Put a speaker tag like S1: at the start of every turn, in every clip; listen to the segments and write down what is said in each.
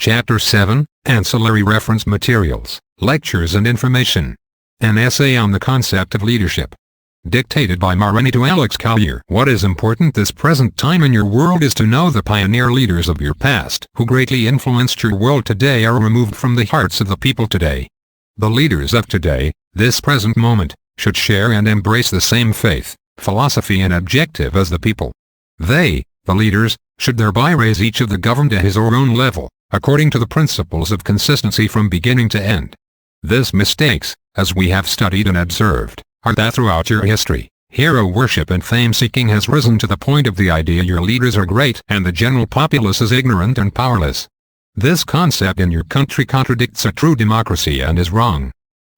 S1: Chapter 7, Ancillary Reference Materials, Lectures and Information. An essay on the concept of leadership. Dictated by Morenae to Alex Collier. What is important this present time in your world is to know the pioneer leaders of your past who greatly influenced your world today are removed from the hearts of the people today. The leaders of today, this present moment, should share and embrace the same faith, philosophy and objective as the people. They, the leaders, should thereby raise each of the governed to his or her own level, according to the principles of consistency from beginning to end. This mistakes, as we have studied and observed, are that throughout your history, hero worship and fame-seeking has risen to the point of the idea your leaders are great and the general populace is ignorant and powerless. This concept in your country contradicts a true democracy and is wrong.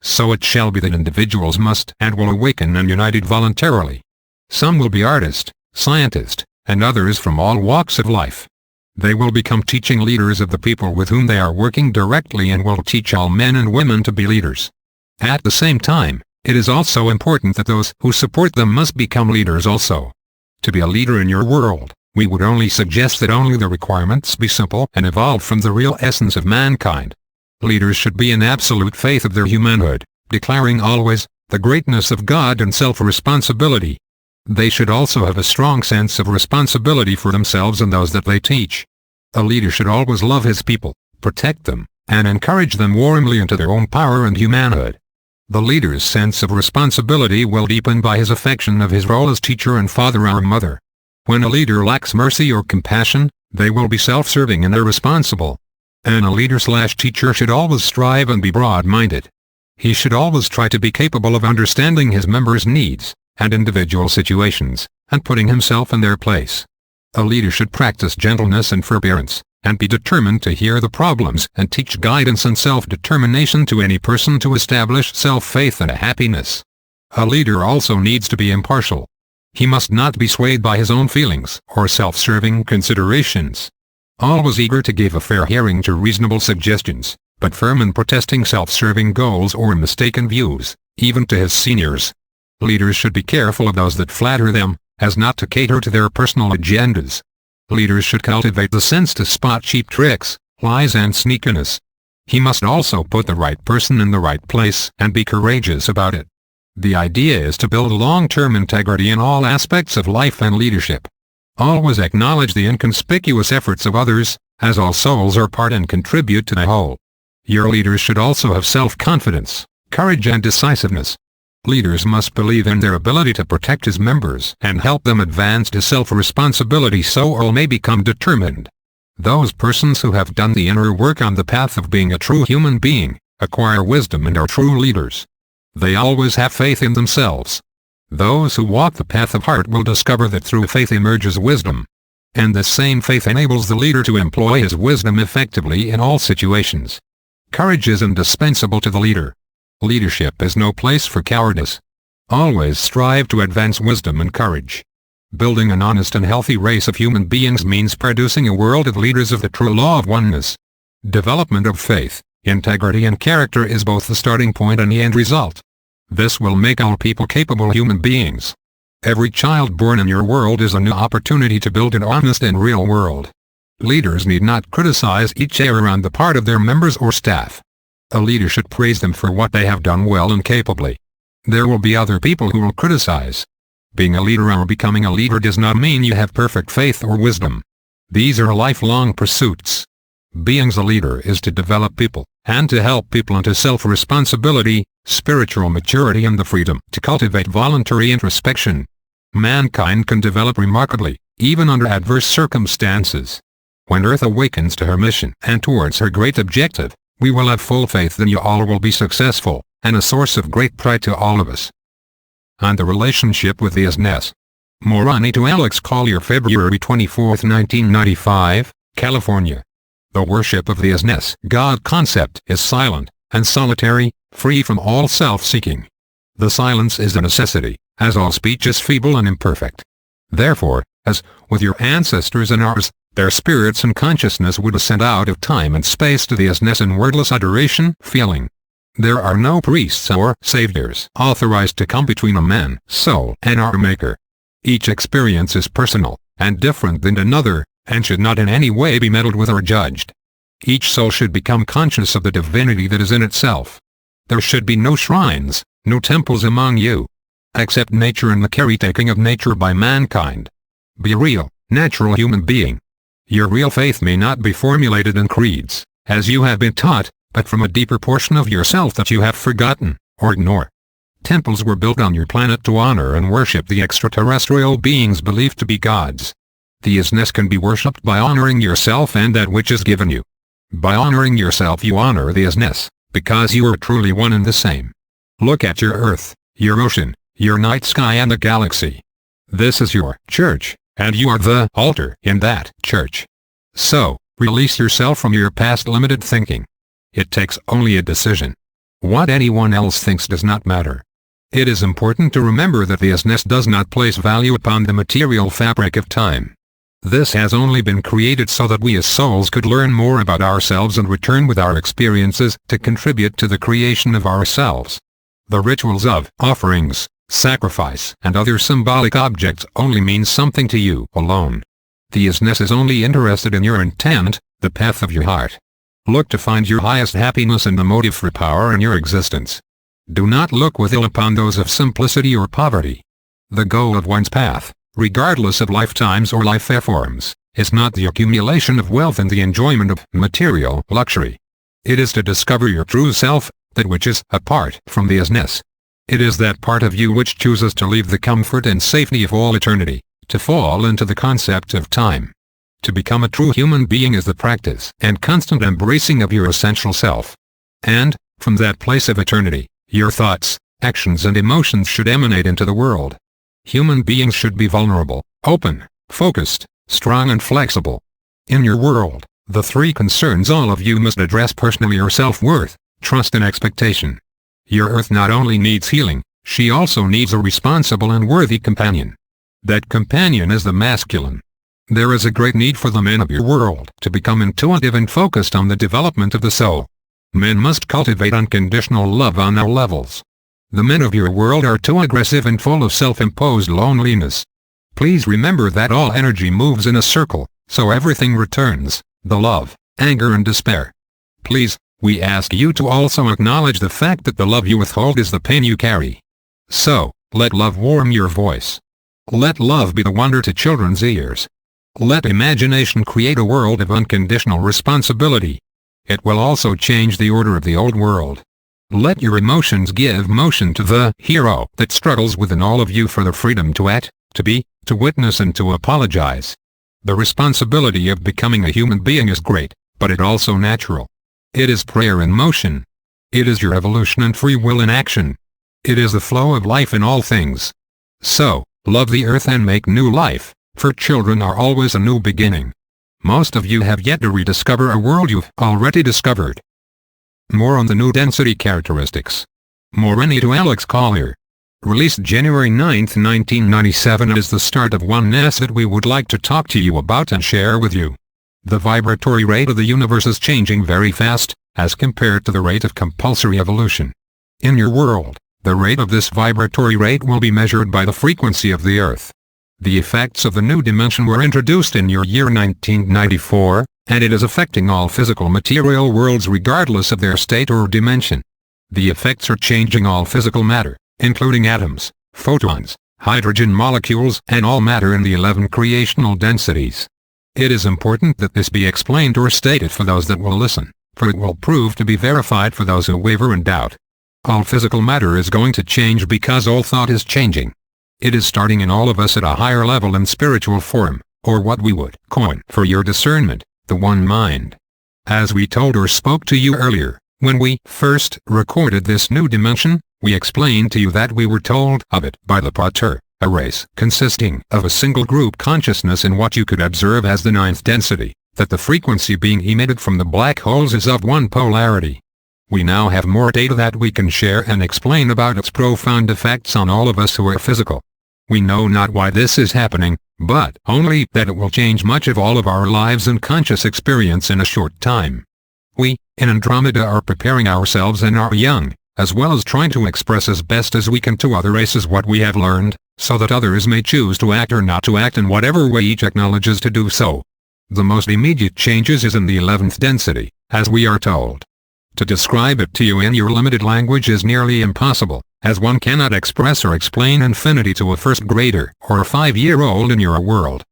S1: So it shall be that individuals must and will awaken and united voluntarily. Some will be artists, scientists, and others from all walks of life. They will become teaching leaders of the people with whom they are working directly and will teach all men and women to be leaders. At the same time, it is also important that those who support them must become leaders also. To be a leader in your world, we would only suggest that only the requirements be simple and evolved from the real essence of mankind. Leaders should be in absolute faith of their humanhood, declaring always the greatness of God and self-responsibility. They should also have a strong sense of responsibility for themselves and those that they teach. A leader should always love his people, protect them, and encourage them warmly into their own power and humanhood. The leader's sense of responsibility will deepen by his affection of his role as teacher and father or mother. When a leader lacks mercy or compassion, they will be self-serving and irresponsible. And a leader/teacher should always strive and be broad-minded. He should always try to be capable of understanding his members' needs and individual situations, and putting himself in their place. A leader should practice gentleness and forbearance, and be determined to hear the problems and teach guidance and self-determination to any person to establish self-faith and happiness. A leader also needs to be impartial. He must not be swayed by his own feelings or self-serving considerations. Always eager to give a fair hearing to reasonable suggestions, but firm in protesting self-serving goals or mistaken views, even to his seniors. Leaders should be careful of those that flatter them, as not to cater to their personal agendas. Leaders should cultivate the sense to spot cheap tricks, lies and sneakiness. He must also put the right person in the right place and be courageous about it. The idea is to build long-term integrity in all aspects of life and leadership. Always acknowledge the inconspicuous efforts of others, as all souls are part and contribute to the whole. Your leaders should also have self-confidence, courage and decisiveness. Leaders must believe in their ability to protect his members and help them advance to self-responsibility so all may become determined. Those persons who have done the inner work on the path of being a true human being, acquire wisdom and are true leaders. They always have faith in themselves. Those who walk the path of heart will discover that through faith emerges wisdom. And this same faith enables the leader to employ his wisdom effectively in all situations. Courage is indispensable to the leader. Leadership is no place for cowardice. Always strive to advance wisdom and courage. Building an honest and healthy race of human beings means producing a world of leaders of the true law of oneness. Development of faith, integrity and character is both the starting point and the end result. This will make all people capable human beings. Every child born in your world is a new opportunity to build an honest and real world. Leaders need not criticize each error on the part of their members or staff. A leader should praise them for what they have done well and capably. There will be other people who will criticize. Being a leader or becoming a leader does not mean you have perfect faith or wisdom. These are lifelong pursuits. Being a leader is to develop people, and to help people into self-responsibility, spiritual maturity and the freedom to cultivate voluntary introspection. Mankind can develop remarkably, even under adverse circumstances. When Earth awakens to her mission and towards her great objective, we will have full faith that you all will be successful, and a source of great pride to all of us. On the relationship with the Is-ness. Morenae to Alex Collier, February 24, 1995, California. The worship of the Is-ness God concept is silent and solitary, free from all self-seeking. The silence is a necessity, as all speech is feeble and imperfect. Therefore, as, with your ancestors and ours, their spirits and consciousness would ascend out of time and space to the Is-ness in wordless adoration, feeling. There are no priests or saviors authorized to come between a man, soul, and our Maker. Each experience is personal, and different than another, and should not in any way be meddled with or judged. Each soul should become conscious of the divinity that is in itself. There should be no shrines, no temples among you. Accept nature and the caretaking of nature by mankind. Be a real, natural human being. Your real faith may not be formulated in creeds, as you have been taught, but from a deeper portion of yourself that you have forgotten, or ignore. Temples were built on your planet to honor and worship the extraterrestrial beings believed to be gods. The Is-ness can be worshipped by honoring yourself and that which is given you. By honoring yourself you honor the Is-ness, because you are truly one and the same. Look at your Earth, your ocean, your night sky and the galaxy. This is your church, and you are the altar in that church. So, release yourself from your past limited thinking. It takes only a decision. What anyone else thinks does not matter. It is important to remember that the Is-ness does not place value upon the material fabric of time. This has only been created so that we as souls could learn more about ourselves and return with our experiences to contribute to the creation of ourselves. The rituals of offerings, sacrifice and other symbolic objects only mean something to you alone. The Is-ness is only interested in your intent, the path of your heart. Look to find your highest happiness and the motive for power in your existence. Do not look with ill upon those of simplicity or poverty. The goal of one's path, regardless of lifetimes or life forms, is not the accumulation of wealth and the enjoyment of material luxury. It is to discover your true self, that which is apart from the Is-ness. It is that part of you which chooses to leave the comfort and safety of all eternity, to fall into the concept of time. To become a true human being is the practice and constant embracing of your essential self. And, from that place of eternity, your thoughts, actions and emotions should emanate into the world. Human beings should be vulnerable, open, focused, strong and flexible. In your world, the three concerns all of you must address personally are self-worth, trust and expectation. Your Earth not only needs healing, she also needs a responsible and worthy companion. That companion is the masculine. There is a great need for the men of your world to become intuitive and focused on the development of the soul. Men must cultivate unconditional love on all levels. The men of your world are too aggressive and full of self-imposed loneliness. Please remember that all energy moves in a circle, so everything returns, the love, anger and despair. Please, we ask you to also acknowledge the fact that the love you withhold is the pain you carry. So, let love warm your voice. Let love be the wonder to children's ears. Let imagination create a world of unconditional responsibility. It will also change the order of the old world. Let your emotions give motion to the hero that struggles within all of you for the freedom to act, to be, to witness and to apologize. The responsibility of becoming a human being is great, but it also natural. It is prayer in motion. It is your evolution and free will in action. It is the flow of life in all things. So, love the earth and make new life, for children are always a new beginning. Most of you have yet to rediscover a world you've already discovered. More on the new density characteristics. Morenae to Alex Collier. Released January 9, 1997, is the start of oneness that we would like to talk to you about and share with you. The vibratory rate of the universe is changing very fast, as compared to the rate of compulsory evolution. In your world, the rate of this vibratory rate will be measured by the frequency of the Earth. The effects of the new dimension were introduced in your year 1994, and it is affecting all physical material worlds regardless of their state or dimension. The effects are changing all physical matter, including atoms, photons, hydrogen molecules and all matter in the 11 creational densities. It is important that this be explained or stated for those that will listen, for it will prove to be verified for those who waver in doubt. All physical matter is going to change because all thought is changing. It is starting in all of us at a higher level in spiritual form, or what we would coin for your discernment, the one mind. As we told or spoke to you earlier, when we first recorded this new dimension, we explained to you that we were told of it by the Pater, a race consisting of a single group consciousness in what you could observe as the 9th density, that the frequency being emitted from the black holes is of one polarity. We now have more data that we can share and explain about its profound effects on all of us who are physical. We know not why this is happening, but only that it will change much of all of our lives and conscious experience in a short time. We, in Andromeda, are preparing ourselves and our young, as well as trying to express as best as we can to other races what we have learned, so that others may choose to act or not to act in whatever way each acknowledges to do so. The most immediate changes is in the 11th density, as we are told. To describe it to you in your limited language is nearly impossible, as one cannot express or explain infinity to a first grader or a 5-year-old in your world.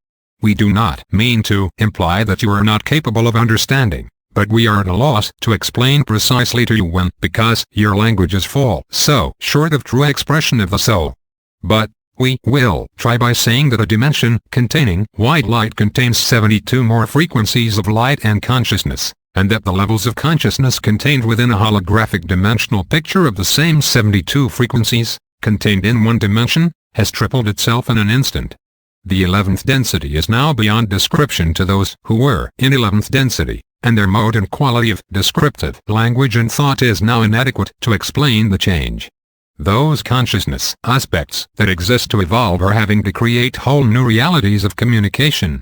S1: We do not mean to imply that you are not capable of understanding, but we are at a loss to explain precisely to you when, because your language is so short of true expression of the soul. But we will try by saying that a dimension containing white light contains 72 more frequencies of light and consciousness, and that the levels of consciousness contained within a holographic dimensional picture of the same 72 frequencies, contained in one dimension, has tripled itself in an instant. The 11th density is now beyond description to those who were in 11th density, and their mode and quality of descriptive language and thought is now inadequate to explain the change. Those consciousness aspects that exist to evolve are having to create whole new realities of communication.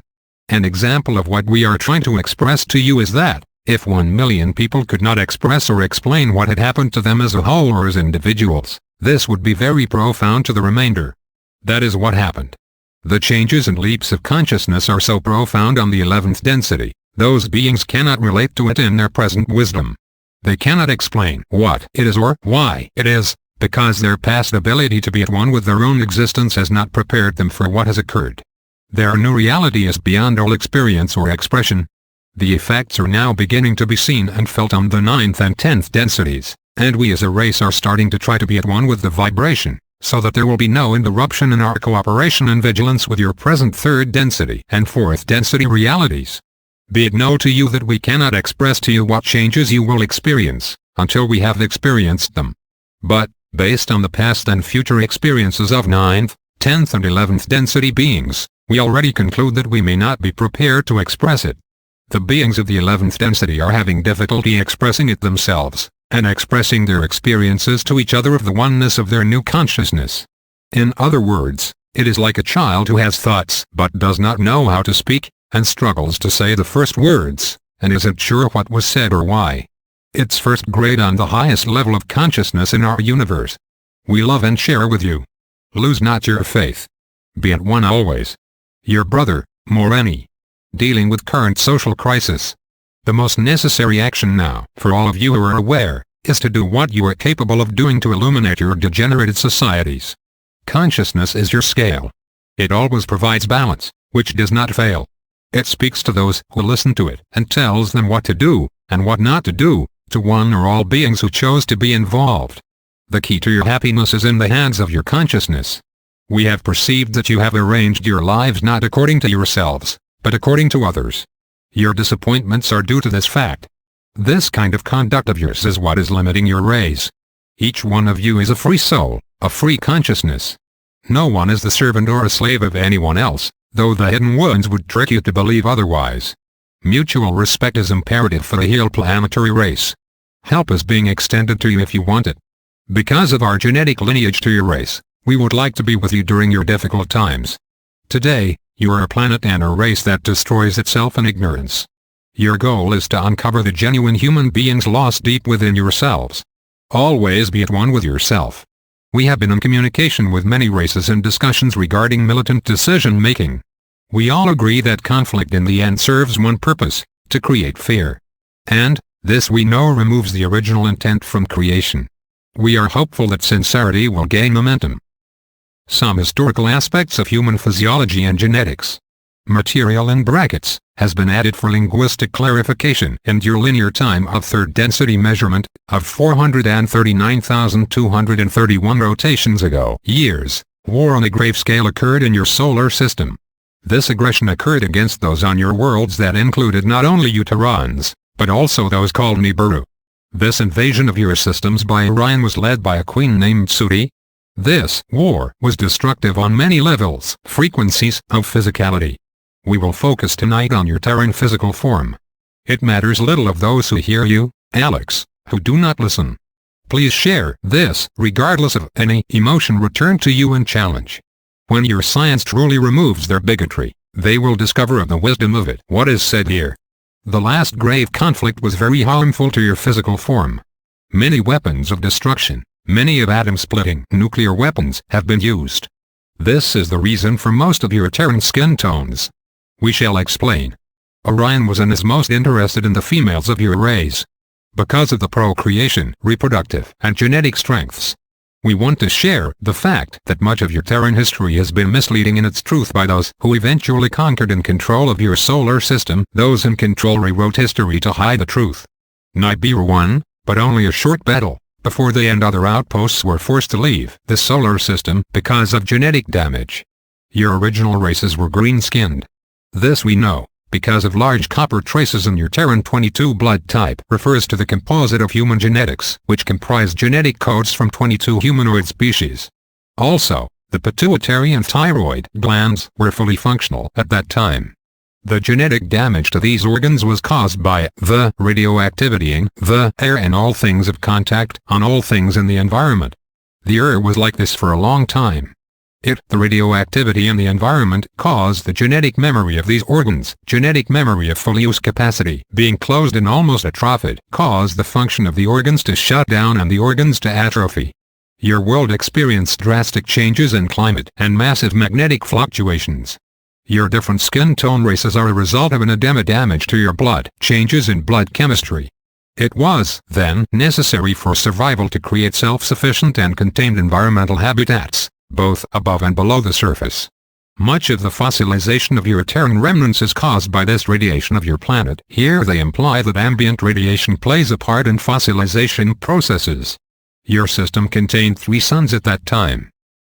S1: An example of what we are trying to express to you is that, if 1 million people could not express or explain what had happened to them as a whole or as individuals, this would be very profound to the remainder. That is what happened. The changes and leaps of consciousness are so profound on the 11th density, those beings cannot relate to it in their present wisdom. They cannot explain what it is or why it is, because their past ability to be at one with their own existence has not prepared them for what has occurred. Their new reality is beyond all experience or expression. The effects are now beginning to be seen and felt on the 9th and 10th densities, and we as a race are starting to try to be at one with the vibration, so that there will be no interruption in our cooperation and vigilance with your present 3rd density and 4th density realities. Be it known to you that we cannot express to you what changes you will experience, until we have experienced them. But, based on the past and future experiences of 9th, 10th and 11th density beings, we already conclude that we may not be prepared to express it. The beings of the 11th density are having difficulty expressing it themselves, and expressing their experiences to each other of the oneness of their new consciousness. In other words, it is like a child who has thoughts but does not know how to speak, and struggles to say the first words, and isn't sure what was said or why. It's first grade on the highest level of consciousness in our universe. We love and share with you. Lose not your faith. Be at one always. Your brother, Morenae. Dealing with current social crisis. The most necessary action now, for all of you who are aware, is to do what you are capable of doing to illuminate your degenerated societies. Consciousness is your scale. It always provides balance, which does not fail. It speaks to those who listen to it and tells them what to do, and what not to do, to one or all beings who chose to be involved. The key to your happiness is in the hands of your consciousness. We have perceived that you have arranged your lives not according to yourselves, but according to others. Your disappointments are due to this fact. This kind of conduct of yours is what is limiting your rays. Each one of you is a free soul, a free consciousness. No one is the servant or a slave of anyone else, though the hidden ones would trick you to believe otherwise. Mutual respect is imperative for the healed planetary race. Help is being extended to you if you want it. Because of our genetic lineage to your race, we would like to be with you during your difficult times. Today, you are a planet and a race that destroys itself in ignorance. Your goal is to uncover the genuine human beings lost deep within yourselves. Always be at one with yourself. We have been in communication with many races in discussions regarding militant decision-making. We all agree that conflict in the end serves one purpose, to create fear. And, this we know removes the original intent from creation. We are hopeful that sincerity will gain momentum. Some historical aspects of human physiology and genetics. Material in brackets has been added for linguistic clarification and your linear time of 3rd density measurement of 439,231 rotations ago. Years, war on a grave scale occurred in your solar system. This aggression occurred against those on your worlds that included not only Uterans, but also those called Nibiru. This invasion of your systems by Orion was led by a queen named Suri. This war was destructive on many levels, frequencies of physicality. We will focus tonight on your Terran physical form. It matters little of those who hear you, Alex, who do not listen. Please share this, regardless of any emotion returned to you and challenge. When your science truly removes their bigotry, they will discover of the wisdom of it. What is said here? The last grave conflict was very harmful to your physical form. Many weapons of destruction, many of atom-splitting nuclear weapons have been used. This is the reason for most of your Terran skin tones. We shall explain. Orion was and is most interested in the females of your race. Because of the procreation, reproductive, and genetic strengths. We want to share the fact that much of your Terran history has been misleading in its truth by those who eventually conquered in control of your solar system. Those in control rewrote history to hide the truth. Nibiru won, but only a short battle. Before they and other outposts were forced to leave the solar system because of genetic damage. Your original races were green-skinned. This we know, because of large copper traces in your Terran 22 blood type refers to the composite of human genetics, which comprise genetic codes from 22 humanoid species. Also, the pituitary and thyroid glands were fully functional at that time. The genetic damage to these organs was caused by the radioactivity in the air and all things of contact on all things in the environment. The air was like this for a long time. The radioactivity in the environment caused the genetic memory of these organs, genetic memory of full use capacity, being closed and almost atrophied, caused the function of the organs to shut down and the organs to atrophy. Your world experienced drastic changes in climate and massive magnetic fluctuations. Your different skin tone races are a result of an edema damage to your blood, changes in blood chemistry. It was, then, necessary for survival to create self-sufficient and contained environmental habitats, both above and below the surface. Much of the fossilization of your Terran remnants is caused by this radiation of your planet. Here they imply that ambient radiation plays a part in fossilization processes. Your system contained 3 suns at that time.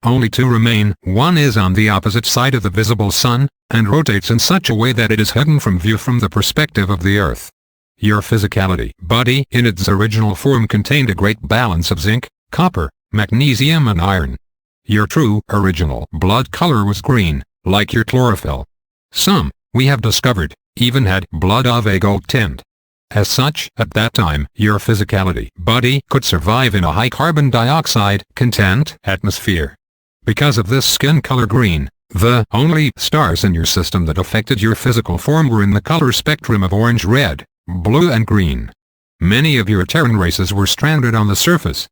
S1: Only 2 remain. One is on the opposite side of the visible sun, and rotates in such a way that it is hidden from view from the perspective of the Earth. Your physicality body in its original form contained a great balance of zinc, copper, magnesium and iron. Your true, original blood color was green, like your chlorophyll. Some, we have discovered, even had blood of a gold tint. As such, at that time, your physicality body could survive in a high carbon dioxide content atmosphere. Because of this skin color green, the only stars in your system that affected your physical form were in the color spectrum of orange, red, blue and green. Many of your Terran races were stranded on the surface.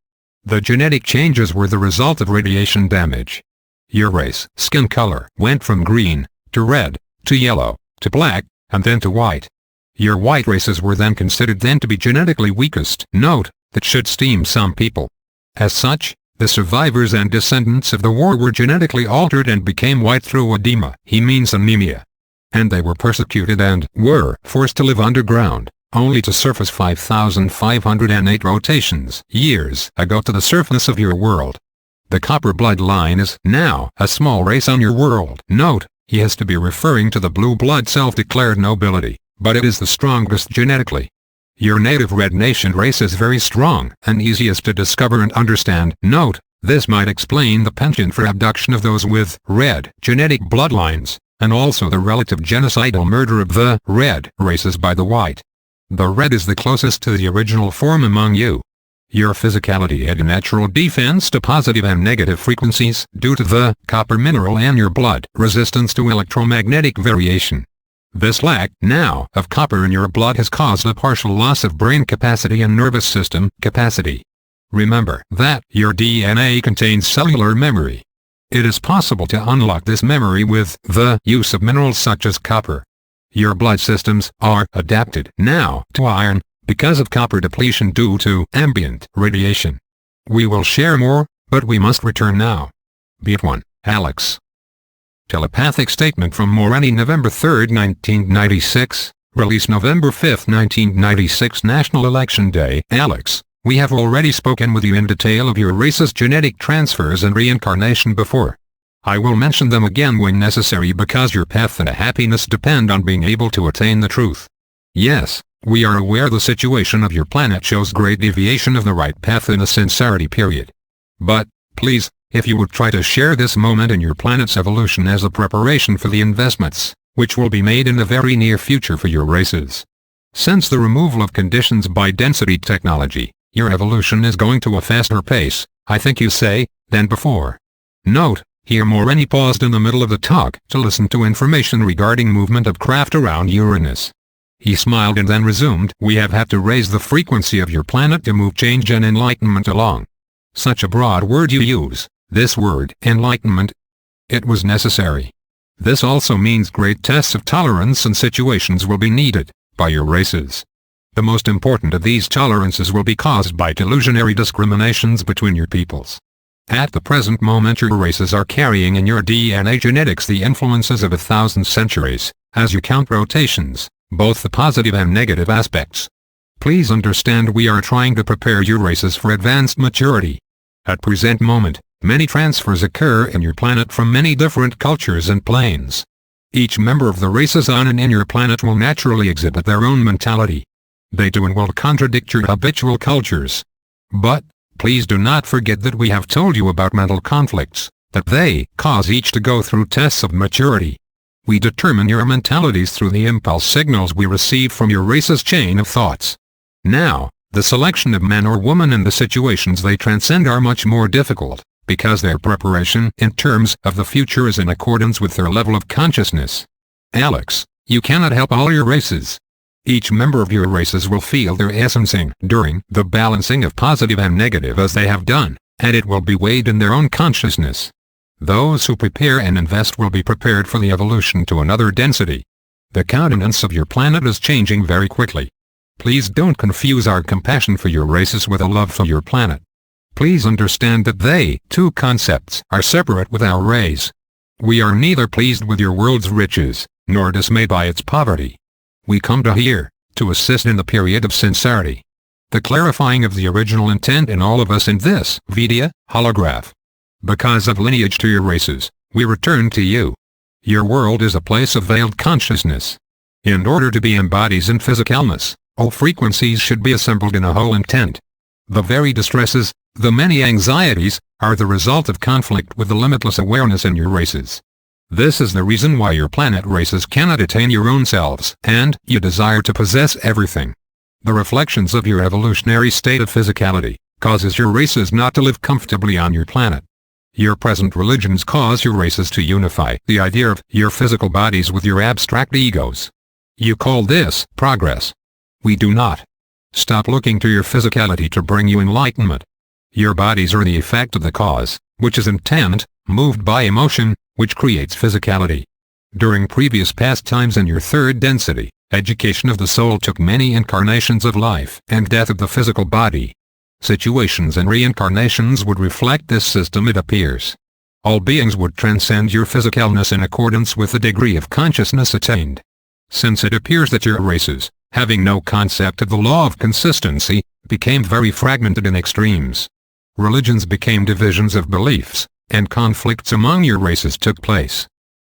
S1: The genetic changes were the result of radiation damage. Your race, skin color, went from green, to red, to yellow, to black, and then to white. Your white races were then considered then to be genetically weakest. Note, that should steam some people. As such, the survivors and descendants of the war were genetically altered and became white through edema. He means anemia. And they were persecuted and were forced to live underground, only to surface 5,508 rotations years ago to the surface of your world. The copper bloodline is now a small race on your world. Note, he has to be referring to the blue blood self-declared nobility, but it is the strongest genetically. Your native red nation race is very strong and easiest to discover and understand. Note, this might explain the penchant for abduction of those with red genetic bloodlines, and also the relative genocidal murder of the red races by the white. The red is the closest to the original form among you. Your physicality had a natural defense to positive and negative frequencies due to the copper mineral and your blood resistance to electromagnetic variation. This lack, now, of copper in your blood has caused a partial loss of brain capacity and nervous system capacity. Remember that your DNA contains cellular memory. It is possible to unlock this memory with the use of minerals such as copper. Your blood systems are adapted now to iron because of copper depletion due to ambient radiation. We will share more, but we must return now. Beat 1, Alex. Telepathic Statement from Morenae, November 3, 1996, release November 5, 1996, National Election Day. Alex, we have already spoken with you in detail of your race's genetic transfers and reincarnation before. I will mention them again when necessary because your path and happiness depend on being able to attain the truth. Yes, we are aware the situation of your planet shows great deviation of the right path in a sincerity period. But, please, if you would try to share this moment in your planet's evolution as a preparation for the investments, which will be made in the very near future for your races. Since the removal of conditions by density technology, your evolution is going to a faster pace, I think you say, than before. Note, here Morenae paused in the middle of the talk to listen to information regarding movement of craft around Uranus. He smiled and then resumed, we have had to raise the frequency of your planet to move change and enlightenment along. Such a broad word you use. This word, enlightenment. It was necessary. This also means great tests of tolerance and situations will be needed by your races. The most important of these tolerances will be caused by delusionary discriminations between your peoples. At the present moment your races are carrying in your DNA genetics the influences of 1,000 centuries, as you count rotations, both the positive and negative aspects. Please understand we are trying to prepare your races for advanced maturity. At present moment, many transfers occur in your planet from many different cultures and planes. Each member of the races on and in your planet will naturally exhibit their own mentality. They do and will contradict your habitual cultures. But, please do not forget that we have told you about mental conflicts, that they cause each to go through tests of maturity. We determine your mentalities through the impulse signals we receive from your race's chain of thoughts. Now, the selection of men or women in the situations they transcend are much more difficult, because their preparation in terms of the future is in accordance with their level of consciousness. Alex, you cannot help all your races. Each member of your races will feel their essencing during the balancing of positive and negative as they have done, and it will be weighed in their own consciousness. Those who prepare and invest will be prepared for the evolution to another density. The countenance of your planet is changing very quickly. Please don't confuse our compassion for your races with a love for your planet. Please understand that they, two concepts, are separate with our race. We are neither pleased with your world's riches, nor dismayed by its poverty. We come to here, to assist in the period of sincerity. The clarifying of the original intent in all of us in this Vidya holograph. Because of lineage to your races, we return to you. Your world is a place of veiled consciousness. In order to be embodies in physicalness, all frequencies should be assembled in a whole intent. The very distresses, the many anxieties, are the result of conflict with the limitless awareness in your races. This is the reason why your planet races cannot attain your own selves, and you desire to possess everything. The reflections of your evolutionary state of physicality causes your races not to live comfortably on your planet. Your present religions cause your races to unify the idea of your physical bodies with your abstract egos. You call this progress. We do not. Stop looking to your physicality to bring you enlightenment. Your bodies are the effect of the cause, which is intent, moved by emotion, which creates physicality. During previous past times in your third density, education of the soul took many incarnations of life and death of the physical body. Situations and reincarnations would reflect this system, it appears. All beings would transcend your physicalness in accordance with the degree of consciousness attained. Since it appears that your races, having no concept of the law of consistency, became very fragmented in extremes. Religions became divisions of beliefs, and conflicts among your races took place.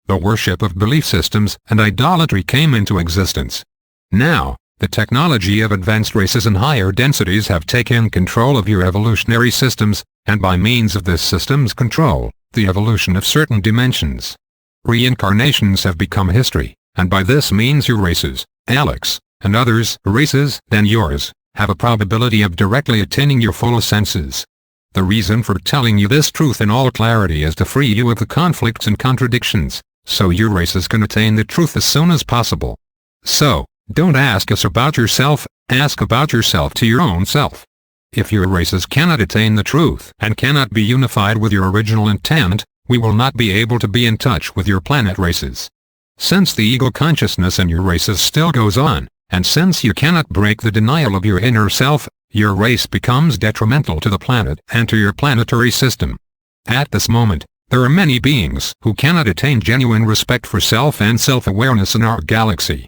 S1: The worship of belief systems and idolatry came into existence. Now, the technology of advanced races and higher densities have taken control of your evolutionary systems, and by means of this system's control, the evolution of certain dimensions. Reincarnations have become history, and by this means your races, Alex, and others' races than yours, have a probability of directly attaining your full senses. The reason for telling you this truth in all clarity is to free you of the conflicts and contradictions, so your races can attain the truth as soon as possible. So, don't ask us about yourself, ask about yourself to your own self. If your races cannot attain the truth and cannot be unified with your original intent, we will not be able to be in touch with your planet races. Since the ego consciousness in your races still goes on, and since you cannot break the denial of your inner self, your race becomes detrimental to the planet and to your planetary system. At this moment, there are many beings who cannot attain genuine respect for self and self-awareness in our galaxy.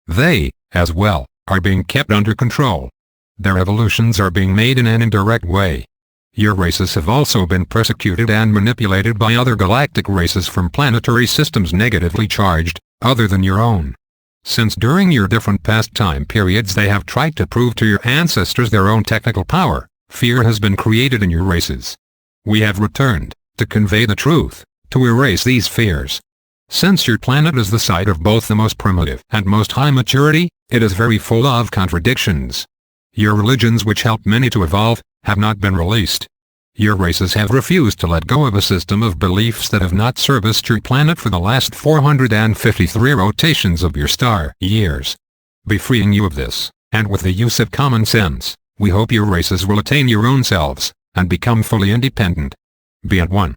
S1: They, as well, are being kept under control. Their evolutions are being made in an indirect way. Your races have also been persecuted and manipulated by other galactic races from planetary systems negatively charged, other than your own. Since during your different past time periods they have tried to prove to your ancestors their own technical power, fear has been created in your races. We have returned, to convey the truth, to erase these fears. Since your planet is the site of both the most primitive and most high maturity, it is very full of contradictions. Your religions which helped many to evolve, have not been released. Your races have refused to let go of a system of beliefs that have not serviced your planet for the last 453 rotations of your star years. By freeing you of this, and with the use of common sense, we hope your races will attain your own selves, and become fully independent. Be at one.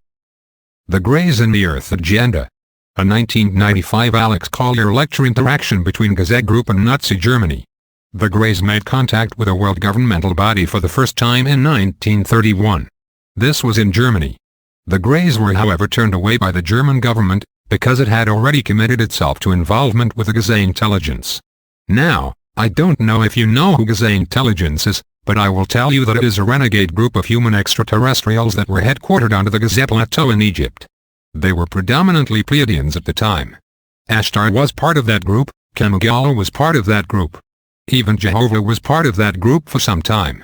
S1: The Grays in the Earth Agenda. A 1995 Alex Collier lecture interaction between Gazette Group and Nazi Germany. The Greys made contact with a world governmental body for the first time in 1931. This was in Germany. The Greys were however turned away by the German government, because it had already committed itself to involvement with the Gazette intelligence. Now, I don't know if you know who Gazette intelligence is, but I will tell you that it is a renegade group of human extraterrestrials that were headquartered on the Gazette Plateau in Egypt. They were predominantly Pleiadians at the time. Ashtar was part of that group, Kamagala was part of that group. Even Jehovah was part of that group for some time.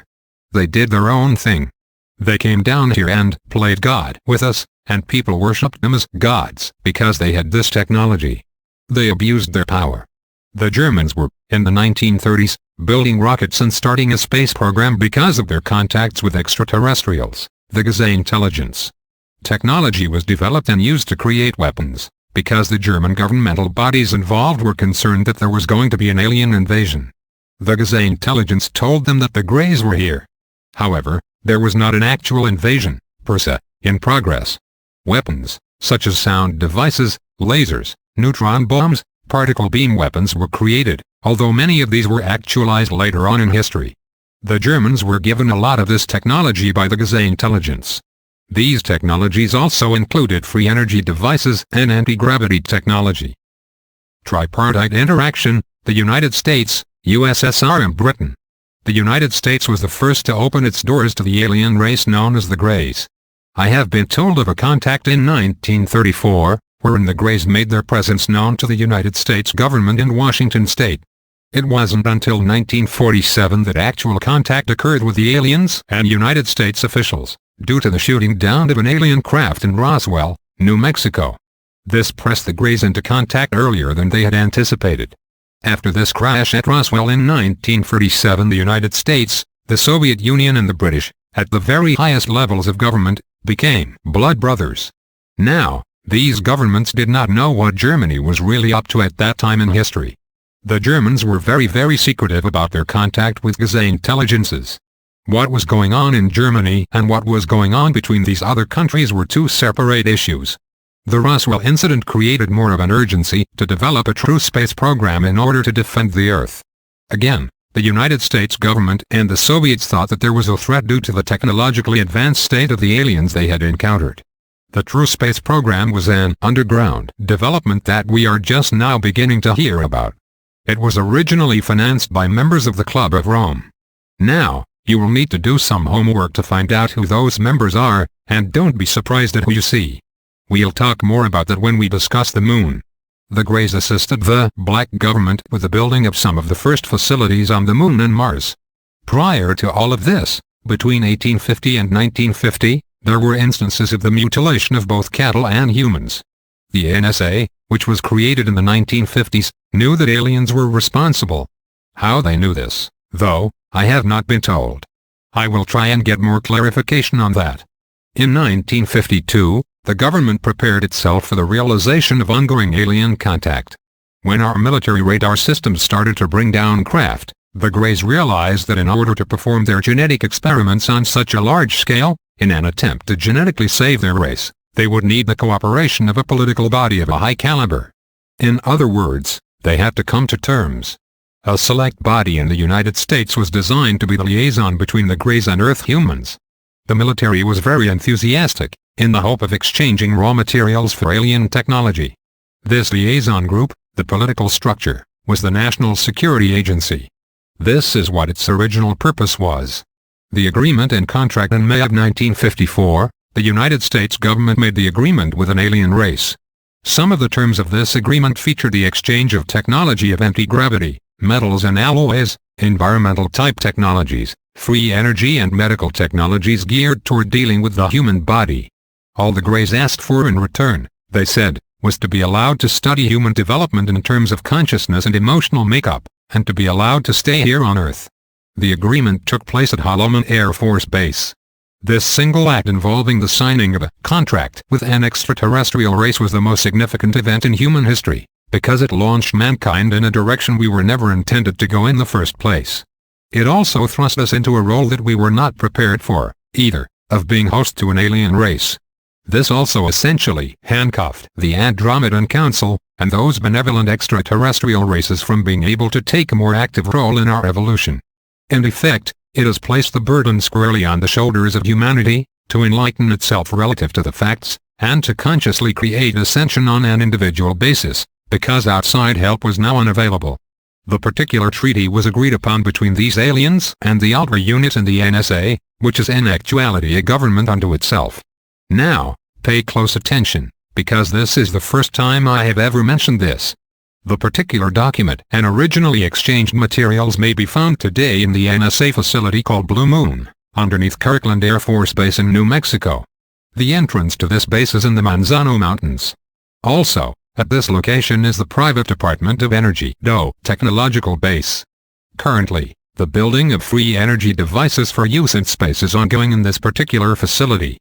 S1: They did their own thing. They came down here and played God with us, and people worshipped them as gods because they had this technology. They abused their power. The Germans were, in the 1930s, building rockets and starting a space program because of their contacts with extraterrestrials, the Gazette intelligence. Technology was developed and used to create weapons, because the German governmental bodies involved were concerned that there was going to be an alien invasion. The Gazette intelligence told them that the Greys were here. However, there was not an actual invasion, per se, in progress. Weapons, such as sound devices, lasers, neutron bombs, particle beam weapons were created, although many of these were actualized later on in history. The Germans were given a lot of this technology by the Gazette intelligence. These technologies also included free energy devices and anti-gravity technology. Tripartite interaction, the United States, USSR and Britain. The United States was the first to open its doors to the alien race known as the Greys. I have been told of a contact in 1934, wherein the Greys made their presence known to the United States government in Washington state. It wasn't until 1947 that actual contact occurred with the aliens and United States officials, due to the shooting down of an alien craft in Roswell, New Mexico. This pressed the Greys into contact earlier than they had anticipated. After this crash at Roswell in 1947, the United States, the Soviet Union and the British, at the very highest levels of government, became blood brothers. Now, these governments did not know what Germany was really up to at that time in history. The Germans were very secretive about their contact with Gazette intelligences. What was going on in Germany and what was going on between these other countries were two separate issues. The Roswell incident created more of an urgency to develop a true space program in order to defend the Earth. Again, the United States government and the Soviets thought that there was a threat due to the technologically advanced state of the aliens they had encountered. The true space program was an underground development that we are just now beginning to hear about. It was originally financed by members of the Club of Rome. Now, you will need to do some homework to find out who those members are, and don't be surprised at who you see. We'll talk more about that when we discuss the moon. The Greys assisted the Black government with the building of some of the first facilities on the moon and Mars. Prior to all of this, between 1850 and 1950, there were instances of the mutilation of both cattle and humans. The NSA, which was created in the 1950s, knew that aliens were responsible. How they knew this, though, I have not been told. I will try and get more clarification on that. In 1952, the government prepared itself for the realization of ongoing alien contact. When our military radar systems started to bring down craft, the Greys realized that in order to perform their genetic experiments on such a large scale, in an attempt to genetically save their race, they would need the cooperation of a political body of a high caliber. In other words, they had to come to terms. A select body in the United States was designed to be the liaison between the Greys and Earth humans. The military was very enthusiastic, in the hope of exchanging raw materials for alien technology. This liaison group, the political structure, was the National Security Agency. This is what its original purpose was. The agreement and contract in May of 1954, the United States government made the agreement with an alien race. Some of the terms of this agreement featured the exchange of technology of anti-gravity, metals and alloys, environmental-type technologies, free energy and medical technologies geared toward dealing with the human body. All the Greys asked for in return, they said, was to be allowed to study human development in terms of consciousness and emotional makeup, and to be allowed to stay here on Earth. The agreement took place at Holloman Air Force Base. This single act involving the signing of a contract with an extraterrestrial race was the most significant event in human history, because it launched mankind in a direction we were never intended to go in the first place. It also thrust us into a role that we were not prepared for, either, of being host to an alien race. This also essentially handcuffed the Andromedan Council, and those benevolent extraterrestrial races from being able to take a more active role in our evolution. In effect, it has placed the burden squarely on the shoulders of humanity, to enlighten itself relative to the facts, and to consciously create ascension on an individual basis, because outside help was now unavailable. The particular treaty was agreed upon between these aliens and the Ultra unit in the NSA, which is in actuality a government unto itself. Now, pay close attention, because this is the first time I have ever mentioned this. The particular document and originally exchanged materials may be found today in the NSA facility called Blue Moon, underneath Kirkland Air Force Base in New Mexico. The entrance to this base is in the Manzano Mountains. Also, at this location is the private Department of Energy (DOE) technological base. Currently, the building of free energy devices for use in space is ongoing in this particular facility.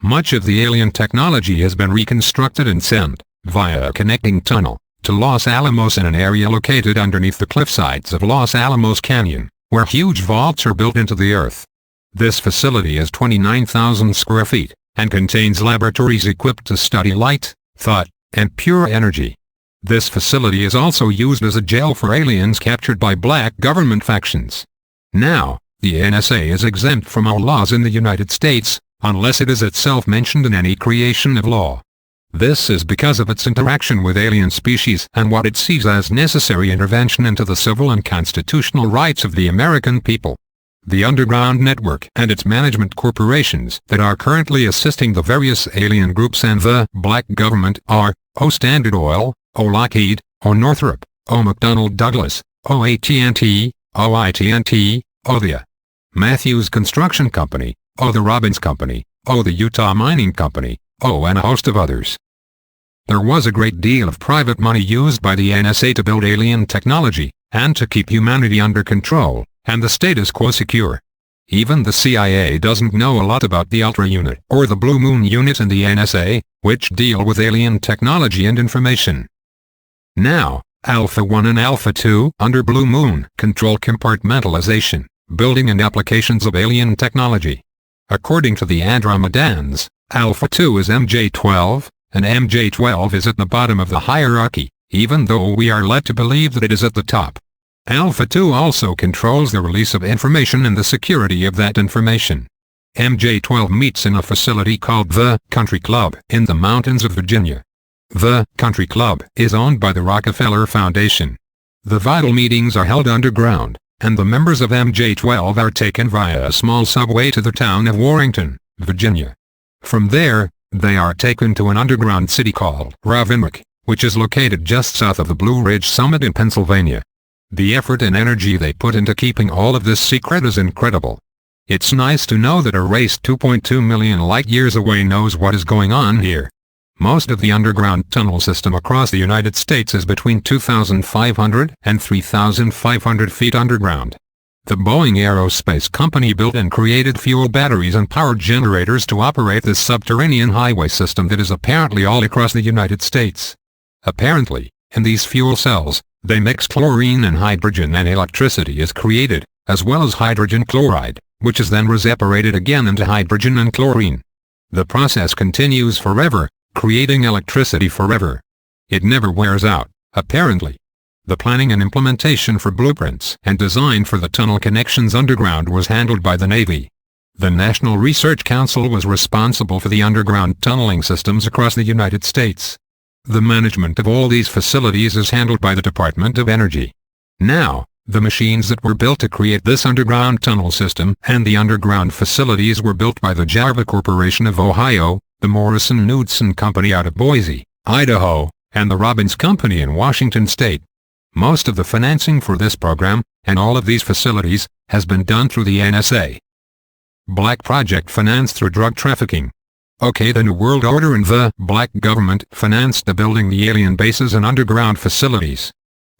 S1: Much of the alien technology has been reconstructed and sent, via a connecting tunnel, to Los Alamos in an area located underneath the cliffsides of Los Alamos Canyon, where huge vaults are built into the earth. This facility is 29,000 square feet, and contains laboratories equipped to study light, thought, and pure energy. This facility is also used as a jail for aliens captured by black government factions. Now, the NSA is exempt from all laws in the United States, unless it is itself mentioned in any creation of law. This is because of its interaction with alien species and what it sees as necessary intervention into the civil and constitutional rights of the American people. The underground network and its management corporations that are currently assisting the various alien groups and the black government are O Standard Oil, O Lockheed, O Northrop, O McDonnell Douglas, O AT&T, O IT&T, O the Matthews Construction Company, O the Robbins Company, O the Utah Mining Company, O and a host of others. There was a great deal of private money used by the NSA to build alien technology, and to keep humanity under control, and the status quo secure. Even the CIA doesn't know a lot about the Ultra Unit or the Blue Moon Unit in the NSA, which deal with alien technology and information. Now, Alpha 1 and Alpha 2 under Blue Moon control compartmentalization, building and applications of alien technology. According to the Andromedans, Alpha 2 is MJ-12, and MJ-12 is at the bottom of the hierarchy, even though we are led to believe that it is at the top. Alpha 2 also controls the release of information and the security of that information. MJ-12 meets in a facility called the Country Club in the mountains of Virginia. The Country Club is owned by the Rockefeller Foundation. The vital meetings are held underground, and the members of MJ-12 are taken via a small subway to the town of Warrenton, Virginia. From there, they are taken to an underground city called Ravensbrück, which is located just south of the Blue Ridge Summit in Pennsylvania. The effort and energy they put into keeping all of this secret is incredible. It's nice to know that a race 2.2 million light-years away knows what is going on here. Most of the underground tunnel system across the United States is between 2,500 and 3,500 feet underground. The Boeing Aerospace Company built and created fuel batteries and power generators to operate this subterranean highway system that is apparently all across the United States. Apparently, in these fuel cells, they mix chlorine and hydrogen and electricity is created, as well as hydrogen chloride, which is then re-separated again into hydrogen and chlorine. The process continues forever, creating electricity forever. It never wears out, apparently. The planning and implementation for blueprints and design for the tunnel connections underground was handled by the Navy. The National Research Council was responsible for the underground tunneling systems across the United States. The management of all these facilities is handled by the Department of Energy. Now, the machines that were built to create this underground tunnel system and the underground facilities were built by the Jarva Corporation of Ohio, the Morrison-Knudsen Company out of Boise, Idaho, and the Robbins Company in Washington State. Most of the financing for this program, and all of these facilities, has been done through the NSA. Black Project financed through drug trafficking. Okay, the New World Order and the black government financed the building the alien bases and underground facilities.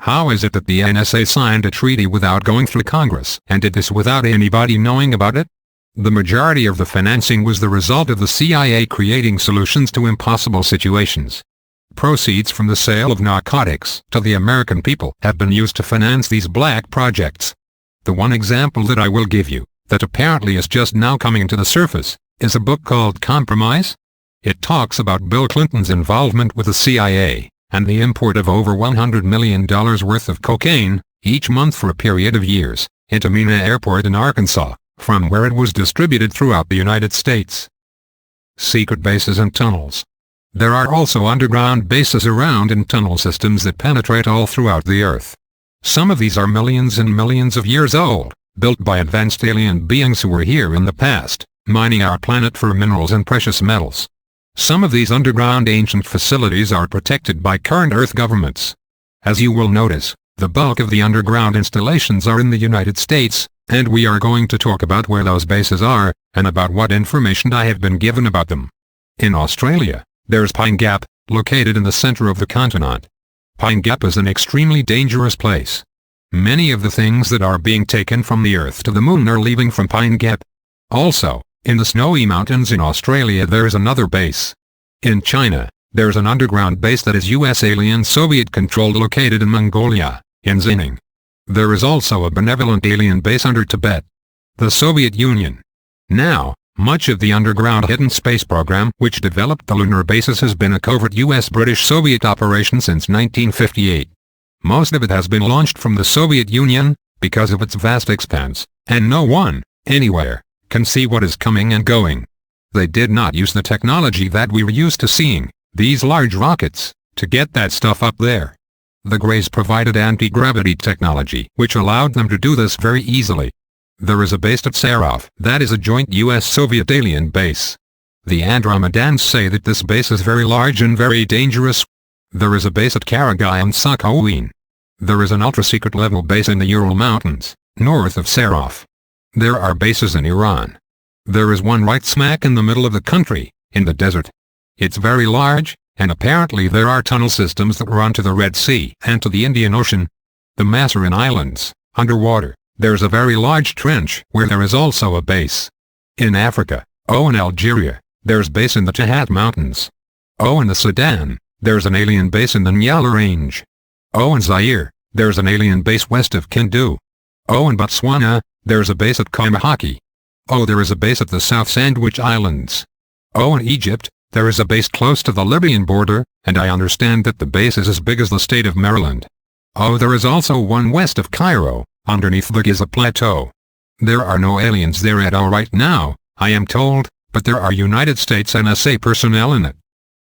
S1: How is it that the NSA signed a treaty without going through Congress and did this without anybody knowing about it? The majority of the financing was the result of the CIA creating solutions to impossible situations. Proceeds from the sale of narcotics to the American people have been used to finance these black projects. The one example that I will give you, that apparently is just now coming to the surface, is a book called Compromise. It talks about Bill Clinton's involvement with the CIA, and the import of over $100 million worth of cocaine, each month for a period of years, into Mena Airport in Arkansas, from where it was distributed throughout the United States. Secret bases and tunnels. There are also underground bases around in tunnel systems that penetrate all throughout the Earth. Some of these are millions and millions of years old, built by advanced alien beings who were here in the past, mining our planet for minerals and precious metals. Some of these underground ancient facilities are protected by current Earth governments. As you will notice, the bulk of the underground installations are in the United States, and we are going to talk about where those bases are, and about what information I have been given about them. In Australia, there's Pine Gap, located in the center of the continent. Pine Gap is an extremely dangerous place. Many of the things that are being taken from the Earth to the Moon are leaving from Pine Gap. Also, in the snowy mountains in Australia there is another base. In China, there's an underground base that is US alien Soviet controlled located in Mongolia, in Xining. There is also a benevolent alien base under Tibet. The Soviet Union. Now, much of the underground hidden space program which developed the lunar bases has been a covert US-British-Soviet operation since 1958. Most of it has been launched from the Soviet Union, because of its vast expanse, and no one, anywhere, can see what is coming and going. They did not use the technology that we were used to seeing, these large rockets, to get that stuff up there. The Greys provided anti-gravity technology which allowed them to do this very easily. There is a base at Sarov that is a joint US-Soviet alien base. The Andromedans say that this base is very large and very dangerous. There is a base at Karagai and Sakhalin. There is an ultra-secret level base in the Ural Mountains, north of Sarov. There are bases in Iran. There is one right smack in the middle of the country, in the desert. It's very large, and apparently there are tunnel systems that run to the Red Sea and to the Indian Ocean. The Massarin Islands, underwater, there's a very large trench where there is also a base. In Africa, in Algeria, there's base in the Chahat Mountains. In the Sudan, there's an alien base in the Nyala Range. In Zaire, there's an alien base west of Kindu. In Botswana, there's a base at Kaimahaki. There is a base at the South Sandwich Islands. In Egypt, there is a base close to the Libyan border, and I understand that the base is as big as the state of Maryland. There is also one west of Cairo, underneath the Giza Plateau. There are no aliens there at all right now, I am told, but there are United States NSA personnel in it.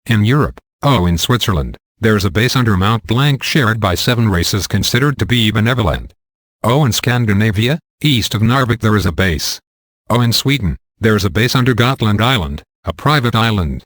S1: In Europe, in Switzerland, there's a base under Mount Blanc shared by 7 races considered to be benevolent. In Scandinavia, east of Narvik there is a base. In Sweden, there's a base under Gotland Island, a private island.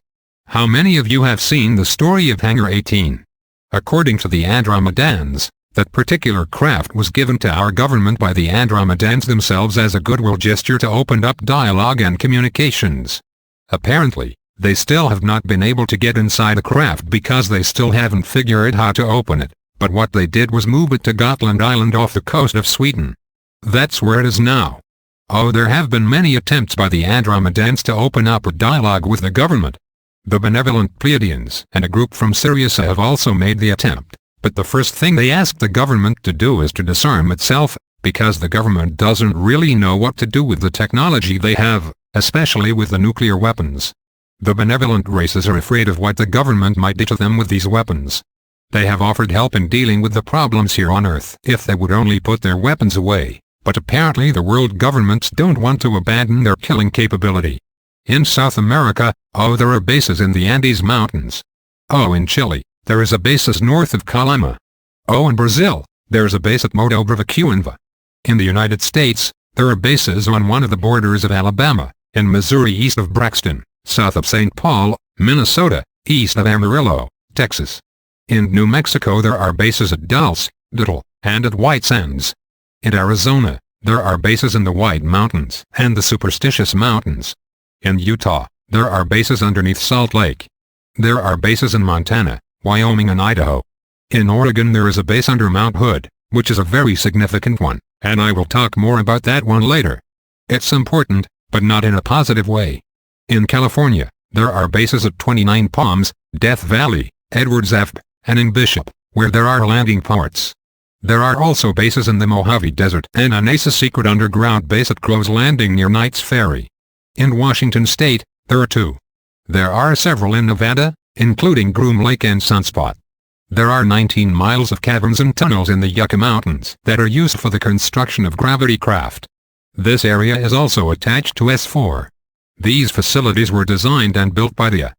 S1: How many of you have seen the story of Hangar 18? According to the Andromedans, that particular craft was given to our government by the Andromedans themselves as a goodwill gesture to open up dialogue and communications. Apparently, they still have not been able to get inside the craft because they still haven't figured how to open it, but what they did was move it to Gotland Island off the coast of Sweden. That's where it is now. There have been many attempts by the Andromedans to open up a dialogue with the government. The benevolent Pleiadians and a group from Sirius have also made the attempt, but the first thing they ask the government to do is to disarm itself, because the government doesn't really know what to do with the technology they have, especially with the nuclear weapons. The benevolent races are afraid of what the government might do to them with these weapons. They have offered help in dealing with the problems here on Earth if they would only put their weapons away, but apparently the world governments don't want to abandon their killing capability. In South America, there are bases in the Andes Mountains. In Chile, there is a base north of Calama. In Brazil, there is a base at Moto Bravacuenva. In the United States, there are bases on one of the borders of Alabama, in Missouri east of Braxton, south of St. Paul, Minnesota, east of Amarillo, Texas. In New Mexico there are bases at Dulce, Little, and at White Sands. In Arizona, there are bases in the White Mountains and the Superstitious Mountains. In Utah, there are bases underneath Salt Lake. There are bases in Montana, Wyoming and Idaho. In Oregon there is a base under Mount Hood, which is a very significant one, and I will talk more about that one later. It's important, but not in a positive way. In California, there are bases at 29 Palms, Death Valley, Edwards F., and in Bishop, where there are landing ports. There are also bases in the Mojave Desert and a NASA secret underground base at Crow's Landing near Knight's Ferry. In Washington State, there are 2. There are several in Nevada, including Groom Lake and Sunspot. There are 19 miles of caverns and tunnels in the Yucca Mountains that are used for the construction of gravity craft. This area is also attached to S4. These facilities were designed and built by the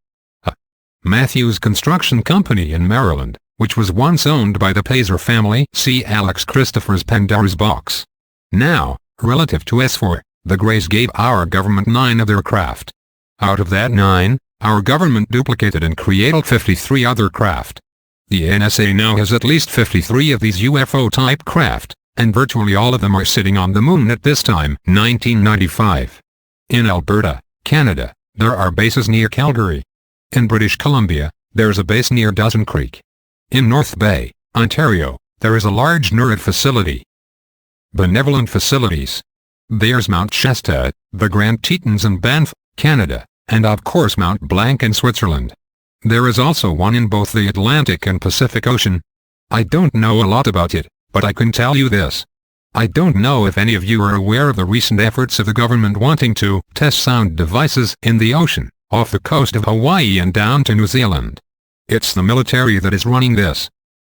S1: Matthews Construction Company in Maryland, which was once owned by the Pazer family. See Alex Christopher's Pandora's Box. Now, relative to S4, the Greys gave our government 9 of their craft. Out of that 9, our government duplicated and created 53 other craft. The NSA now has at least 53 of these UFO-type craft, and virtually all of them are sitting on the moon at this time, 1995. In Alberta, Canada, there are bases near Calgary. In British Columbia, there's a base near Dawson Creek. In North Bay, Ontario, there is a large NURID facility. Benevolent Facilities. There's Mount Shasta, the Grand Tetons in Banff, Canada, and of course Mount Blanc in Switzerland. There is also one in both the Atlantic and Pacific Ocean. I don't know a lot about it, but I can tell you this. I don't know if any of you are aware of the recent efforts of the government wanting to test sound devices in the ocean, off the coast of Hawaii and down to New Zealand. It's the military that is running this.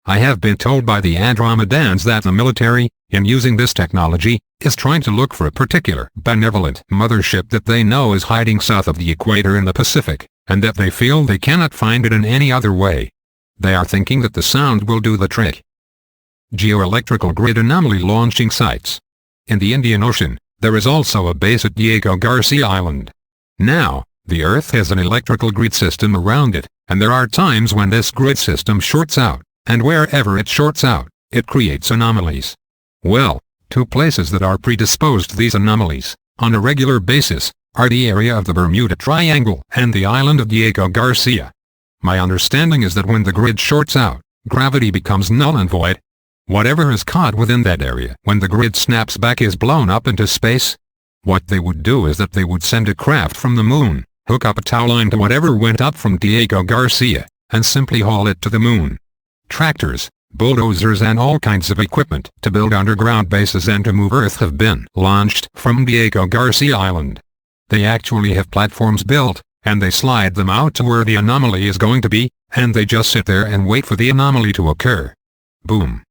S1: I have been told by the Andromedans that the military, in using this technology, is trying to look for a particular benevolent mothership that they know is hiding south of the equator in the Pacific, and that they feel they cannot find it in any other way. They are thinking that the sound will do the trick. Geo-Electrical grid anomaly launching sites. In the Indian Ocean, there is also a base at Diego Garcia Island. Now, the Earth has an electrical grid system around it, and there are times when this grid system shorts out, and wherever it shorts out, it creates anomalies. Well, 2 places that are predisposed to these anomalies, on a regular basis, are the area of the Bermuda Triangle and the island of Diego Garcia. My understanding is that when the grid shorts out, gravity becomes null and void. Whatever is caught within that area when the grid snaps back is blown up into space. What they would do is that they would send a craft from the moon, hook up a tow line to whatever went up from Diego Garcia, and simply haul it to the moon. Tractors, bulldozers and all kinds of equipment to build underground bases and to move Earth have been launched from Diego Garcia Island. They actually have platforms built, and they slide them out to where the anomaly is going to be, and they just sit there and wait for the anomaly to occur. Boom.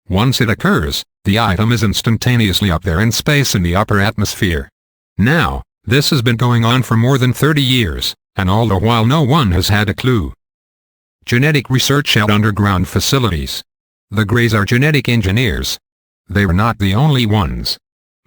S1: Once it occurs, the item is instantaneously up there in space in the upper atmosphere. Now, this has been going on for more than 30 years, and all the while no one has had a clue. Genetic research at underground facilities. The Greys are genetic engineers. They are not the only ones.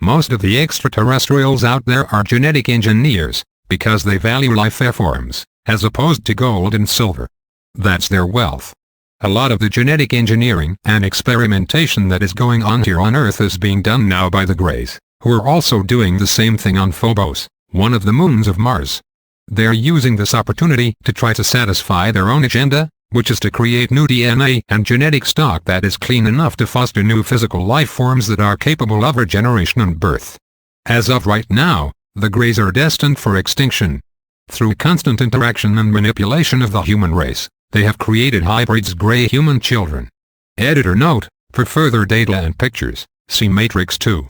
S1: Most of the extraterrestrials out there are genetic engineers, because they value life forms, as opposed to gold and silver. That's their wealth. A lot of the genetic engineering and experimentation that is going on here on Earth is being done now by the Greys, who are also doing the same thing on Phobos, one of the moons of Mars. They are using this opportunity to try to satisfy their own agenda, which is to create new DNA and genetic stock that is clean enough to foster new physical life forms that are capable of regeneration and birth. As of right now, the Greys are destined for extinction. Through constant interaction and manipulation of the human race, they have created hybrids Grey human children. Editor note, for further data and pictures, see Matrix 2.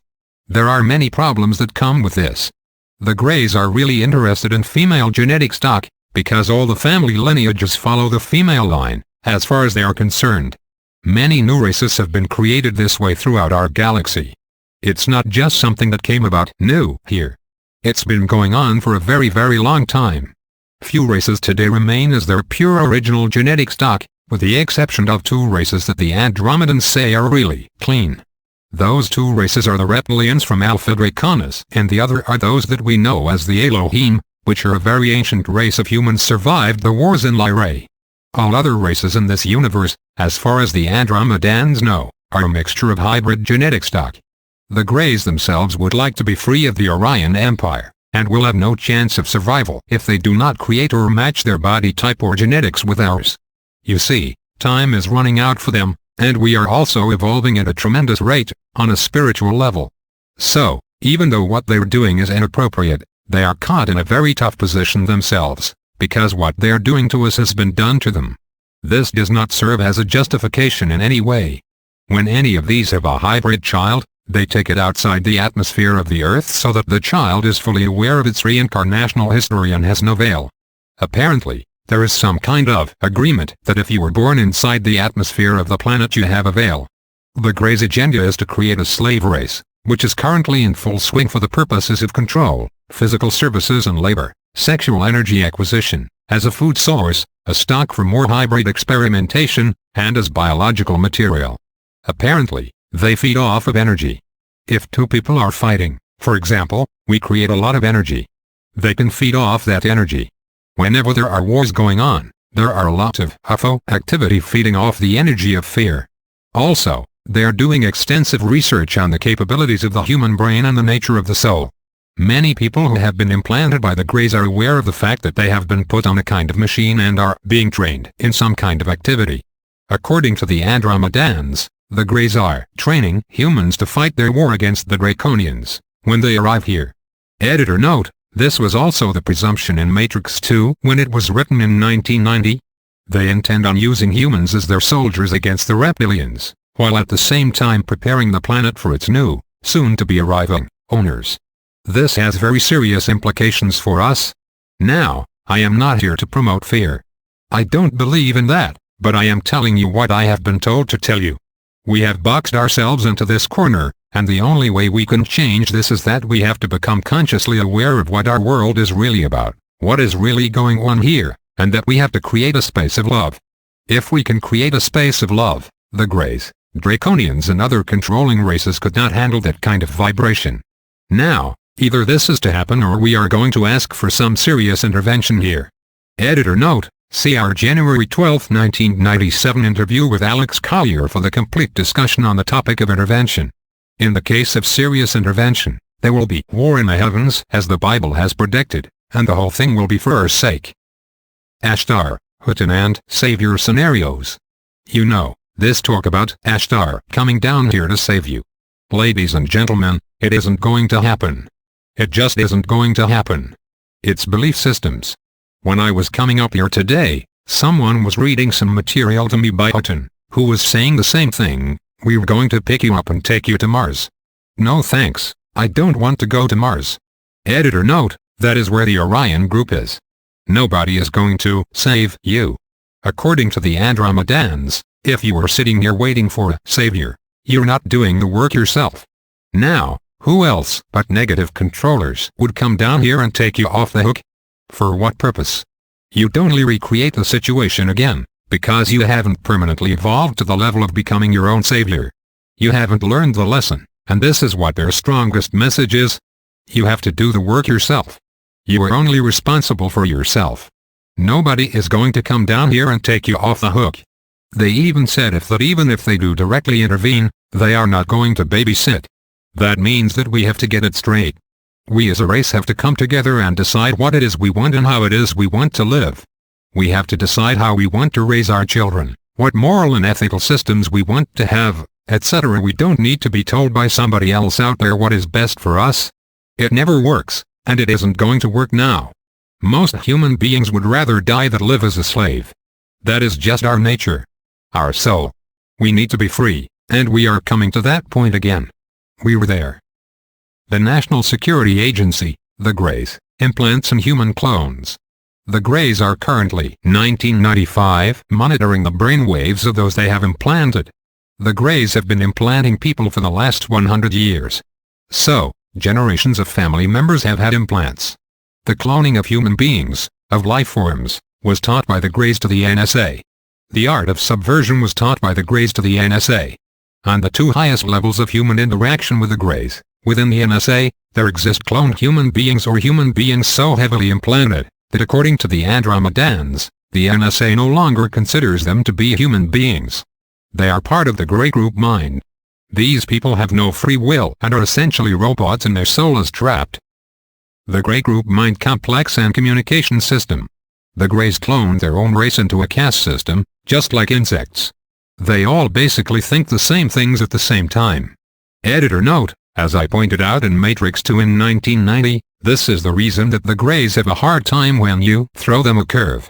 S1: There are many problems that come with this. The Greys are really interested in female genetic stock, because all the family lineages follow the female line, as far as they are concerned. Many new races have been created this way throughout our galaxy. It's not just something that came about new here. It's been going on for a very, very long time. Few races today remain as their pure original genetic stock, with the exception of 2 races that the Andromedans say are really clean. Those 2 races are the reptilians from Alpha Draconis, and the other are those that we know as the Elohim, which are a very ancient race of humans survived the wars in Lyrae. All other races in this universe, as far as the Andromedans know, are a mixture of hybrid genetic stock. The Greys themselves would like to be free of the Orion Empire, and will have no chance of survival if they do not create or match their body type or genetics with ours. You see, time is running out for them, and we are also evolving at a tremendous rate, on a spiritual level. So, even though what they are doing is inappropriate, they are caught in a very tough position themselves, because what they are doing to us has been done to them. This does not serve as a justification in any way. When any of these have a hybrid child, they take it outside the atmosphere of the Earth so that the child is fully aware of its reincarnational history and has no veil. Apparently, there is some kind of agreement that if you were born inside the atmosphere of the planet you have a veil. The Greys' agenda is to create a slave race, which is currently in full swing for the purposes of control, physical services and labor, sexual energy acquisition, as a food source, a stock for more hybrid experimentation, and as biological material. Apparently, they feed off of energy. If two people are fighting, for example, we create a lot of energy. They can feed off that energy. Whenever there are wars going on, there are lots of UFO activity feeding off the energy of fear. Also, they are doing extensive research on the capabilities of the human brain and the nature of the soul. Many people who have been implanted by the Greys are aware of the fact that they have been put on a kind of machine and are being trained in some kind of activity. According to the Andromedans, the Greys are training humans to fight their war against the Draconians when they arrive here. Editor note: this was also the presumption in Matrix 2 when it was written in 1990. They intend on using humans as their soldiers against the reptilians, while at the same time preparing the planet for its new, soon-to-be-arriving, owners. This has very serious implications for us. Now, I am not here to promote fear. I don't believe in that, but I am telling you what I have been told to tell you. We have boxed ourselves into this corner, and the only way we can change this is that we have to become consciously aware of what our world is really about, what is really going on here, and that we have to create a space of love. If we can create a space of love, the Greys, Draconians and other controlling races could not handle that kind of vibration. Now, either this is to happen or we are going to ask for some serious intervention here. Editor note: see our January 12, 1997 interview with Alex Collier for the complete discussion on the topic of intervention. In the case of serious intervention, there will be war in the heavens as the Bible has predicted, and the whole thing will be for our sake. Ashtar, Haton and Savior scenarios. You know, this talk about Ashtar coming down here to save you. Ladies and gentlemen, it isn't going to happen. It just isn't going to happen. It's belief systems. When I was coming up here today, someone was reading some material to me by Haton, who was saying the same thing: we were going to pick you up and take you to Mars. No thanks, I don't want to go to Mars. Editor note: that is where the Orion group is. Nobody is going to save you. According to the Andromedans, if you are sitting here waiting for a savior, you're not doing the work yourself. Now, who else but negative controllers would come down here and take you off the hook? For what purpose? You'd only recreate the situation again, because you haven't permanently evolved to the level of becoming your own savior. You haven't learned the lesson, and this is what their strongest message is. You have to do the work yourself. You are only responsible for yourself. Nobody is going to come down here and take you off the hook. They even said even if they do directly intervene, they are not going to babysit. That means that we have to get it straight. We as a race have to come together and decide what it is we want and how it is we want to live. We have to decide how we want to raise our children, what moral and ethical systems we want to have, etc. We don't need to be told by somebody else out there what is best for us. It never works, and it isn't going to work now. Most human beings would rather die than live as a slave. That is just our nature. Our soul. We need to be free, and we are coming to that point again. We were there. The National Security Agency, the Greys, implants in human clones. The Greys are currently, 1995, monitoring the brainwaves of those they have implanted. The Greys have been implanting people for the last 100 years. So, generations of family members have had implants. The cloning of human beings, of life forms, was taught by the Greys to the NSA. The art of subversion was taught by the Greys to the NSA. On the two highest levels of human interaction with the Greys, within the NSA, there exist cloned human beings or human beings so heavily implanted, that according to the Andromedans, the NSA no longer considers them to be human beings. They are part of the Grey Group mind. These people have no free will and are essentially robots and their soul is trapped. The Grey Group mind complex and communication system. The Greys cloned their own race into a caste system, just like insects. They all basically think the same things at the same time. Editor note: as I pointed out in Matrix 2 in 1990, this is the reason that the Greys have a hard time when you throw them a curve.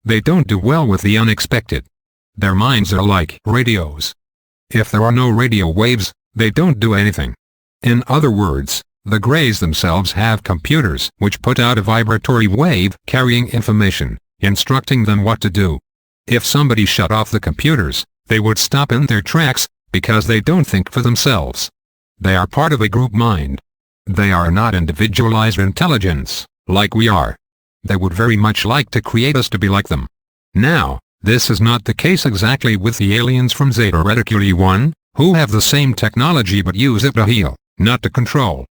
S1: They don't do well with the unexpected. Their minds are like radios. If there are no radio waves, they don't do anything. In other words, The Greys themselves have computers which put out a vibratory wave carrying information, instructing them what to do. If somebody shut off the computers, they would stop in their tracks, because they don't think for themselves. They are part of a group mind. They are not individualized intelligence, like we are. They would very much like to create us to be like them. Now, this is not the case exactly with the aliens from Zeta Reticuli 1, who have the same technology but use it to heal, not to control.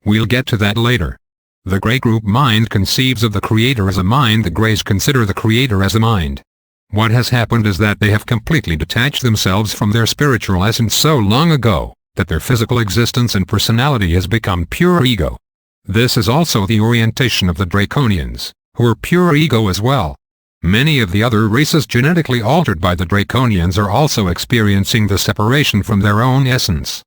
S1: We'll get to that later. The Grey group mind conceives of the Creator as a mind. The Greys consider the Creator as a mind. What has happened is that they have completely detached themselves from their spiritual essence so long ago, that their physical existence and personality has become pure ego. This is also the orientation of the Draconians, who are pure ego as well. Many of the other races genetically altered by the Draconians are also experiencing the separation from their own essence.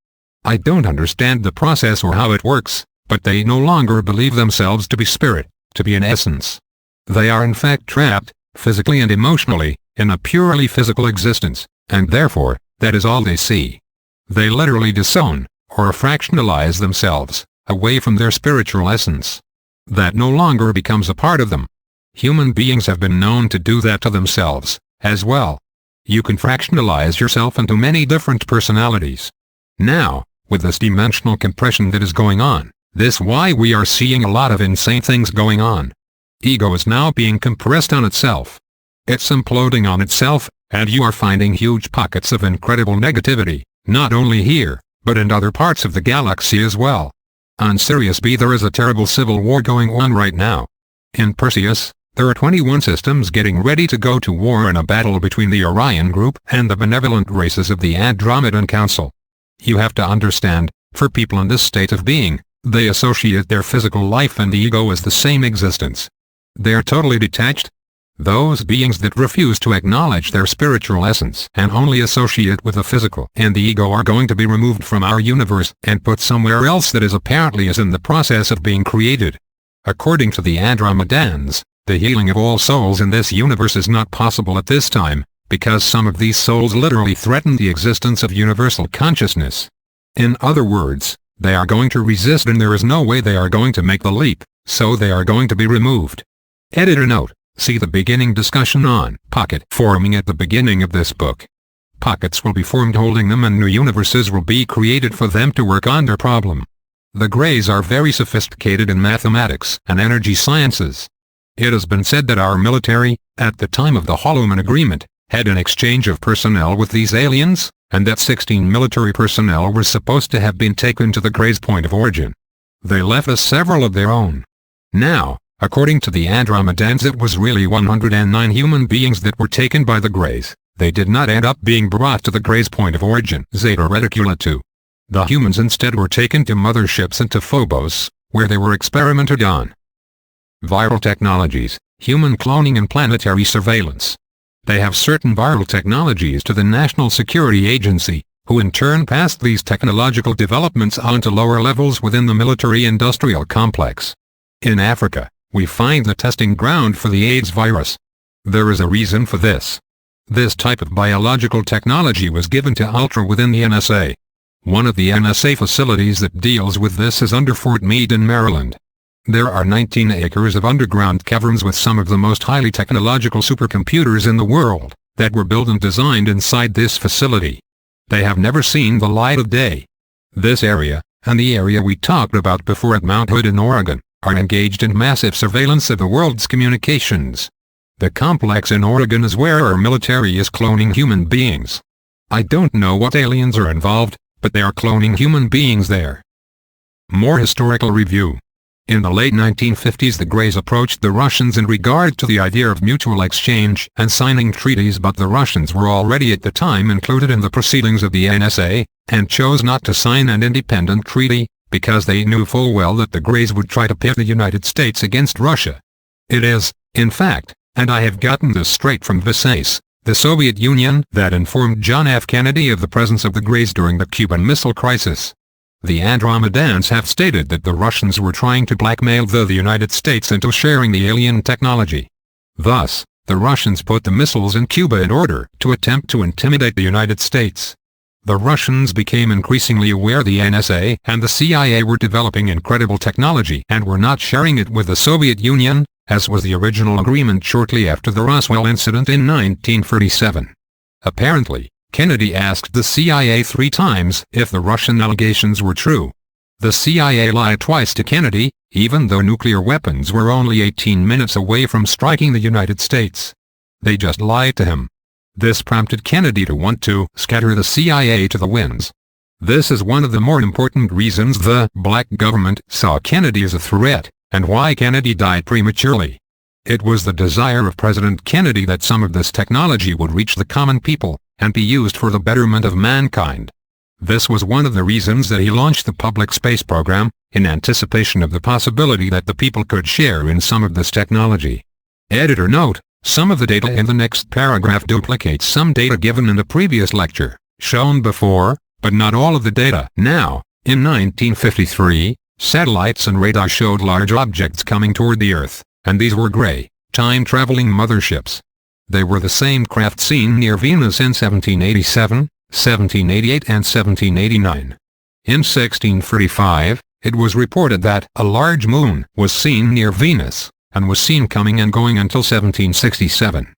S1: I don't understand the process or how it works, but they no longer believe themselves to be spirit, to be an essence. They are in fact trapped, physically and emotionally, in a purely physical existence, and therefore, that is all they see. They literally disown, or fractionalize themselves, away from their spiritual essence. That no longer becomes a part of them. Human beings have been known to do that to themselves, as well. You can fractionalize yourself into many different personalities. Now, with this dimensional compression that is going on, this why we are seeing a lot of insane things going on. Ego is now being compressed on itself. It's imploding on itself, and you are finding huge pockets of incredible negativity, not only here, but in other parts of the galaxy as well. On Sirius B there is a terrible civil war going on right now. In Perseus, there are 21 systems getting ready to go to war in a battle between the Orion group and the benevolent races of the Andromedan Council. You have to understand, for people in this state of being, they associate their physical life and the ego as the same existence. They are totally detached. Those beings that refuse to acknowledge their spiritual essence and only associate with the physical and the ego are going to be removed from our universe and put somewhere else that is apparently in the process of being created. According to the Andromedans, the healing of all souls in this universe is not possible at this time, because some of these souls literally threaten the existence of universal consciousness. In other words, they are going to resist and there is no way they are going to make the leap, so they are going to be removed. Editor note: see the beginning discussion on pocket forming at the beginning of this book. Pockets will be formed holding them and new universes will be created for them to work on their problem. The Greys are very sophisticated in mathematics and energy sciences. It has been said that our military, at the time of the Holloman Agreement, had an exchange of personnel with these aliens, and that 16 military personnel were supposed to have been taken to the Greys' point of origin. They left us several of their own. Now, according to the Andromedans, it was really 109 human beings that were taken by the Greys. They did not end up being brought to the Greys' point of origin, Zeta Reticuli 2. The humans instead were taken to motherships and to Phobos, where they were experimented on. Viral technologies, human cloning and planetary surveillance. They have certain viral technologies to the National Security Agency, who in turn passed these technological developments on to lower levels within the military-industrial complex. In Africa, we find the testing ground for the AIDS virus. There is a reason for this. This type of biological technology was given to Ultra within the NSA. One of the NSA facilities that deals with this is under Fort Meade in Maryland. There are 19 acres of underground caverns with some of the most highly technological supercomputers in the world, that were built and designed inside this facility. They have never seen the light of day. This area, and the area we talked about before at Mount Hood in Oregon, are engaged in massive surveillance of the world's communications. The complex in Oregon is where our military is cloning human beings. I don't know what aliens are involved, but they are cloning human beings there. More historical review. In the late 1950s the Greys approached the Russians in regard to the idea of mutual exchange and signing treaties, but the Russians were already at the time included in the proceedings of the NSA, and chose not to sign an independent treaty, because they knew full well that the Greys would try to pit the United States against Russia. It is, in fact, and I have gotten this straight from Visayas, the Soviet Union, that informed John F. Kennedy of the presence of the Greys during the Cuban Missile Crisis. The Andromedans have stated that the Russians were trying to blackmail the United States into sharing the alien technology. Thus, the Russians put the missiles in Cuba in order to attempt to intimidate the United States. The Russians became increasingly aware the NSA and the CIA were developing incredible technology and were not sharing it with the Soviet Union, as was the original agreement shortly after the Roswell incident in 1947. Apparently, Kennedy asked the CIA 3 times if the Russian allegations were true. The CIA lied twice to Kennedy, even though nuclear weapons were only 18 minutes away from striking the United States. They just lied to him. This prompted Kennedy to want to scatter the CIA to the winds. This is one of the more important reasons the black government saw Kennedy as a threat, and why Kennedy died prematurely. It was the desire of President Kennedy that some of this technology would reach the common people, and be used for the betterment of mankind. This was one of the reasons that he launched the public space program, in anticipation of the possibility that the people could share in some of this technology. Editor note: some of the data in the next paragraph duplicates some data given in the previous lecture, shown before, but not all of the data. Now, in 1953, satellites and radar showed large objects coming toward the Earth, and these were gray, time-traveling motherships. They were the same craft seen near Venus in 1787, 1788 and 1789. In 1635, it was reported that a large moon was seen near Venus, and was seen coming and going until 1767.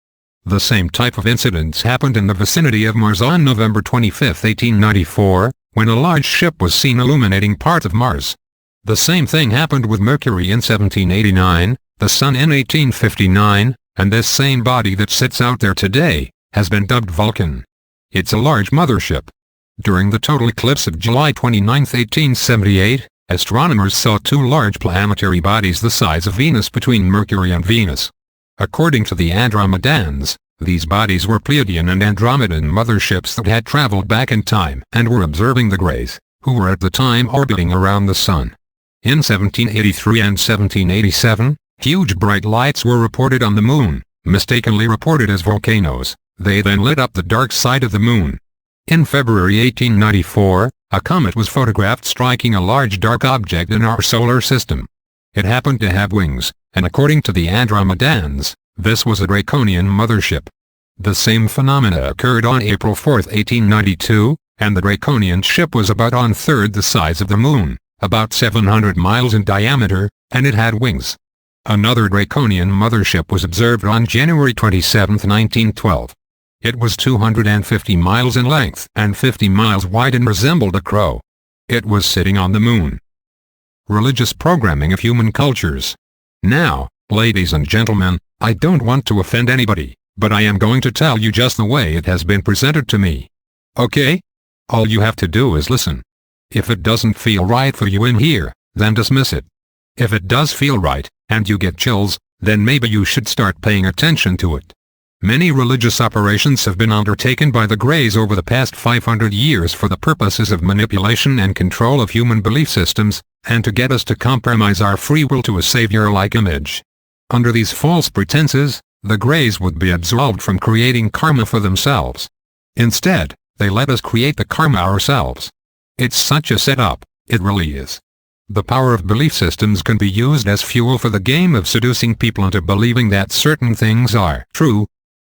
S1: The same type of incidents happened in the vicinity of Mars on November 25, 1894, when a large ship was seen illuminating part of Mars. The same thing happened with Mercury in 1789, the Sun in 1859, and this same body that sits out there today has been dubbed Vulcan. It's a large mothership. During the total eclipse of July 29, 1878, astronomers saw 2 large planetary bodies the size of Venus between Mercury and Venus. According to the Andromedans, these bodies were Pleiadian and Andromedan motherships that had traveled back in time and were observing the Greys, who were at the time orbiting around the Sun. In 1783 and 1787, huge bright lights were reported on the Moon, mistakenly reported as volcanoes. They then lit up the dark side of the Moon. In February 1894, a comet was photographed striking a large dark object in our solar system. It happened to have wings, and according to the Andromedans, this was a Draconian mothership. The same phenomena occurred on April 4, 1892, and the Draconian ship was about 1/3 the size of the Moon, about 700 miles in diameter, and it had wings. Another Draconian mothership was observed on January 27, 1912. It was 250 miles in length and 50 miles wide and resembled a crow. It was sitting on the Moon. Religious programming of human cultures. Now, ladies and gentlemen, I don't want to offend anybody, but I am going to tell you just the way it has been presented to me. Okay? All you have to do is listen. If it doesn't feel right for you in here, then dismiss it. If it does feel right, and you get chills, then maybe you should start paying attention to it. Many religious operations have been undertaken by the Greys over the past 500 years for the purposes of manipulation and control of human belief systems, and to get us to compromise our free will to a savior-like image. Under these false pretenses, the Greys would be absolved from creating karma for themselves. Instead, they let us create the karma ourselves. It's such a setup, it really is. The power of belief systems can be used as fuel for the game of seducing people into believing that certain things are true.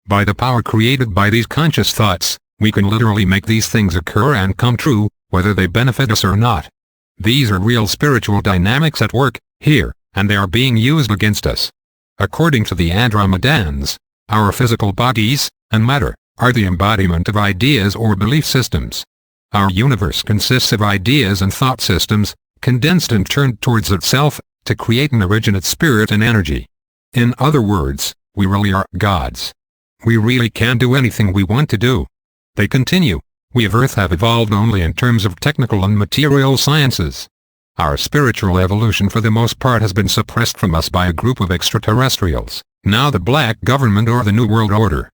S1: By the power created by these conscious thoughts, we can literally make these things occur and come true, whether they benefit us or not. These are real spiritual dynamics at work, here, and they are being used against us. According to the Andromedans, our physical bodies, and matter, are the embodiment of ideas or belief systems. Our universe consists of ideas and thought systems, condensed and turned towards itself, to create an originate spirit and energy. In other words, we really are gods. We really can do anything we want to do. They continue, we of Earth have evolved only in terms of technical and material sciences. Our spiritual evolution for the most part has been suppressed from us by a group of extraterrestrials, now the Black Government or the New World Order.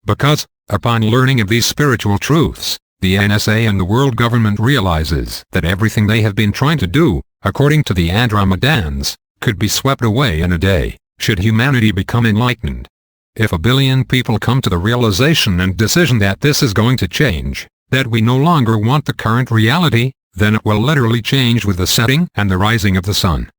S1: Because, upon learning of these spiritual truths, the NSA and the world government realizes that everything they have been trying to do, according to the Andromedans, could be swept away in a day, should humanity become enlightened. If 1 billion people come to the realization and decision that this is going to change, that we no longer want the current reality, then it will literally change with the setting and the rising of the sun.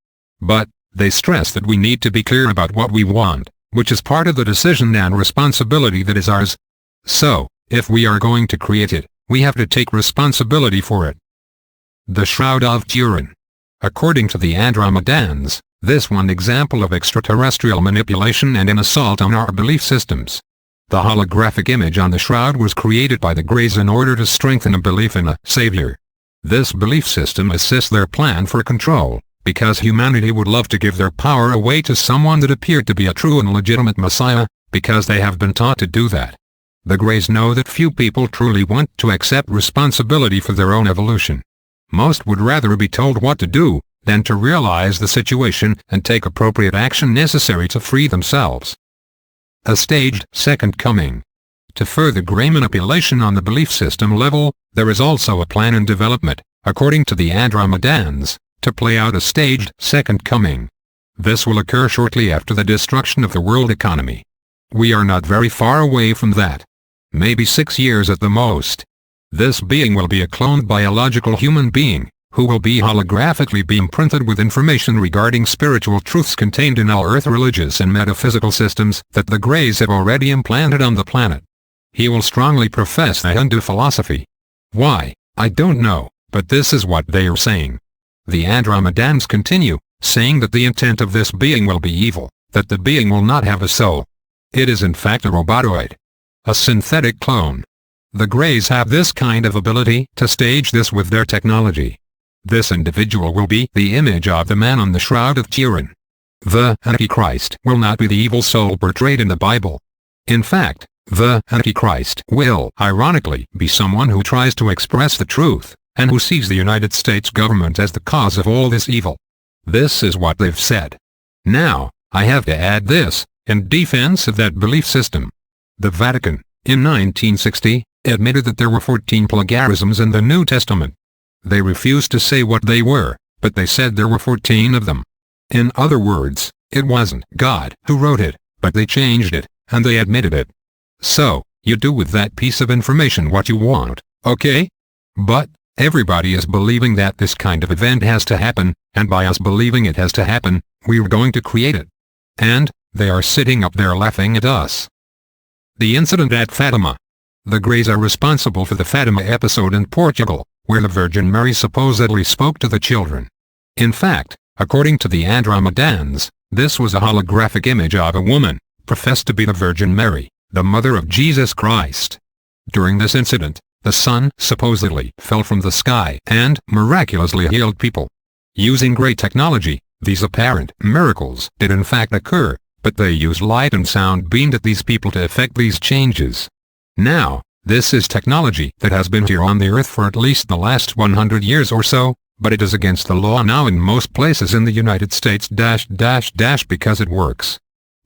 S1: But, they stress that we need to be clear about what we want, which is part of the decision and responsibility that is ours. So, if we are going to create it, we have to take responsibility for it. The Shroud of Turin. According to the Andromedans, this one example of extraterrestrial manipulation and an assault on our belief systems. The holographic image on the shroud was created by the Greys in order to strengthen a belief in a savior. This belief system assists their plan for control, because humanity would love to give their power away to someone that appeared to be a true and legitimate messiah, because they have been taught to do that. The Greys know that few people truly want to accept responsibility for their own evolution. Most would rather be told what to do, than to realize the situation and take appropriate action necessary to free themselves. A staged second coming. To further Grey manipulation on the belief system level, there is also a plan in development, according to the Andromedans, to play out a staged second coming. This will occur shortly after the destruction of the world economy. We are not very far away from that. Maybe 6 years at the most. This being will be a cloned biological human being, who will be holographically being printed with information regarding spiritual truths contained in all Earth religious and metaphysical systems that the Greys have already implanted on the planet. He will strongly profess the Hindu philosophy. Why, I don't know, but this is what they are saying. The Andromedans continue, saying that the intent of this being will be evil, that the being will not have a soul. It is in fact a robotoid. A synthetic clone. The Greys have this kind of ability to stage this with their technology. This individual will be the image of the man on the Shroud of Turin. The Antichrist will not be the evil soul portrayed in the Bible. In fact, the Antichrist will, ironically, be someone who tries to express the truth, and who sees the United States government as the cause of all this evil. This is what they've said. Now, I have to add this, in defense of that belief system. The Vatican, in 1960, admitted that there were 14 plagiarisms in the New Testament. They refused to say what they were, but they said there were 14 of them. In other words, it wasn't God who wrote it, but they changed it, and they admitted it. So, you do with that piece of information what you want, okay? But, everybody is believing that this kind of event has to happen, and by us believing it has to happen, we're going to create it. And, they are sitting up there laughing at us. The incident at Fatima. The Greys are responsible for the Fatima episode in Portugal, where the Virgin Mary supposedly spoke to the children. In fact, according to the Andromedans, this was a holographic image of a woman, professed to be the Virgin Mary, the mother of Jesus Christ. During this incident, the sun supposedly fell from the sky and miraculously healed people. Using great technology, these apparent miracles did in fact occur, but they used light and sound beamed at these people to effect these changes. Now, this is technology that has been here on the Earth for at least the last 100 years or so, but it is against the law now in most places in the United States because it works.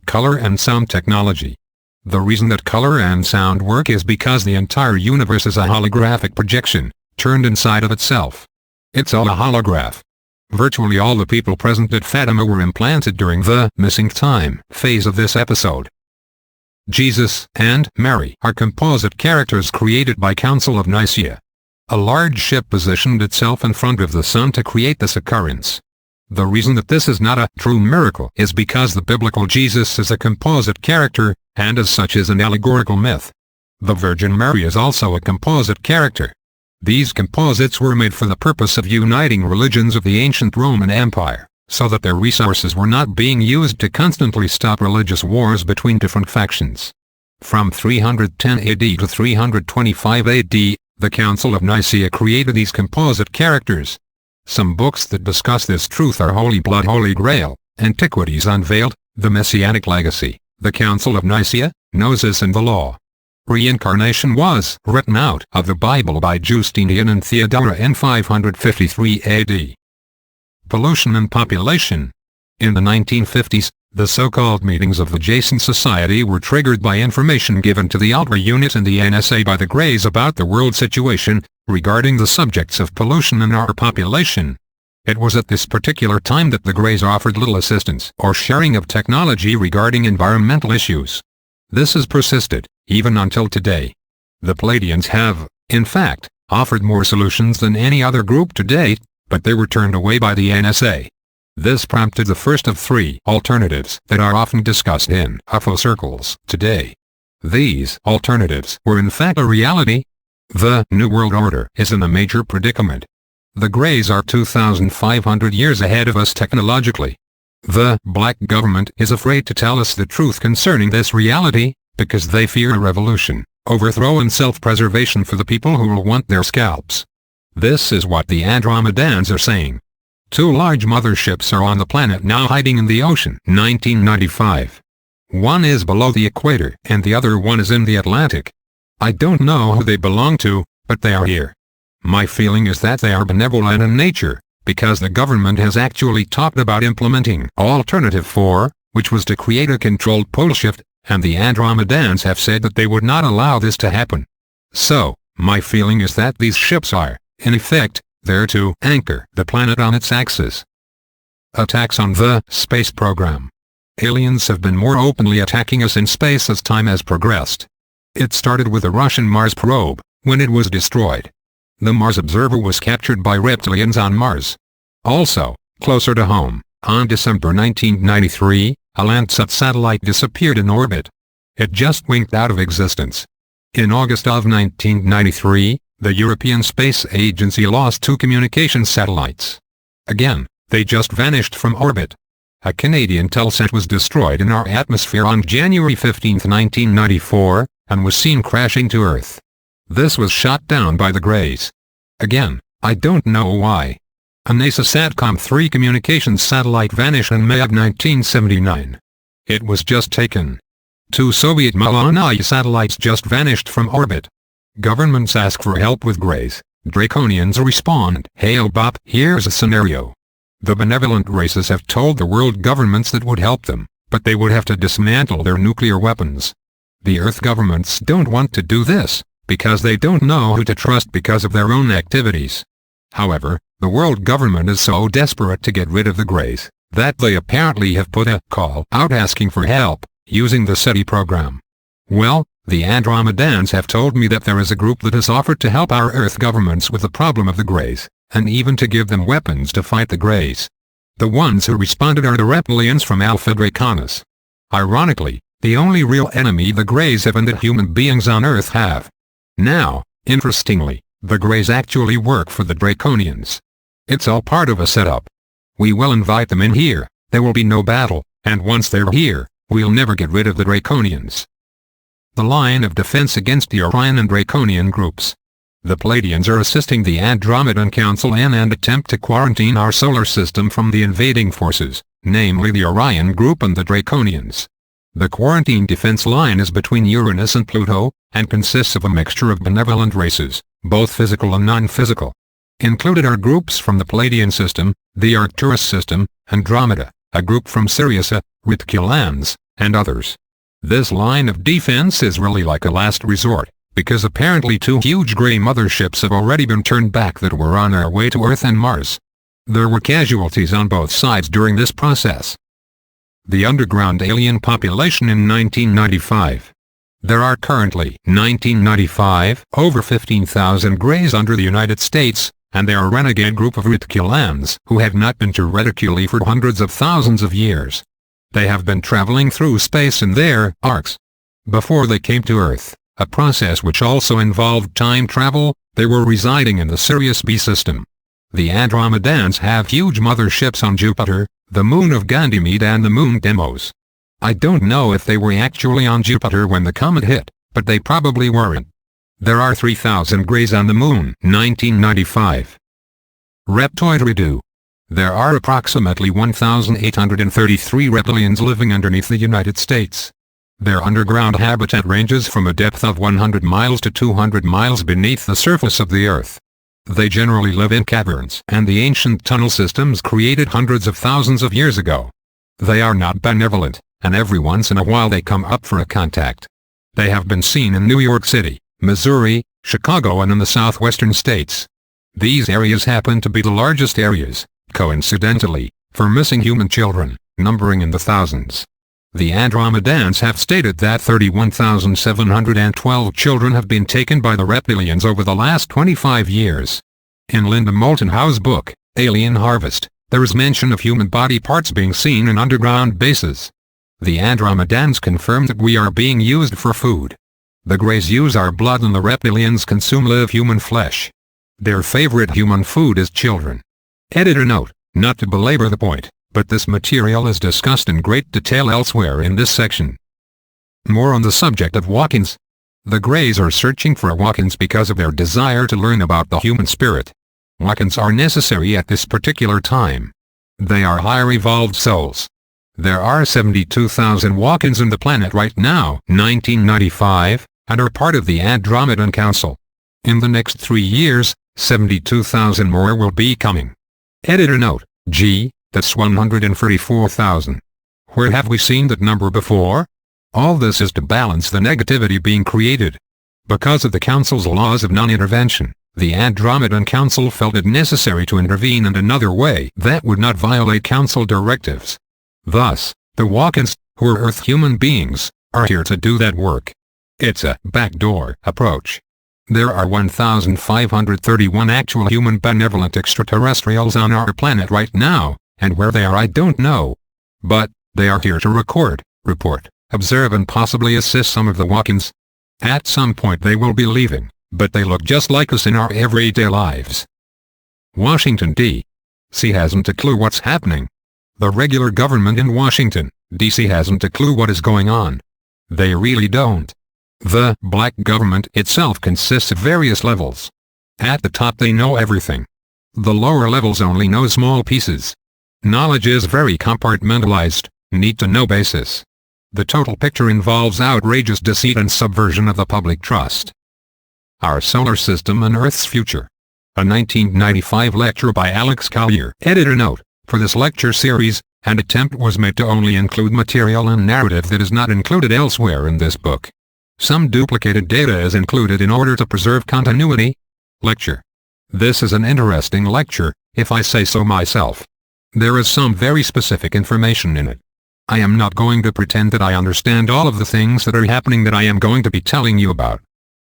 S1: Color and sound technology. The reason that color and sound work is because the entire universe is a holographic projection, turned inside of itself. It's all a holograph. Virtually all the people present at Fatima were implanted during the missing time phase of this episode. Jesus and Mary are composite characters created by Council of Nicaea. A large ship positioned itself in front of the sun to create this occurrence. The reason that this is not a true miracle is because the biblical Jesus is a composite character, and as such is an allegorical myth. The Virgin Mary is also a composite character. These composites were made for the purpose of uniting religions of the ancient Roman Empire, so that their resources were not being used to constantly stop religious wars between different factions. From 310 AD to 325 AD, the Council of Nicaea created these composite characters. Some books that discuss this truth are Holy Blood, Holy Grail, Antiquities Unveiled, The Messianic Legacy, The Council of Nicaea, Gnosis and the Law. Reincarnation was written out of the Bible by Justinian and Theodora in 553 AD. Pollution and population. In the 1950s, the so-called meetings of the Jason Society were triggered by information given to the Ultra Unit and the NSA by the Greys about the world situation, regarding the subjects of pollution in our population. It was at this particular time that the Greys offered little assistance or sharing of technology regarding environmental issues. This has persisted, even until today. The Pleiadians have, in fact, offered more solutions than any other group to date, but they were turned away by the NSA. This prompted the first of 3 alternatives that are often discussed in UFO circles today. These alternatives were in fact a reality. The New World Order is in a major predicament. The Greys are 2,500 years ahead of us technologically. The black government is afraid to tell us the truth concerning this reality, because they fear a revolution, overthrow and self-preservation for the people who will want their scalps. This is what the Andromedans are saying. 2 large motherships are on the planet now hiding in the ocean. 1995. One is below the equator and the other one is in the Atlantic. I don't know who they belong to, but they are here. My feeling is that they are benevolent in nature, because the government has actually talked about implementing Alternative 4, which was to create a controlled pole shift, and the Andromedans have said that they would not allow this to happen. So, my feeling is that these ships are, in effect, there to anchor the planet on its axis. Attacks on the space program. Aliens have been more openly attacking us in space as time has progressed. It started with the Russian Mars probe, when it was destroyed. The Mars observer was captured by reptilians on Mars. Also, closer to home, on December 1993, a Landsat satellite disappeared in orbit. It just winked out of existence. In August of 1993, the European Space Agency lost 2 communication satellites. Again, they just vanished from orbit. A Canadian Telesat was destroyed in our atmosphere on January 15, 1994, and was seen crashing to Earth. This was shot down by the Greys. Again, I don't know why. A NASA SATCOM-3 communications satellite vanished in May of 1979. It was just taken. 2 Soviet Morenae satellites just vanished from orbit. Governments ask for help with Greys. Draconians respond, "Hail Bop, here's a scenario." The benevolent races have told the world governments that would help them, but they would have to dismantle their nuclear weapons. The Earth governments don't want to do this, because they don't know who to trust because of their own activities. However, the world government is so desperate to get rid of the Greys, that they apparently have put a call out asking for help, using the SETI program. Well, the Andromedans have told me that there is a group that has offered to help our Earth governments with the problem of the Greys, and even to give them weapons to fight the Greys. The ones who responded are the reptilians from Alpha Draconis. Ironically, the only real enemy the Greys have and that human beings on Earth have. Now, interestingly, the Greys actually work for the Draconians. It's all part of a setup. We will invite them in here, there will be no battle, and once they're here, we'll never get rid of the Draconians. The line of defense against the Orion and Draconian groups. The Pleiadians are assisting the Andromedan Council in an attempt to quarantine our solar system from the invading forces, namely the Orion group and the Draconians. The quarantine defense line is between Uranus and Pluto, and consists of a mixture of benevolent races, both physical and non-physical. Included are groups from the Pleiadian system, the Arcturus system, Andromeda, a group from Sirius, Reticulans, and others. This line of defense is really like a last resort, because apparently 2 huge Grey motherships have already been turned back that were on their way to Earth and Mars. There were casualties on both sides during this process. The underground alien population in 1995. There are currently, 1995, over 15,000 Greys under the United States, and they are a renegade group of Reticulans who have not been to Reticuli for hundreds of thousands of years. They have been traveling through space in their arcs. Before they came to Earth, a process which also involved time travel, they were residing in the Sirius B system. The Andromedans have huge motherships on Jupiter, the moon of Ganymede and the moon Deimos. I don't know if they were actually on Jupiter when the comet hit, but they probably weren't. There are 3,000 Greys on the moon. 1995. Reptoid redo. There are approximately 1,833 reptilians living underneath the United States. Their underground habitat ranges from a depth of 100 miles to 200 miles beneath the surface of the Earth. They generally live in caverns and the ancient tunnel systems created hundreds of thousands of years ago. They are not benevolent, and every once in a while they come up for a contact. They have been seen in New York City, Missouri, Chicago and in the southwestern states. These areas happen to be the largest areas, coincidentally, for missing human children, numbering in the thousands. The Andromedans have stated that 31,712 children have been taken by the reptilians over the last 25 years. In Linda Moulton Howe's book, Alien Harvest, there is mention of human body parts being seen in underground bases. The Andromedans confirm that we are being used for food. The Greys use our blood and the reptilians consume live human flesh. Their favorite human food is children. Editor note, not to belabor the point, but this material is discussed in great detail elsewhere in this section. More on the subject of walk-ins. The Greys are searching for walk-ins because of their desire to learn about the human spirit. Walk-ins are necessary at this particular time. They are higher evolved souls. There are 72,000 walk-ins in the planet right now, 1995, and are part of the Andromedan Council. In the next 3 years, 72,000 more will be coming. Editor note, gee, that's 134,000. Where have we seen that number before? All this is to balance the negativity being created. Because of the Council's laws of non-intervention, the Andromedan Council felt it necessary to intervene in another way that would not violate Council directives. Thus, the walk-ins, who are Earth human beings, are here to do that work. It's a backdoor approach. There are 1,531 actual human benevolent extraterrestrials on our planet right now, and where they are I don't know. But, they are here to record, report, observe and possibly assist some of the walk-ins. At some point they will be leaving, but they look just like us in our everyday lives. Washington, D.C. hasn't a clue what's happening. The regular government in Washington, D.C. hasn't a clue what is going on. They really don't. The black government itself consists of various levels. At the top they know everything. The lower levels only know small pieces. Knowledge is very compartmentalized, need-to-know basis. The total picture involves outrageous deceit and subversion of the public trust. Our Solar System and Earth's Future. A 1995 lecture by Alex Collier. Editor note, for this lecture series, an attempt was made to only include material and narrative that is not included elsewhere in this book. Some duplicated data is included in order to preserve continuity. Lecture. This is an interesting lecture, if I say so myself. There is some very specific information in it. I am not going to pretend that I understand all of the things that are happening that I am going to be telling you about.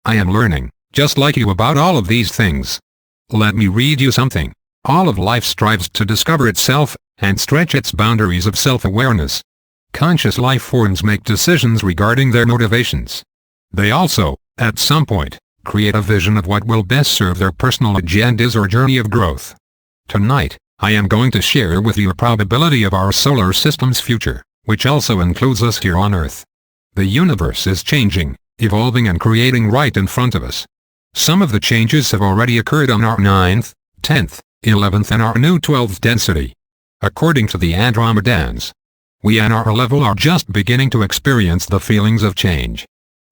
S1: I am learning, just like you, about all of these things. Let me read you something. All of life strives to discover itself, and stretch its boundaries of self-awareness. Conscious life forms make decisions regarding their motivations. They also, at some point, create a vision of what will best serve their personal agendas or journey of growth. Tonight, I am going to share with you a probability of our solar system's future, which also includes us here on Earth. The universe is changing, evolving and creating right in front of us. Some of the changes have already occurred on our 9th, 10th, 11th and our new 12th density. According to the Andromedans, we on our level are just beginning to experience the feelings of change.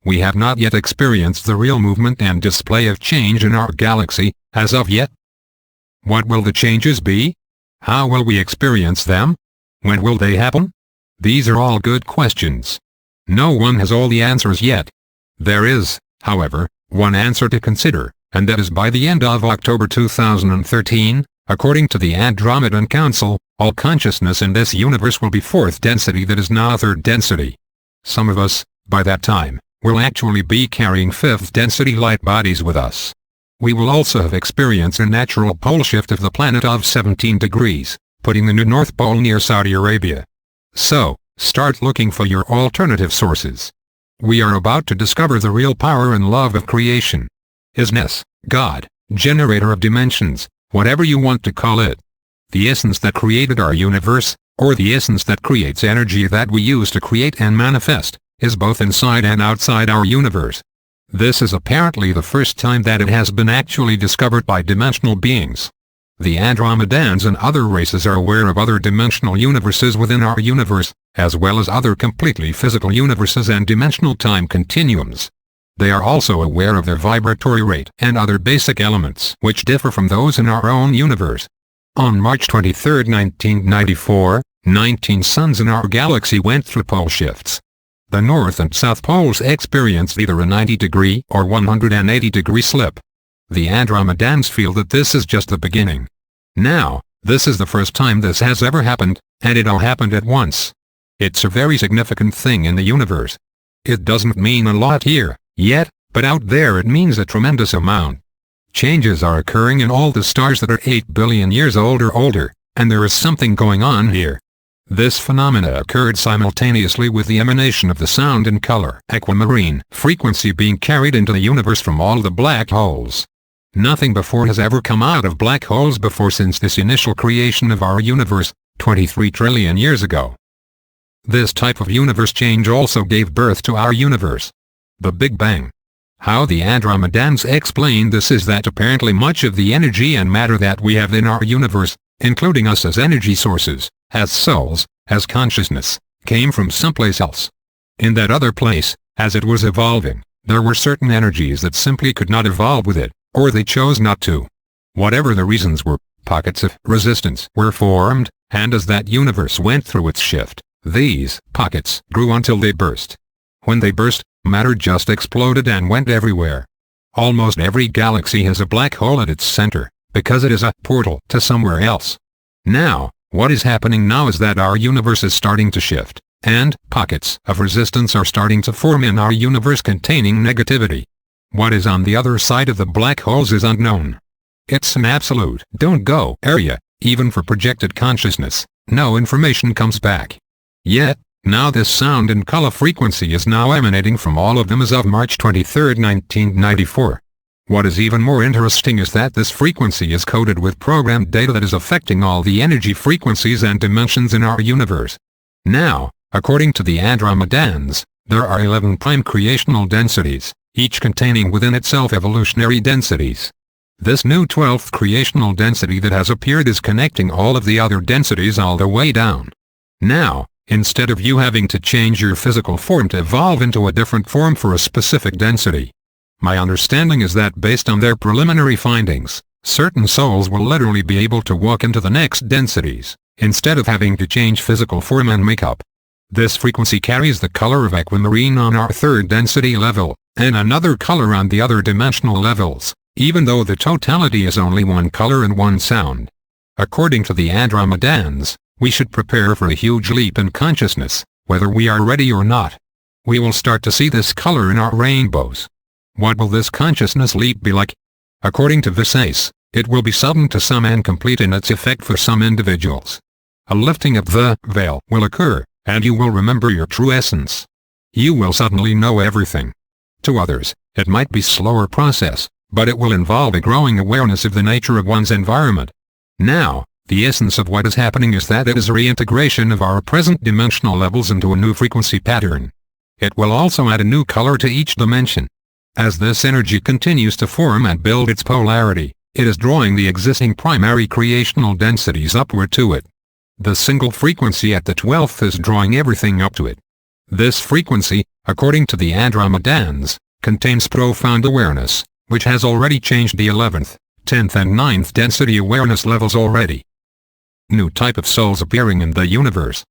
S1: We have not yet experienced the real movement and display of change in our galaxy, as of yet. What will the changes be? How will we experience them? When will they happen? These are all good questions. No one has all the answers yet. There is, however, one answer to consider, and that is by the end of October 2013, according to the Andromedan Council, all consciousness in this universe will be 4th density that is now 3rd density. Some of us, by that time, will actually be carrying 5th density light bodies with us. We will also have experienced a natural pole shift of the planet of 17 degrees, putting the new North Pole near Saudi Arabia. So, start looking for your alternative sources. We are about to discover the real power and love of creation. Is-ness, God, generator of dimensions, whatever you want to call it. The essence that created our universe, or the essence that creates energy that we use to create and manifest, is both inside and outside our universe. This is apparently the first time that it has been actually discovered by dimensional beings. The Andromedans and other races are aware of other dimensional universes within our universe, as well as other completely physical universes and dimensional time continuums. They are also aware of their vibratory rate and other basic elements which differ from those in our own universe. On March 23, 1994, 19 suns in our galaxy went through pole shifts. The North and South poles experienced either a 90-degree or 180-degree slip. The Andromedans feel that this is just the beginning. Now, this is the first time this has ever happened, and it all happened at once. It's a very significant thing in the universe. It doesn't mean a lot here, yet, but out there it means a tremendous amount. Changes are occurring in all the stars that are 8 billion years old or older, and there is something going on here. This phenomena occurred simultaneously with the emanation of the sound and color aquamarine frequency being carried into the universe from all the black holes. Nothing before has ever come out of black holes before since this initial creation of our universe, 23 trillion years ago. This type of universe change also gave birth to our universe. The Big Bang. How the Andromedans explain this is that apparently much of the energy and matter that we have in our universe, including us as energy sources, as souls, as consciousness, came from someplace else. In that other place, as it was evolving, there were certain energies that simply could not evolve with it, or they chose not to. Whatever the reasons were, pockets of resistance were formed, and as that universe went through its shift, these pockets grew until they burst. When they burst, matter just exploded and went everywhere. Almost every galaxy has a black hole at its center, because it is a portal to somewhere else. Now, what is happening now is that our universe is starting to shift, and pockets of resistance are starting to form in our universe containing negativity. What is on the other side of the black holes is unknown. It's an absolute don't-go area, even for projected consciousness. No information comes back. Yet, now this sound and color frequency is now emanating from all of them as of March 23, 1994. What is even more interesting is that this frequency is coded with programmed data that is affecting all the energy frequencies and dimensions in our universe. Now, according to the Andromedans, there are 11 prime creational densities, each containing within itself evolutionary densities. This new 12th creational density that has appeared is connecting all of the other densities all the way down. Now, instead of you having to change your physical form to evolve into a different form for a specific density, my understanding is that based on their preliminary findings, certain souls will literally be able to walk into the next densities, instead of having to change physical form and makeup. This frequency carries the color of aquamarine on our third density level, and another color on the other dimensional levels, even though the totality is only one color and one sound. According to the Andromedans, we should prepare for a huge leap in consciousness, whether we are ready or not. We will start to see this color in our rainbows. What will this consciousness leap be like? According to Visayas, it will be sudden to some and complete in its effect for some individuals. A lifting of the veil will occur, and you will remember your true essence. You will suddenly know everything. To others, it might be a slower process, but it will involve a growing awareness of the nature of one's environment. Now, the essence of what is happening is that it is a reintegration of our present dimensional levels into a new frequency pattern. It will also add a new color to each dimension. As this energy continues to form and build its polarity, it is drawing the existing primary creational densities upward to it. The single frequency at the 12th is drawing everything up to it. This frequency, according to the Andromedans, contains profound awareness, which has already changed the 11th, 10th and 9th density awareness levels already. New type of souls appearing in the universe.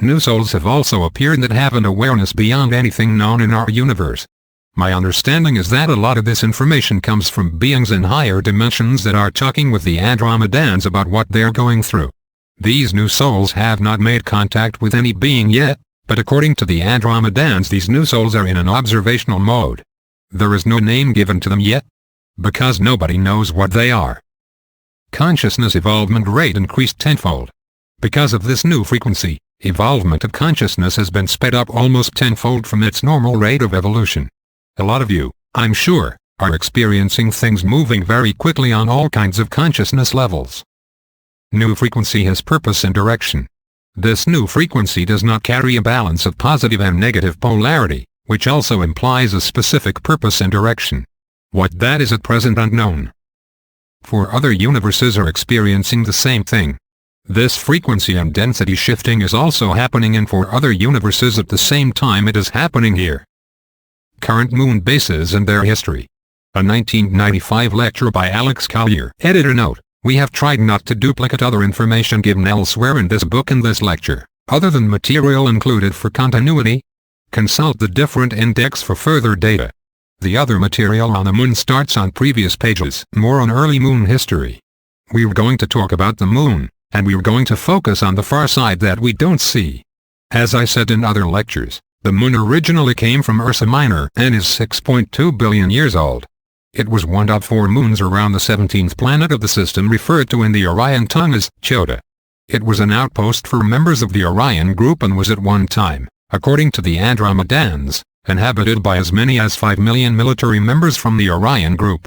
S1: New souls have also appeared that have an awareness beyond anything known in our universe. My understanding is that a lot of this information comes from beings in higher dimensions that are talking with the Andromedans about what they're going through. These new souls have not made contact with any being yet, but according to the Andromedans these new souls are in an observational mode. There is no name given to them yet, because nobody knows what they are. Consciousness evolvement rate increased tenfold. Because of this new frequency, evolvement of consciousness has been sped up almost tenfold from its normal rate of evolution. A lot of you, I'm sure, are experiencing things moving very quickly on all kinds of consciousness levels. New frequency has purpose and direction. This new frequency does not carry a balance of positive and negative polarity, which also implies a specific purpose and direction. What that is at present unknown. For other universes are experiencing the same thing. This frequency and density shifting is also happening and for other universes at the same time it is happening here. Current moon bases and their history. A 1995 lecture by Alex Collier. Editor note: we have tried not to duplicate other information given elsewhere in this book and this lecture, other than material included for continuity. Consult the different index for further data. The other material on the moon starts on previous pages. More on early moon history. We are going to talk about the moon, and we are going to focus on the far side that we don't see. As I said in other lectures, the moon originally came from Ursa Minor and is 6.2 billion years old. It was one of 4 moons around the 17th planet of the system referred to in the Orion tongue as Chota. It was an outpost for members of the Orion group and was at one time, according to the Andromedans, inhabited by as many as 5 million military members from the Orion group.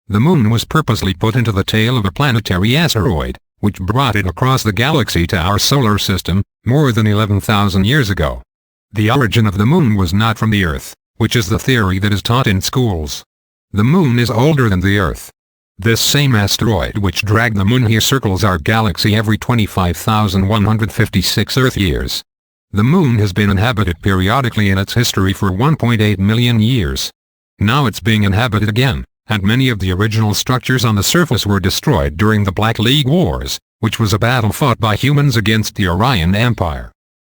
S1: The moon was purposely put into the tail of a planetary asteroid, which brought it across the galaxy to our solar system, more than 11,000 years ago. The origin of the moon was not from the Earth, which is the theory that is taught in schools. The moon is older than the Earth. This same asteroid which dragged the moon here circles our galaxy every 25,156 Earth years. The moon has been inhabited periodically in its history for 1.8 million years. Now it's being inhabited again, and many of the original structures on the surface were destroyed during the Black League Wars, which was a battle fought by humans against the Orion Empire.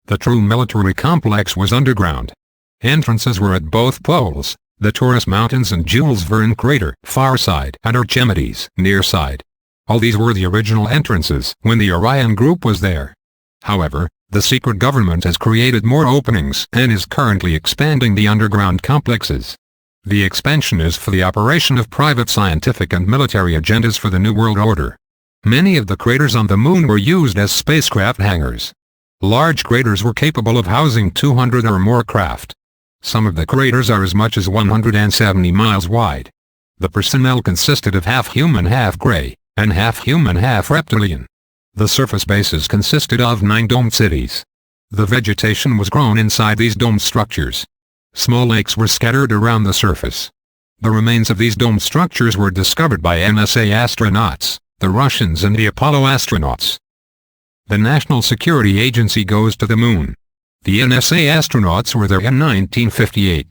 S1: The true military complex was underground. Entrances were at both poles, the Taurus Mountains and Jules Verne crater, far side, and Archimedes, near side. All these were the original entrances when the Orion group was there. However, the secret government has created more openings and is currently expanding the underground complexes. The expansion is for the operation of private scientific and military agendas for the New World Order. Many of the craters on the moon were used as spacecraft hangars. Large craters were capable of housing 200 or more craft. Some of the craters are as much as 170 miles wide. The personnel consisted of half human, half gray, and half human, half reptilian. The surface bases consisted of 9 domed cities. The vegetation was grown inside these domed structures. Small lakes were scattered around the surface. The remains of these domed structures were discovered by NSA astronauts, the Russians and the Apollo astronauts. The National Security Agency goes to the moon. The NSA astronauts were there in 1958.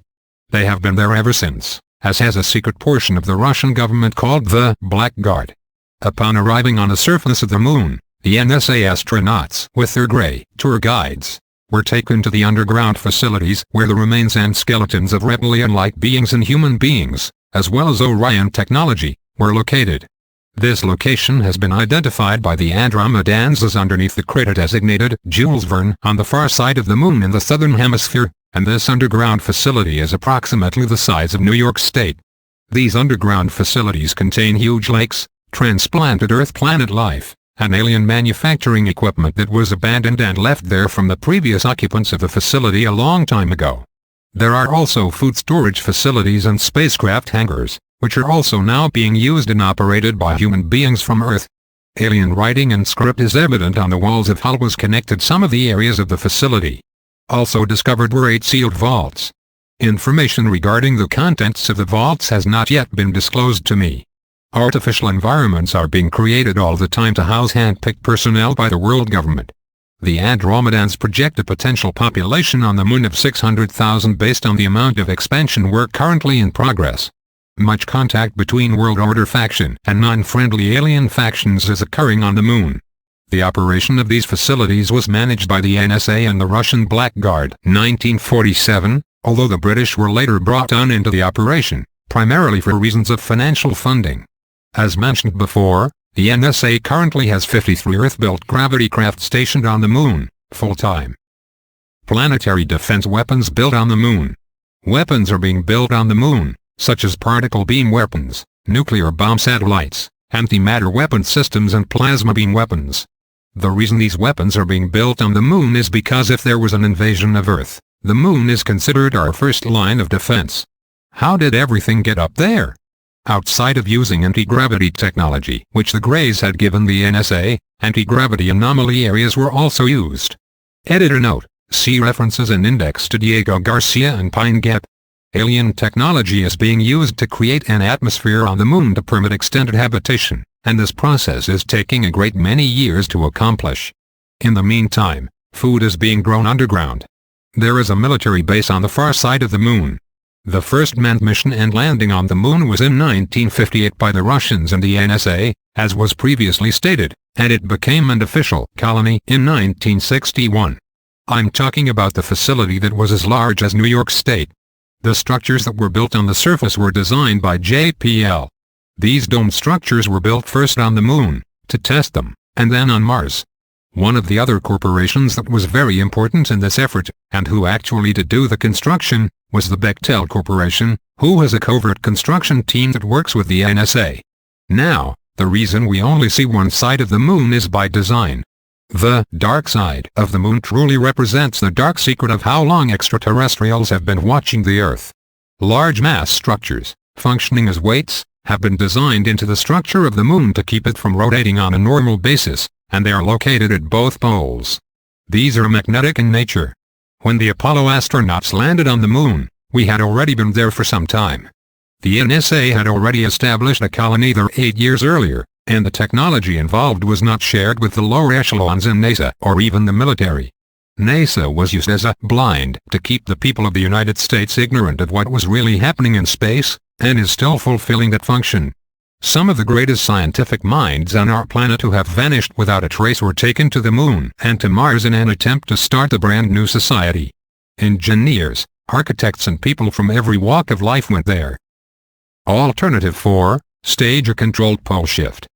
S1: They have been there ever since, as has a secret portion of the Russian government called the Blackguard. Upon arriving on the surface of the moon, the NSA astronauts, with their gray tour guides, were taken to the underground facilities where the remains and skeletons of reptilian-like beings and human beings, as well as Orion technology, were located. This location has been identified by the Andromedans as underneath the crater designated Jules Verne on the far side of the moon in the southern hemisphere, and this underground facility is approximately the size of New York State. These underground facilities contain huge lakes, transplanted Earth planet life, and alien manufacturing equipment that was abandoned and left there from the previous occupants of the facility a long time ago. There are also food storage facilities and spacecraft hangars, which are also now being used and operated by human beings from Earth. Alien writing and script is evident on the walls of Hull was connected some of the areas of the facility. Also discovered were 8 sealed vaults. Information regarding the contents of the vaults has not yet been disclosed to me. Artificial environments are being created all the time to house hand-picked personnel by the world government. The Andromedans project a potential population on the moon of 600,000 based on the amount of expansion work currently in progress. Much contact between World Order faction and non-friendly alien factions is occurring on the moon. The operation of these facilities was managed by the NSA and the Russian Blackguard 1947, although the British were later brought on into the operation, primarily for reasons of financial funding. As mentioned before, the NSA currently has 53 Earth-built gravity craft stationed on the moon, full-time. Planetary defense weapons built on the moon. Weapons are being built on the moon, such as particle beam weapons, nuclear bomb satellites, antimatter weapon systems and plasma beam weapons. The reason these weapons are being built on the moon is because if there was an invasion of Earth, the moon is considered our first line of defense. How did everything get up there? Outside of using anti-gravity technology, which the Greys had given the NSA, anti-gravity anomaly areas were also used. Editor note, see references and index to Diego Garcia and Pine Gap. Alien technology is being used to create an atmosphere on the moon to permit extended habitation, and this process is taking a great many years to accomplish. In the meantime, food is being grown underground. There is a military base on the far side of the moon. The first manned mission and landing on the moon was in 1958 by the Russians and the NSA, as was previously stated, and it became an official colony in 1961. I'm talking about the facility that was as large as New York State. The structures that were built on the surface were designed by JPL. These domed structures were built first on the moon, to test them, and then on Mars. One of the other corporations that was very important in this effort, and who actually did do the construction, was the Bechtel Corporation, who has a covert construction team that works with the NSA. Now, the reason we only see one side of the moon is by design. The dark side of the moon truly represents the dark secret of how long extraterrestrials have been watching the Earth. Large mass structures, functioning as weights, have been designed into the structure of the moon to keep it from rotating on a normal basis, and they are located at both poles. These are magnetic in nature. When the Apollo astronauts landed on the moon, we had already been there for some time. The NSA had already established a colony there 8 years earlier, and the technology involved was not shared with the lower echelons in NASA or even the military. NASA was used as a blind to keep the people of the United States ignorant of what was really happening in space, and is still fulfilling that function. Some of the greatest scientific minds on our planet who have vanished without a trace were taken to the moon and to Mars in an attempt to start a brand new society. Engineers, architects and people from every walk of life went there. Alternative 4, stage or controlled pole shift.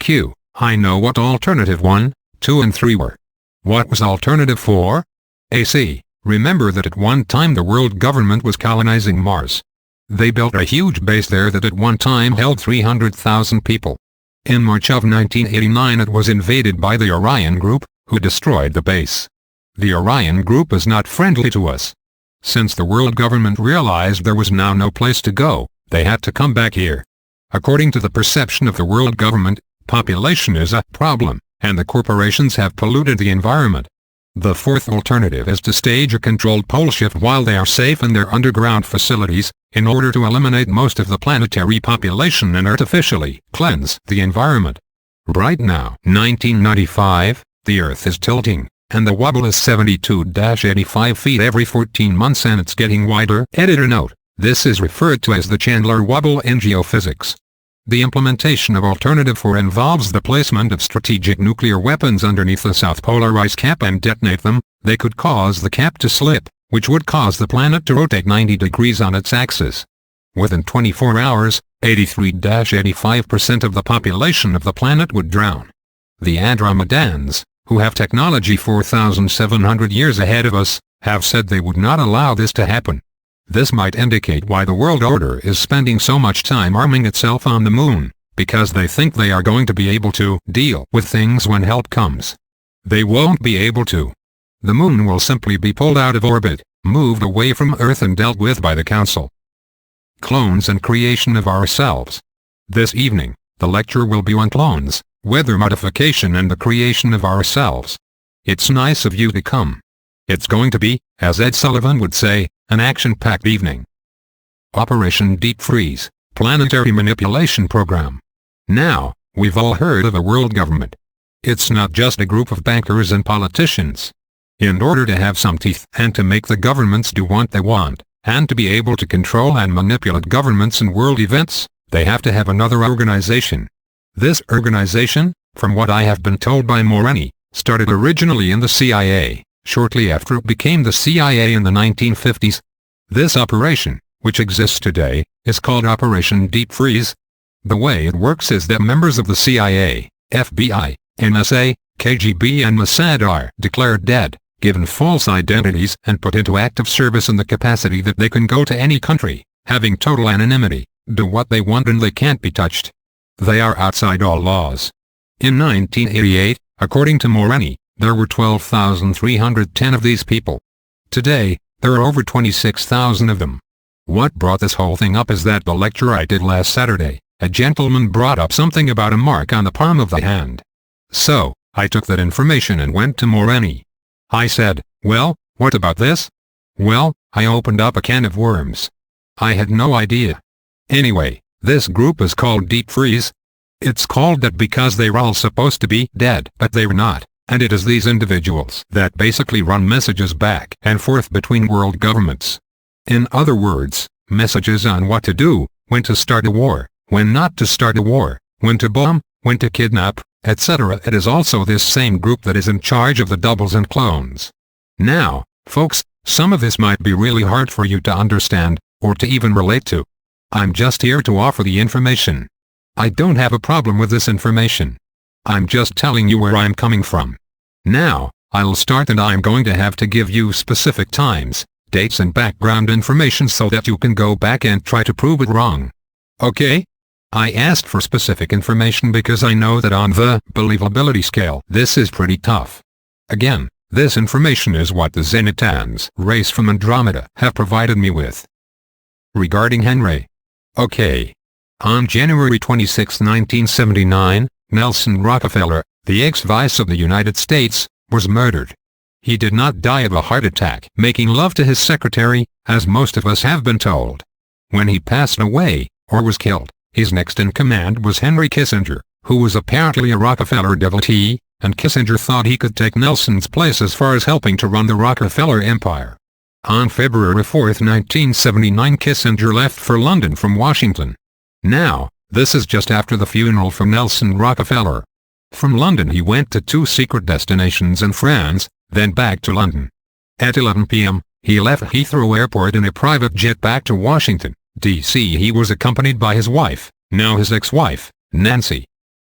S1: Q. I know what alternative 1, 2 and 3 were. What was alternative 4? AC. Remember that at one time the world government was colonizing Mars. They built a huge base there that at one time held 300,000 people. In March of 1989 it was invaded by the Orion Group, who destroyed the base. The Orion Group is not friendly to us. Since the world government realized there was now no place to go, they had to come back here. According to the perception of the world government, population is a problem, and the corporations have polluted the environment. The fourth alternative is to stage a controlled pole shift while they are safe in their underground facilities, in order to eliminate most of the planetary population and artificially cleanse the environment. Right now, 1995, the Earth is tilting, and the wobble is 72-85 feet every 14 months and it's getting wider. Editor note: this is referred to as the Chandler wobble in geophysics. The implementation of Alternative 4 involves the placement of strategic nuclear weapons underneath the South Polar ice cap and detonate them. They could cause the cap to slip, which would cause the planet to rotate 90 degrees on its axis. Within 24 hours, 83-85% of the population of the planet would drown. The Andromedans, who have technology 4,700 years ahead of us, have said they would not allow this to happen. This might indicate why the world order is spending so much time arming itself on the moon, because they think they are going to be able to deal with things when help comes. They won't be able to. The moon will simply be pulled out of orbit, moved away from Earth and dealt with by the Council. Clones and creation of ourselves. This evening, the lecture will be on clones, weather modification and the creation of ourselves. It's nice of you to come. It's going to be, as Ed Sullivan would say, an action-packed evening. Operation Deep Freeze, Planetary Manipulation Program. Now, we've all heard of a world government. It's not just a group of bankers and politicians. In order to have some teeth and to make the governments do what they want, and to be able to control and manipulate governments and world events, they have to have another organization. This organization, from what I have been told by Morenae, started originally in the CIA, shortly after it became the CIA in the 1950s. This operation, which exists today, is called Operation Deep Freeze. The way it works is that members of the CIA, FBI, NSA, KGB and Mossad are declared dead, given false identities and put into active service in the capacity that they can go to any country, having total anonymity, do what they want and they can't be touched. They are outside all laws. In 1988, according to Morenae, there were 12,310 of these people. Today, there are over 26,000 of them. What brought this whole thing up is that the lecture I did last Saturday, a gentleman brought up something about a mark on the palm of the hand. So, I took that information and went to Morenae. I said, well, what about this? Well, I opened up a can of worms. I had no idea. Anyway, this group is called Deep Freeze. It's called that because they're all supposed to be dead, but they're not, and it is these individuals that basically run messages back and forth between world governments. In other words, messages on what to do, when to start a war, when not to start a war, when to bomb, when to kidnap, etc. It is also this same group that is in charge of the doubles and clones. Now, folks, some of this might be really hard for you to understand, or to even relate to. I'm just here to offer the information. I don't have a problem with this information. I'm just telling you where I'm coming from. Now, I'll start and I'm going to have to give you specific times, dates and background information so that you can go back and try to prove it wrong. Okay? I asked for specific information because I know that on the believability scale this is pretty tough. Again, this information is what the Zenitans race from Andromeda have provided me with. Regarding Henry. Okay. On January 26, 1979, Nelson Rockefeller, the ex-vice of the United States, was murdered. He did not die of a heart attack making love to his secretary, as most of us have been told. When he passed away, or was killed, his next in command was Henry Kissinger, who was apparently a Rockefeller devotee, and Kissinger thought he could take Nelson's place as far as helping to run the Rockefeller empire. On February 4, 1979, Kissinger left for London from Washington. Now, this is just after the funeral for Nelson Rockefeller. From London he went to 2 secret destinations in France, then back to London. At 11 p.m., he left Heathrow Airport in a private jet back to Washington, D.C. He was accompanied by his wife, now his ex-wife, Nancy.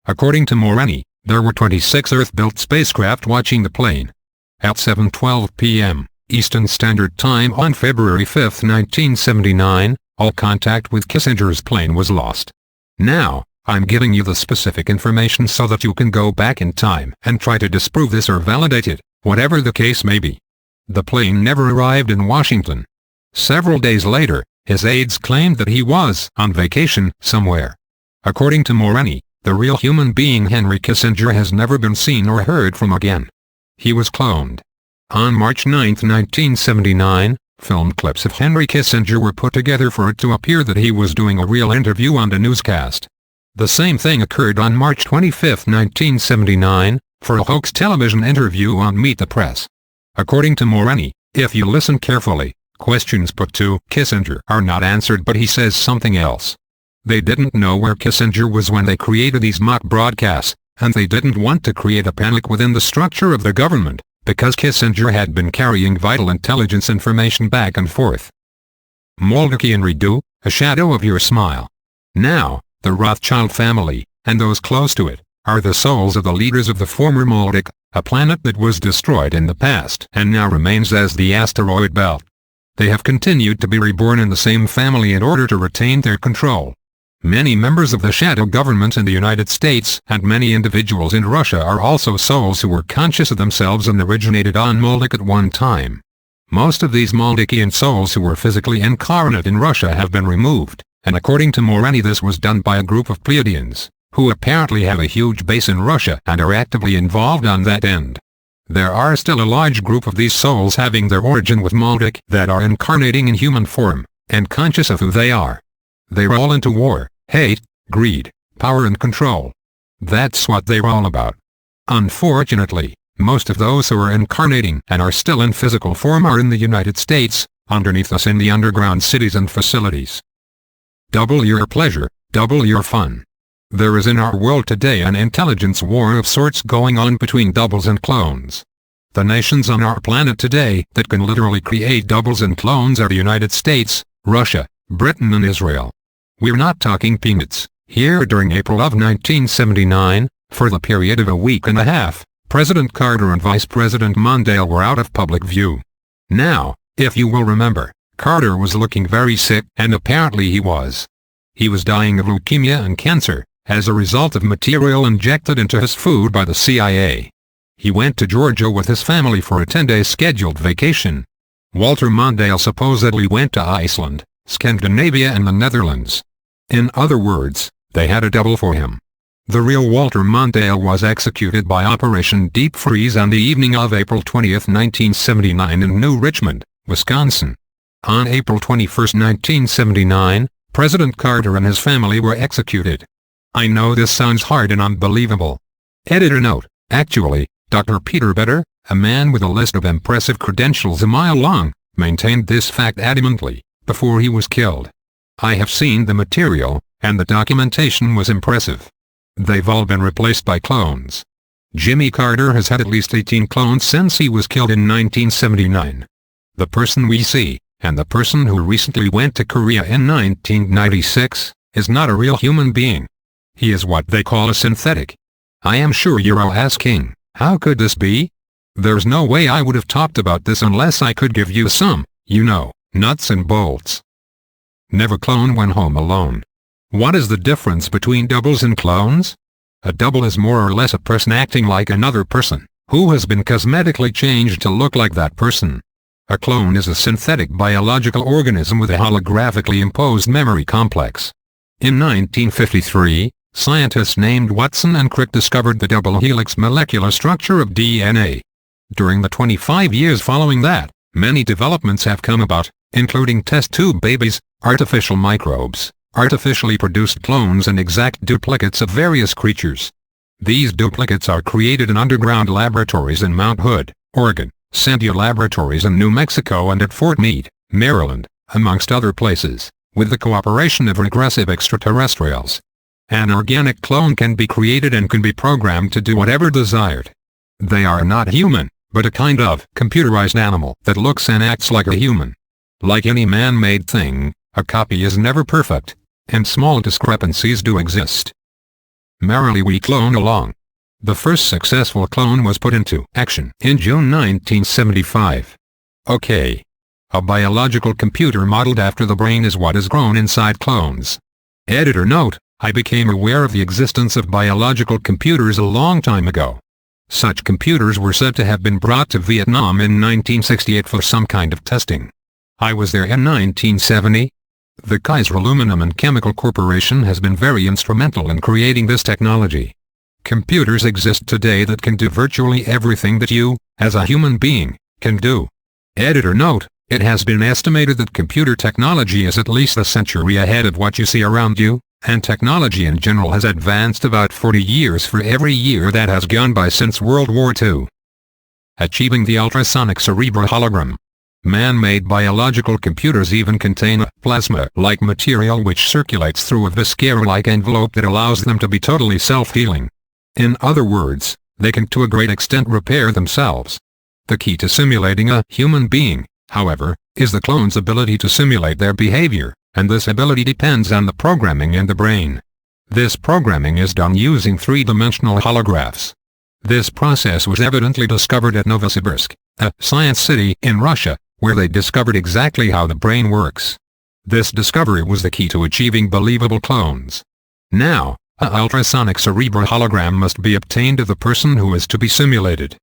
S1: According to Morenae, there were 26 Earth-built spacecraft watching the plane. At 7:12 p.m. Eastern Standard Time on February 5, 1979, all contact with Kissinger's plane was lost. Now, I'm giving you the specific information so that you can go back in time and try to disprove this or validate it, whatever the case may be. The plane never arrived in Washington. Several days later, his aides claimed that he was on vacation somewhere. According to Morenae, the real human being Henry Kissinger has never been seen or heard from again. He was cloned. On March 9, 1979, filmed clips of Henry Kissinger were put together for it to appear that he was doing a real interview on the newscast. The same thing occurred on March 25, 1979, for a hoax television interview on Meet the Press. According to Morenae, if you listen carefully, questions put to Kissinger are not answered, but he says something else. They didn't know where Kissinger was when they created these mock broadcasts, and they didn't want to create a panic within the structure of the government, because Kissinger had been carrying vital intelligence information back and forth. Moldekian redo, a shadow of your smile. Now, the Rothschild family, and those close to it, are the souls of the leaders of the former Moldek, a planet that was destroyed in the past and now remains as the asteroid belt. They have continued to be reborn in the same family in order to retain their control. Many members of the shadow government in the United States and many individuals in Russia are also souls who were conscious of themselves and originated on Moldek at one time. Most of these Moldekian souls who were physically incarnate in Russia have been removed, and according to Morenae this was done by a group of Pleiadians, who apparently have a huge base in Russia and are actively involved on that end. There are still a large group of these souls having their origin with Moldek that are incarnating in human form, and conscious of who they are. They're all into war, hate, greed, power and control. That's what they're all about. Unfortunately, most of those who are incarnating and are still in physical form are in the United States, underneath us in the underground cities and facilities. Double your pleasure, double your fun. There is in our world today an intelligence war of sorts going on between doubles and clones. The nations on our planet today that can literally create doubles and clones are the United States, Russia, Britain and Israel. We're not talking peanuts. Here during April of 1979, for the period of a week and a half, President Carter and Vice President Mondale were out of public view. Now, if you will remember, Carter was looking very sick, and apparently he was. He was dying of leukemia and cancer, as a result of material injected into his food by the CIA. He went to Georgia with his family for a 10-day scheduled vacation. Walter Mondale supposedly went to Iceland, Scandinavia and the Netherlands. In other words, they had a double for him. The real Walter Mondale was executed by Operation Deep Freeze on the evening of April 20, 1979 in New Richmond, Wisconsin. On April 21, 1979, President Carter and his family were executed. I know this sounds hard and unbelievable. Editor note, actually, Dr. Peter Better, a man with a list of impressive credentials a mile long, maintained this fact adamantly, before he was killed. I have seen the material, and the documentation was impressive. They've all been replaced by clones. Jimmy Carter has had at least 18 clones since he was killed in 1979. The person we see, and the person who recently went to Korea in 1996, is not a real human being. He is what they call a synthetic. I am sure you're all asking, how could this be? There's no way I would have talked about this unless I could give you some, nuts and bolts. Never clone when home alone. What is the difference between doubles and clones? A double is more or less a person acting like another person, who has been cosmetically changed to look like that person. A clone is a synthetic biological organism with a holographically imposed memory complex. In 1953, scientists named Watson and Crick discovered the double helix molecular structure of DNA. During the 25 years following that, many developments have come about, including test tube babies, artificial microbes, artificially produced clones and exact duplicates of various creatures. These duplicates are created in underground laboratories in Mount Hood, Oregon, Sandia Laboratories in New Mexico and at Fort Meade, Maryland, amongst other places, with the cooperation of regressive extraterrestrials. An organic clone can be created and can be programmed to do whatever desired. They are not human, but a kind of computerized animal that looks and acts like a human. Like any man-made thing, a copy is never perfect, and small discrepancies do exist. Merrily we clone along. The first successful clone was put into action in June 1975. Okay. A biological computer modeled after the brain is what is grown inside clones. Editor note: I became aware of the existence of biological computers a long time ago. Such computers were said to have been brought to Vietnam in 1968 for some kind of testing. I was there in 1970. The Kaiser Aluminum and Chemical Corporation has been very instrumental in creating this technology. Computers exist today that can do virtually everything that you, as a human being, can do. Editor note: it has been estimated that computer technology is at least a century ahead of what you see around you, and technology in general has advanced about 40 years for every year that has gone by since World War II. Achieving the ultrasonic cerebral hologram. Man-made biological computers even contain a plasma-like material which circulates through a viscera-like envelope that allows them to be totally self-healing. In other words, they can to a great extent repair themselves. The key to simulating a human being, however, is the clone's ability to simulate their behavior, and this ability depends on the programming in the brain. This programming is done using three-dimensional holographs. This process was evidently discovered at Novosibirsk, a science city in Russia, where they discovered exactly how the brain works. This discovery was the key to achieving believable clones. Now, an ultrasonic cerebral hologram must be obtained of the person who is to be simulated.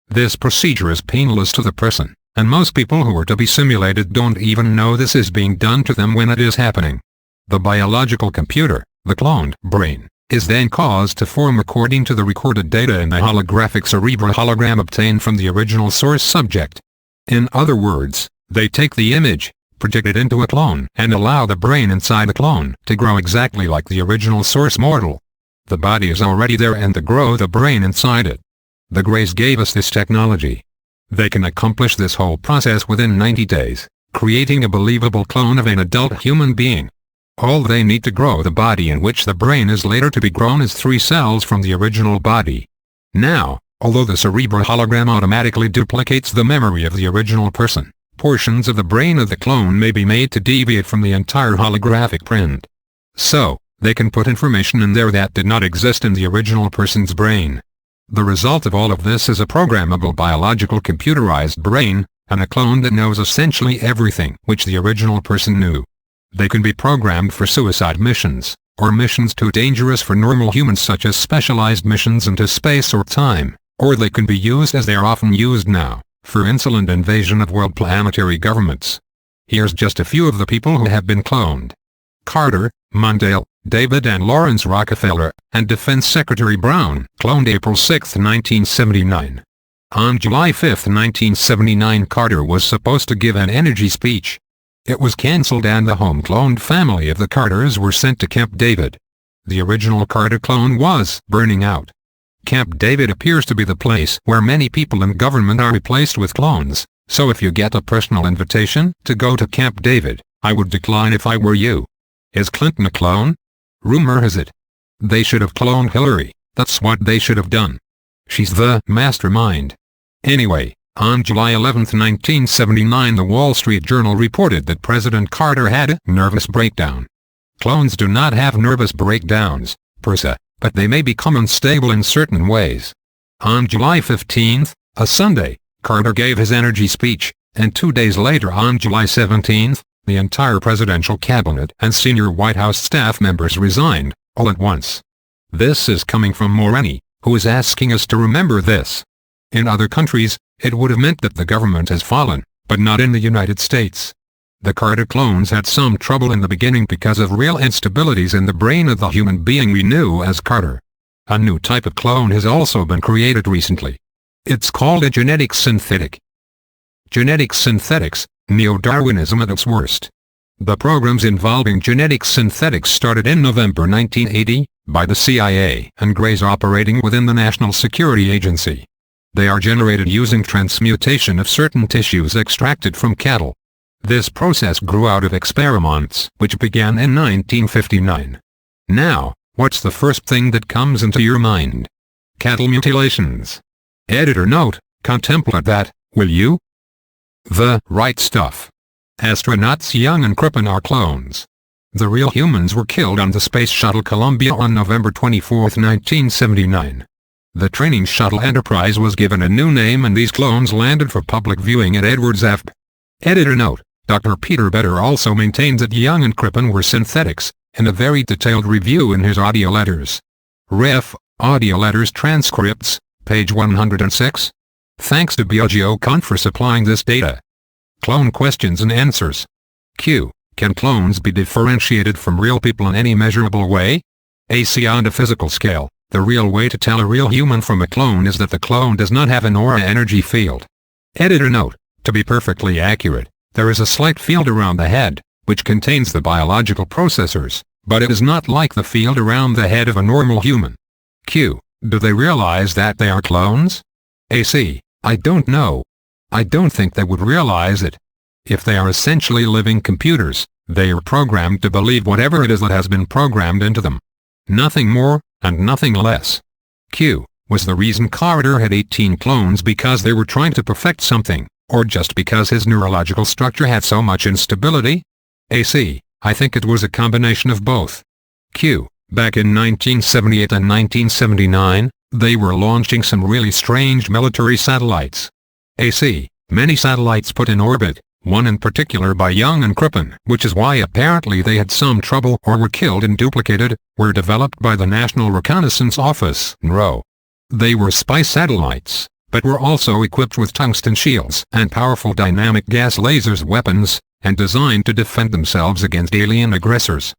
S1: This procedure is painless to the person, and most people who are to be simulated don't even know this is being done to them when it is happening. The biological computer, the cloned brain, is then caused to form according to the recorded data in the holographic cerebral hologram obtained from the original source subject. In other words, they take the image, project it into a clone, and allow the brain inside the clone to grow exactly like the original source model. The body is already there and they grow the brain inside it. The Greys gave us this technology. They can accomplish this whole process within 90 days, creating a believable clone of an adult human being. All they need to grow the body in which the brain is later to be grown is 3 cells from the original body. Now, although the cerebral hologram automatically duplicates the memory of the original person, portions of the brain of the clone may be made to deviate from the entire holographic print. So, they can put information in there that did not exist in the original person's brain. The result of all of this is a programmable biological computerized brain, and a clone that knows essentially everything which the original person knew. They can be programmed for suicide missions, or missions too dangerous for normal humans such as specialized missions into space or time, or they can be used as they are often used now, for insolent invasion of world planetary governments. Here's just a few of the people who have been cloned. Carter, Mondale, David and Lawrence Rockefeller, and Defense Secretary Brown, cloned April 6, 1979. On July 5, 1979, Carter was supposed to give an energy speech. It was cancelled and the home-cloned family of the Carters were sent to Camp David. The original Carter clone was burning out. Camp David appears to be the place where many people in government are replaced with clones, so if you get a personal invitation to go to Camp David, I would decline if I were you. Is Clinton a clone? Rumor has it. They should have cloned Hillary, that's what they should have done. She's the mastermind. Anyway, on July 11, 1979, the Wall Street Journal reported that President Carter had a nervous breakdown. Clones do not have nervous breakdowns, per se, but they may become unstable in certain ways. On July 15, a Sunday, Carter gave his energy speech, and 2 days later on July 17, the entire presidential cabinet and senior White House staff members resigned, all at once. This is coming from Morenae, who is asking us to remember this. In other countries, it would have meant that the government has fallen, but not in the United States. The Carter clones had some trouble in the beginning because of real instabilities in the brain of the human being we knew as Carter. A new type of clone has also been created recently. It's called a genetic synthetic. Genetic synthetics, neo-Darwinism at its worst. The programs involving genetic synthetics started in November 1980, by the CIA and Greys operating within the National Security Agency. They are generated using transmutation of certain tissues extracted from cattle. This process grew out of experiments which began in 1959. Now, what's the first thing that comes into your mind? Cattle mutilations. Editor note, contemplate that, will you? The right stuff. Astronauts Young and Crippen are clones. The real humans were killed on the Space Shuttle Columbia on November 24, 1979. The training shuttle Enterprise was given a new name and these clones landed for public viewing at Edwards F. Editor note, Dr. Peter Better also maintains that Young and Crippen were synthetics, in a very detailed review in his audio letters. Ref. Audio letters transcripts, page 106. Thanks to Geo-Electrical for supplying this data. Clone questions and answers. Q. Can clones be differentiated from real people in any measurable way? AC on a physical scale, the real way to tell a real human from a clone is that the clone does not have an aura energy field. Editor note, to be perfectly accurate, there is a slight field around the head, which contains the biological processors, but it is not like the field around the head of a normal human. Q. Do they realize that they are clones? AC. I don't know. I don't think they would realize it. If they are essentially living computers, they are programmed to believe whatever it is that has been programmed into them. Nothing more, and nothing less. Q. Was the reason Carter had 18 clones because they were trying to perfect something, or just because his neurological structure had so much instability? AC. I think it was a combination of both. Q. Back in 1978 and 1979, they were launching some really strange military satellites. AC. Many satellites put in orbit, one in particular by Young and Crippen, which is why apparently they had some trouble or were killed and duplicated, were developed by the National Reconnaissance Office (NRO). They were spy satellites, but were also equipped with tungsten shields and powerful dynamic gas lasers weapons, and designed to defend themselves against alien aggressors.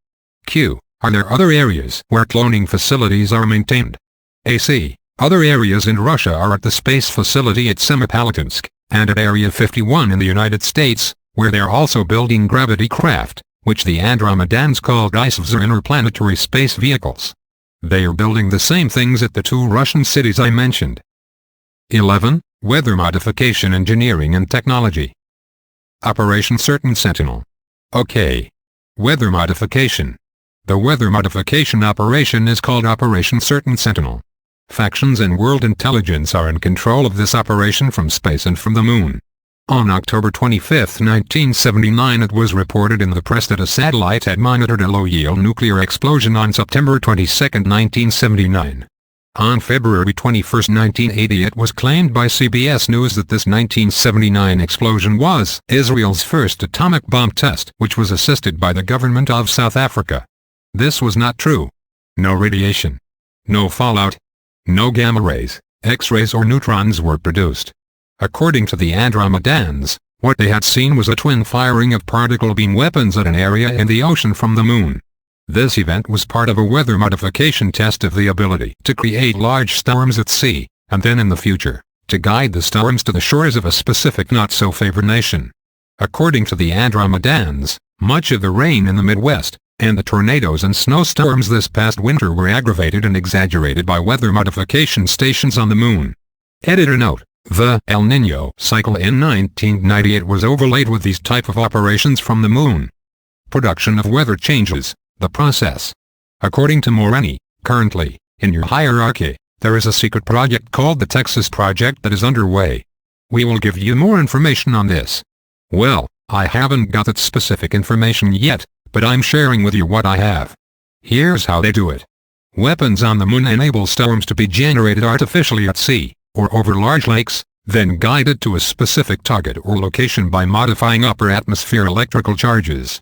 S1: Q. Are there other areas where cloning facilities are maintained? AC. Other areas in Russia are at the space facility at Semipalatinsk, and at Area 51 in the United States, where they are also building gravity craft, which the Andromedans called Is-ness interplanetary space vehicles. They are building the same things at the two Russian cities I mentioned. 11. Weather Modification Engineering and Technology. Operation Certain Sentinel. OK. Weather Modification. The weather modification operation is called Operation Certain Sentinel. Factions and world intelligence are in control of this operation from space and from the moon. On October 25, 1979 it was reported in the press that a satellite had monitored a low-yield nuclear explosion on September 22, 1979. On February 21, 1980 it was claimed by CBS News that this 1979 explosion was Israel's first atomic bomb test, which was assisted by the government of South Africa. This was not true. No radiation. No fallout. No gamma rays, X-rays or neutrons were produced. According to the Andromedans, what they had seen was a twin firing of particle beam weapons at an area in the ocean from the moon. This event was part of a weather modification test of the ability to create large storms at sea, and then in the future, to guide the storms to the shores of a specific not-so-favored nation. According to the Andromedans, much of the rain in the Midwest, and the tornadoes and snowstorms this past winter were aggravated and exaggerated by weather modification stations on the moon. Editor note, the El Niño cycle in 1998 was overlaid with these type of operations from the moon. Production of weather changes, the process. According to Morenae, currently, in your hierarchy, there is a secret project called the Texas Project that is underway. We will give you more information on this. Well, I haven't got that specific information yet, but I'm sharing with you what I have. Here's how they do it. Weapons on the moon enable storms to be generated artificially at sea, or over large lakes, then guided to a specific target or location by modifying upper atmosphere electrical charges.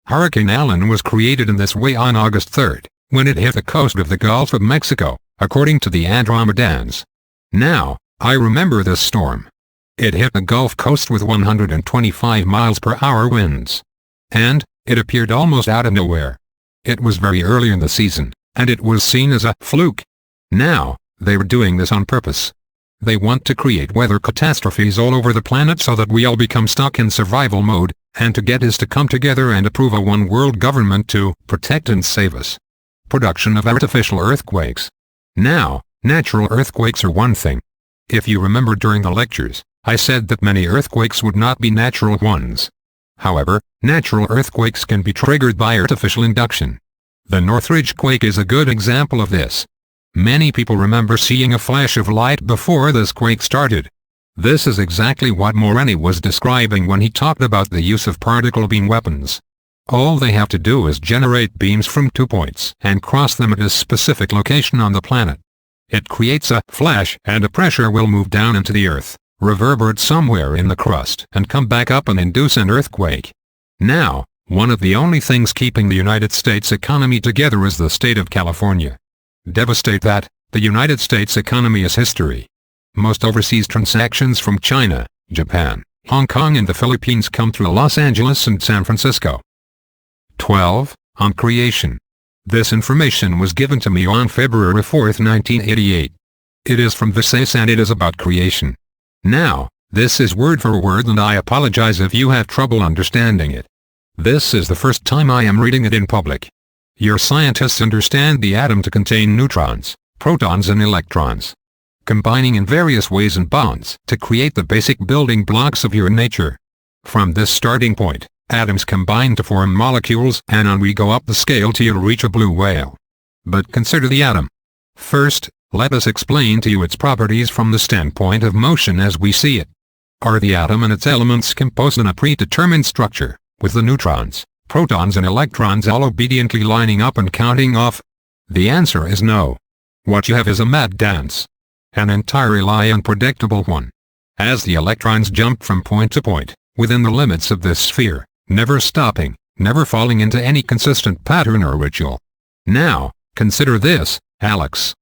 S1: Hurricane Allen was created in this way on August 3, when it hit the coast of the Gulf of Mexico, according to the Andromedans. Now, I remember this storm. It hit the Gulf Coast with 125 miles per hour winds. And, it appeared almost out of nowhere. It was very early in the season, and it was seen as a fluke. Now, they were doing this on purpose. They want to create weather catastrophes all over the planet so that we all become stuck in survival mode, and to get us to come together and approve a one-world government to protect and save us. Production of artificial earthquakes. Now, natural earthquakes are one thing. If you remember during the lectures, I said that many earthquakes would not be natural ones. However, natural earthquakes can be triggered by artificial induction. The Northridge quake is a good example of this. Many people remember seeing a flash of light before this quake started. This is exactly what Morenae was describing when he talked about the use of particle beam weapons. All they have to do is generate beams from 2 points and cross them at a specific location on the planet. It creates a flash and a pressure will move down into the earth, reverberate somewhere in the crust and come back up and induce an earthquake. Now, one of the only things keeping the United States economy together is the state of California. Devastate that, the United States economy is history. Most overseas transactions from China, Japan, Hong Kong and the Philippines come through Los Angeles and San Francisco. 12. On creation. This information was given to me on February 4, 1988. It is from Is-ness and it is about creation. Now, this is word for word and I apologize if you have trouble understanding it. This is the first time I am reading it in public. Your scientists understand the atom to contain neutrons, protons and electrons, combining in various ways and bonds to create the basic building blocks of your nature. From this starting point, atoms combine to form molecules and on we go up the scale till you reach a blue whale. But consider the atom. First, let us explain to you its properties from the standpoint of motion as we see it. Are the atom and its elements composed in a predetermined structure, with the neutrons, protons and electrons all obediently lining up and counting off? The answer is no. What you have is a mad dance. An entirely unpredictable one. As the electrons jump from point to point, within the limits of this sphere, never stopping, never falling into any consistent pattern or ritual. Now, consider this, Alex.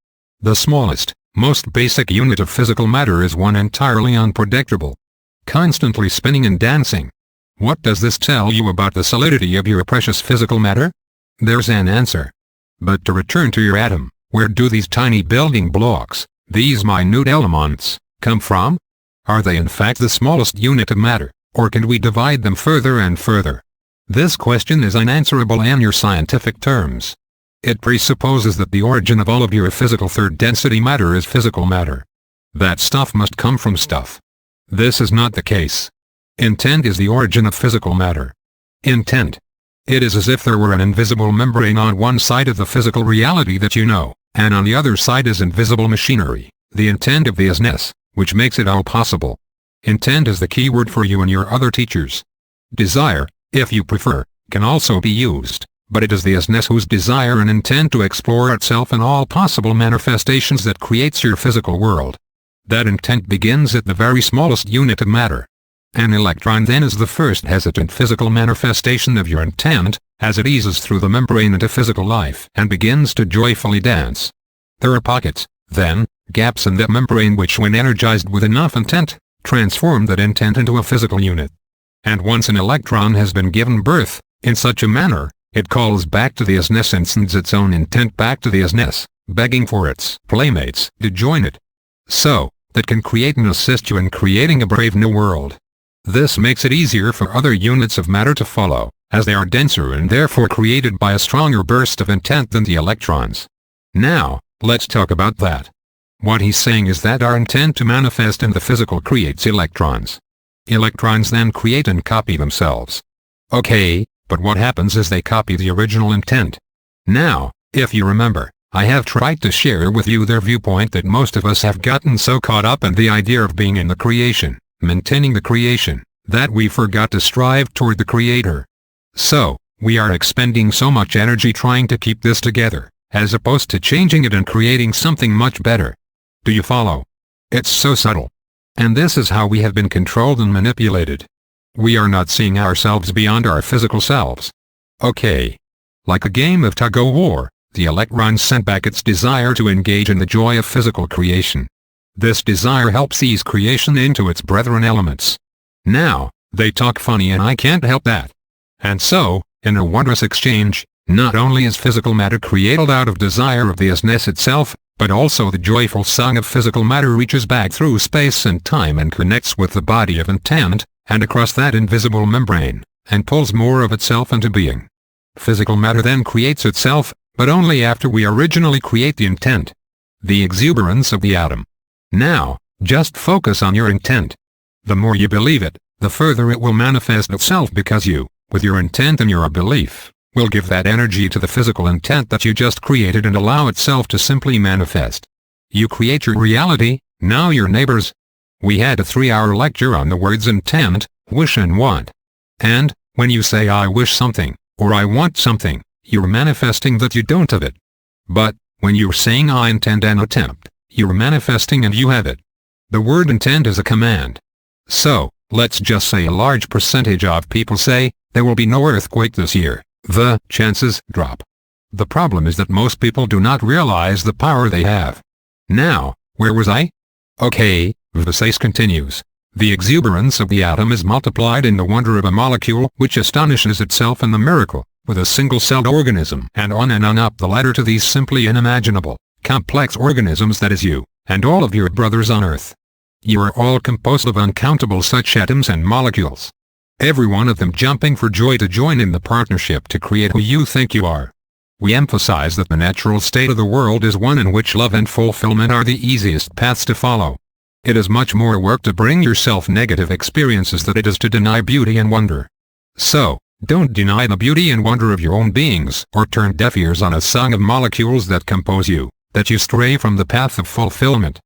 S1: The smallest, most basic unit of physical matter is one entirely unpredictable. Constantly spinning and dancing. What does this tell you about the solidity of your precious physical matter? There's an answer. But to return to your atom, where do these tiny building blocks, these minute elements, come from? Are they in fact the smallest unit of matter, or can we divide them further and further? This question is unanswerable in your scientific terms. It presupposes that the origin of all of your physical third-density matter is physical matter. That stuff must come from stuff. This is not the case. Intent is the origin of physical matter. Intent. It is as if there were an invisible membrane on one side of the physical reality that you know, and on the other side is invisible machinery, the intent of the Is-ness, which makes it all possible. Intent is the key word for you and your other teachers. Desire, if you prefer, can also be used, but it is the Is-ness whose desire and intent to explore itself in all possible manifestations that creates your physical world. That intent begins at the very smallest unit of matter. An electron then is the first hesitant physical manifestation of your intent, as it eases through the membrane into physical life and begins to joyfully dance. There are pockets, then, gaps in that membrane which when energized with enough intent, transform that intent into a physical unit. And once an electron has been given birth, in such a manner, it calls back to the Is-ness and sends its own intent back to the Is-ness, begging for its playmates to join it. So, that can create and assist you in creating a brave new world. This makes it easier for other units of matter to follow, as they are denser and therefore created by a stronger burst of intent than the electrons. Now, let's talk about that. What he's saying is that our intent to manifest in the physical creates electrons. Electrons then create and copy themselves. Okay, but what happens is they copy the original intent. Now, if you remember, I have tried to share with you their viewpoint that most of us have gotten so caught up in the idea of being in the creation, maintaining the creation, that we forgot to strive toward the Creator. So, we are expending so much energy trying to keep this together, as opposed to changing it and creating something much better. Do you follow? It's so subtle. And this is how we have been controlled and manipulated. We are not seeing ourselves beyond our physical selves. Okay. Like a game of tug-o-war, the electron sent back its desire to engage in the joy of physical creation. This desire helps ease creation into its brethren elements. Now, they talk funny and I can't help that. And so, in a wondrous exchange, not only is physical matter created out of desire of the Is-ness itself, but also the joyful song of physical matter reaches back through space and time and connects with the body of intent, and across that invisible membrane, and pulls more of itself into being. Physical matter then creates itself, but only after we originally create the intent. The exuberance of the atom. Now, just focus on your intent. The more you believe it, the further it will manifest itself because you, with your intent and your belief, will give that energy to the physical intent that you just created and allow itself to simply manifest. You create your reality, now your neighbors. We had a 3-hour lecture on the words intent, wish and want. And, when you say I wish something, or I want something, you're manifesting that you don't have it. But, when you're saying I intend an attempt, you're manifesting and you have it. The word intent is a command. So, let's just say a large percentage of people say, there will be no earthquake this year. The chances drop. The problem is that most people do not realize the power they have. Now, where was I? Okay, Versace continues. The exuberance of the atom is multiplied in the wonder of a molecule which astonishes itself in the miracle, with a single-celled organism, and on up the ladder to these simply unimaginable, complex organisms that is you, and all of your brothers on Earth. You are all composed of uncountable such atoms and molecules. Every one of them jumping for joy to join in the partnership to create who you think you are. We emphasize that the natural state of the world is one in which love and fulfillment are the easiest paths to follow. It is much more work to bring yourself negative experiences than it is to deny beauty and wonder. So, don't deny the beauty and wonder of your own beings or turn deaf ears on a song of molecules that compose you, that you stray from the path of fulfillment.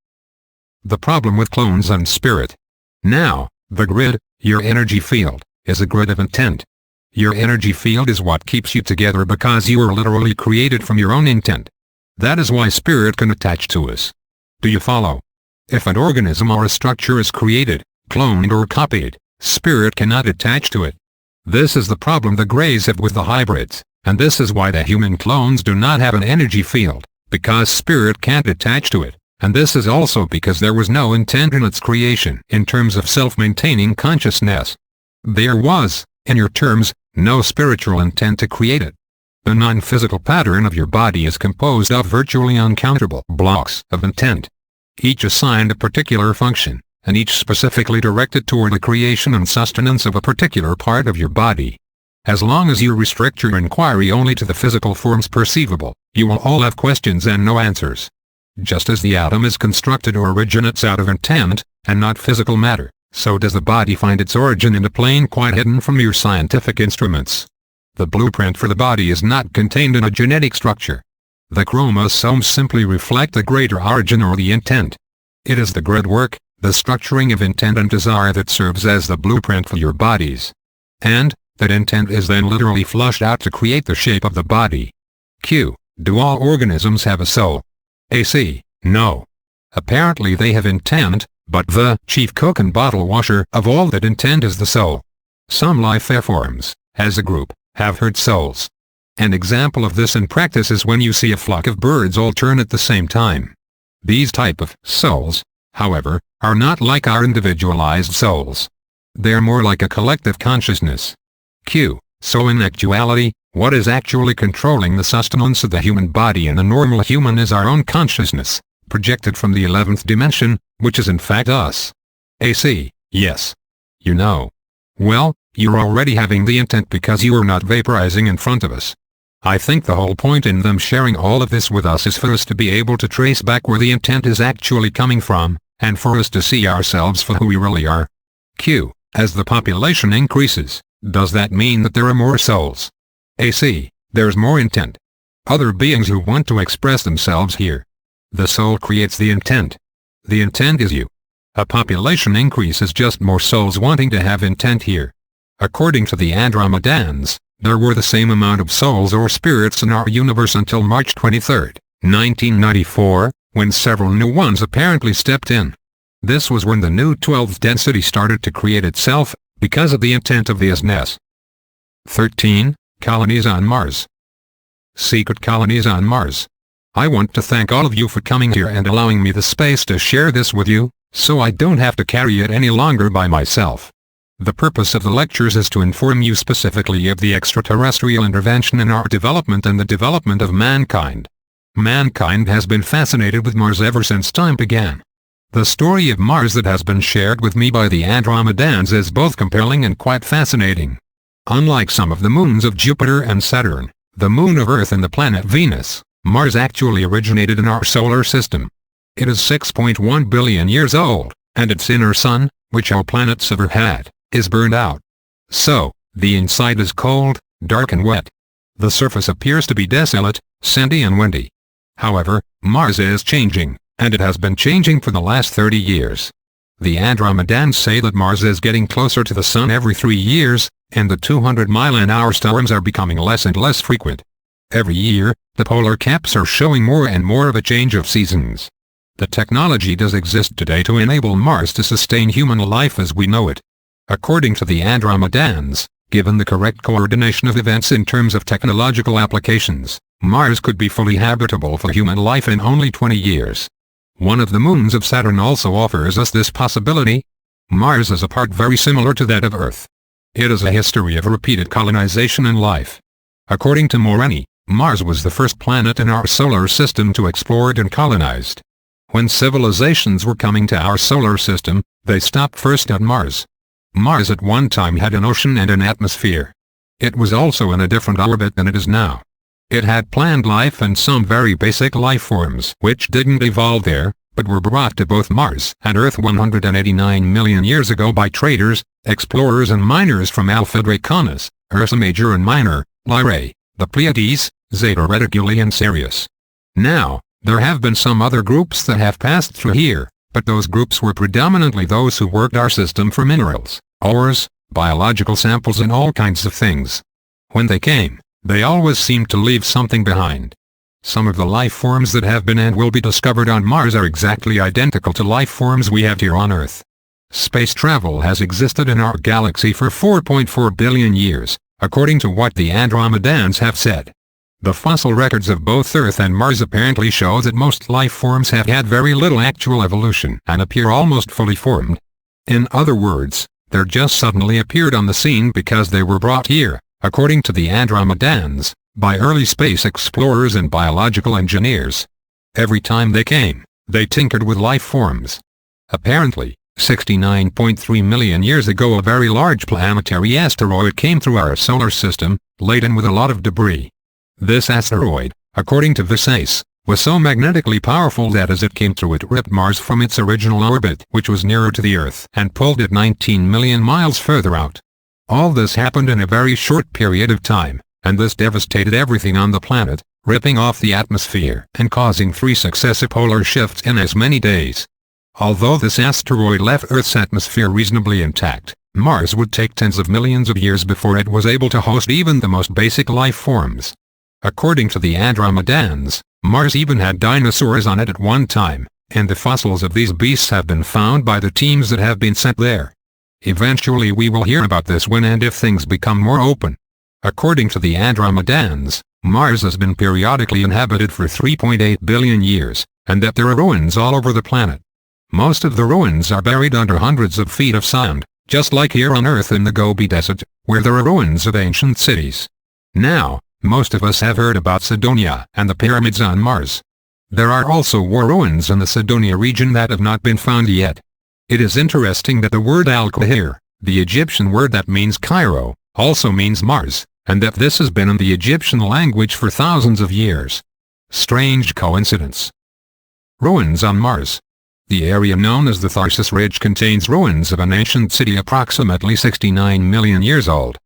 S1: The problem with clones and spirit. Now, the grid, your energy field, is a grid of intent. Your energy field is what keeps you together because you are literally created from your own intent. That is why spirit can attach to us. Do you follow? If an organism or a structure is created, cloned or copied, spirit cannot attach to it. This is the problem the Greys have with the hybrids, and this is why the human clones do not have an energy field, because spirit can't attach to it, and this is also because there was no intent in its creation in terms of self-maintaining consciousness. There was, in your terms, no spiritual intent to create it. The non-physical pattern of your body is composed of virtually uncountable blocks of intent, each assigned a particular function, and each specifically directed toward the creation and sustenance of a particular part of your body. As long as you restrict your inquiry only to the physical forms perceivable, you will all have questions and no answers. Just as the atom is constructed or originates out of intent, and not physical matter, so does the body find its origin in a plane quite hidden from your scientific instruments. The blueprint for the body is not contained in a genetic structure. The chromosomes simply reflect the greater origin or the intent. It is the grid work, the structuring of intent and desire that serves as the blueprint for your bodies. And, that intent is then literally flushed out to create the shape of the body. Q. Do all organisms have a soul? AC. No. Apparently they have intent, but the chief cook and bottle washer of all that intent is the soul. Some life forms, as a group, have herd souls. An example of this in practice is when you see a flock of birds all turn at the same time. These type of souls, however, are not like our individualized souls. They are more like a collective consciousness. Q. So in actuality, what is actually controlling the sustenance of the human body in a normal human is our own consciousness, projected from the 11th dimension, which is in fact us. AC. Yes. You know. Well, you're already having the intent because you are not vaporizing in front of us. I think the whole point in them sharing all of this with us is for us to be able to trace back where the intent is actually coming from, and for us to see ourselves for who we really are. Q. As the population increases, does that mean that there are more souls? AC. There's more intent. Other beings who want to express themselves here. The soul creates the intent. The intent is you. A population increase is just more souls wanting to have intent here. According to the Andromedans, there were the same amount of souls or spirits in our universe until March 23, 1994, when several new ones apparently stepped in. This was when the new 12th density started to create itself, because of the intent of the Is-ness. 13. Colonies on Mars. Secret colonies on Mars. I want to thank all of you for coming here and allowing me the space to share this with you, so I don't have to carry it any longer by myself. The purpose of the lectures is to inform you specifically of the extraterrestrial intervention in our development and the development of mankind. Mankind has been fascinated with Mars ever since time began. The story of Mars that has been shared with me by the Andromedans is both compelling and quite fascinating. Unlike some of the moons of Jupiter and Saturn, the moon of Earth and the planet Venus, Mars actually originated in our solar system. It is 6.1 billion years old, and its inner sun, which all planets ever had, is burned out. So, the inside is cold, dark and wet. The surface appears to be desolate, sandy and windy. However, Mars is changing, and it has been changing for the last 30 years. The Andromedans say that Mars is getting closer to the Sun every 3 years, and the 200-mile-an-hour storms are becoming less and less frequent. Every year, the polar caps are showing more and more of a change of seasons. The technology does exist today to enable Mars to sustain human life as we know it. According to the Andromedans, given the correct coordination of events in terms of technological applications, Mars could be fully habitable for human life in only 20 years. One of the moons of Saturn also offers us this possibility. Mars is a part very similar to that of Earth. It is a history of repeated colonization and life. According to Morenae, Mars was the first planet in our solar system to explored and colonized. When civilizations were coming to our solar system, they stopped first at Mars. Mars at one time had an ocean and an atmosphere. It was also in a different orbit than it is now. It had plant life and some very basic life forms which didn't evolve there, but were brought to both Mars and Earth 189 million years ago by traders, explorers and miners from Alpha Draconis, Ursa Major and Minor, Lyrae, the Pleiades, Zeta Reticuli and Sirius. Now, there have been some other groups that have passed through here, but those groups were predominantly those who worked our system for minerals, ores, biological samples and all kinds of things. When they came, they always seemed to leave something behind. Some of the life forms that have been and will be discovered on Mars are exactly identical to life forms we have here on Earth. Space travel has existed in our galaxy for 4.4 billion years, according to what the Andromedans have said. The fossil records of both Earth and Mars apparently show that most life forms have had very little actual evolution and appear almost fully formed. In other words, they just suddenly appeared on the scene because they were brought here, according to the Andromedans, by early space explorers and biological engineers. Every time they came, they tinkered with life forms. Apparently, 69.3 million years ago a very large planetary asteroid came through our solar system, laden with a lot of debris. This asteroid, according to Visayas, was so magnetically powerful that as it came through it ripped Mars from its original orbit, which was nearer to the Earth, and pulled it 19 million miles further out. All this happened in a very short period of time, and this devastated everything on the planet, ripping off the atmosphere and causing 3 successive polar shifts in as many days. Although this asteroid left Earth's atmosphere reasonably intact, Mars would take tens of millions of years before it was able to host even the most basic life forms. According to the Andromedans, Mars even had dinosaurs on it at one time, and the fossils of these beasts have been found by the teams that have been sent there. Eventually we will hear about this when and if things become more open. According to the Andromedans, Mars has been periodically inhabited for 3.8 billion years, and that there are ruins all over the planet. Most of the ruins are buried under hundreds of feet of sand, just like here on Earth in the Gobi Desert, where there are ruins of ancient cities. Now, most of us have heard about Cydonia and the pyramids on Mars. There are also war ruins in the Cydonia region that have not been found yet. It is interesting that the word Al-Qahir, the Egyptian word that means Cairo, also means Mars, and that this has been in the Egyptian language for thousands of years. Strange coincidence. Ruins on Mars. The area known as the Tharsis Ridge contains ruins of an ancient city approximately 69 million years old.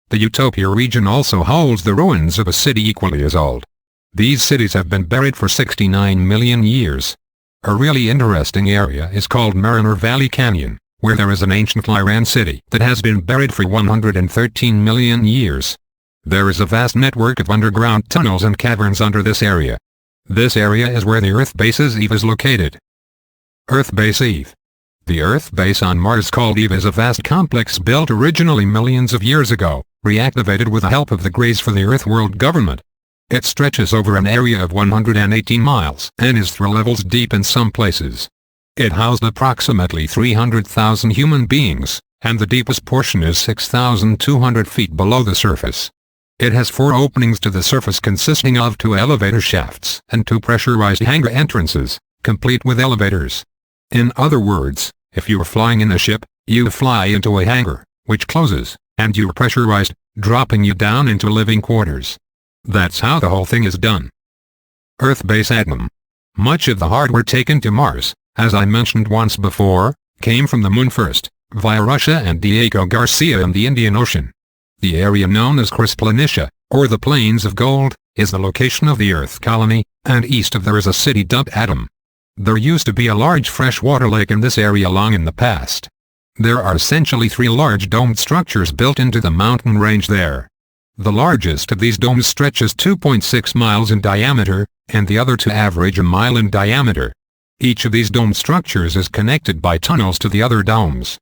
S1: The Utopia region also holds the ruins of a city equally as old. These cities have been buried for 69 million years. A really interesting area is called Morenae Valley Canyon, where there is an ancient Lyran city that has been buried for 113 million years. There is a vast network of underground tunnels and caverns under this area. This area is where the Earth base Eve is located. Earth base Eve. The Earth base on Mars called Eve is a vast complex built originally millions of years ago, reactivated with the help of the Greys for the Earth world government. It stretches over an area of 118 miles and is 3 levels deep in some places. It housed approximately 300,000 human beings, and the deepest portion is 6,200 feet below the surface. It has 4 openings to the surface consisting of 2 elevator shafts and 2 pressurized hangar entrances, complete with elevators. In other words, if you are flying in a ship, you fly into a hangar, which closes, and you are pressurized, dropping you down into living quarters. That's how the whole thing is done. Earth Base Atom. Much of the hardware taken to Mars, as I mentioned once before, came from the Moon first, via Russia and Diego Garcia in the Indian Ocean. The area known as Krysplanitia, or the Plains of Gold, is the location of the Earth colony, and east of there is a city dubbed Atom. There used to be a large freshwater lake in this area long in the past. There are essentially 3 large domed structures built into the mountain range there. The largest of these domes stretches 2.6 miles in diameter, and the other 2 average a mile in diameter. Each of these dome structures is connected by tunnels to the other domes.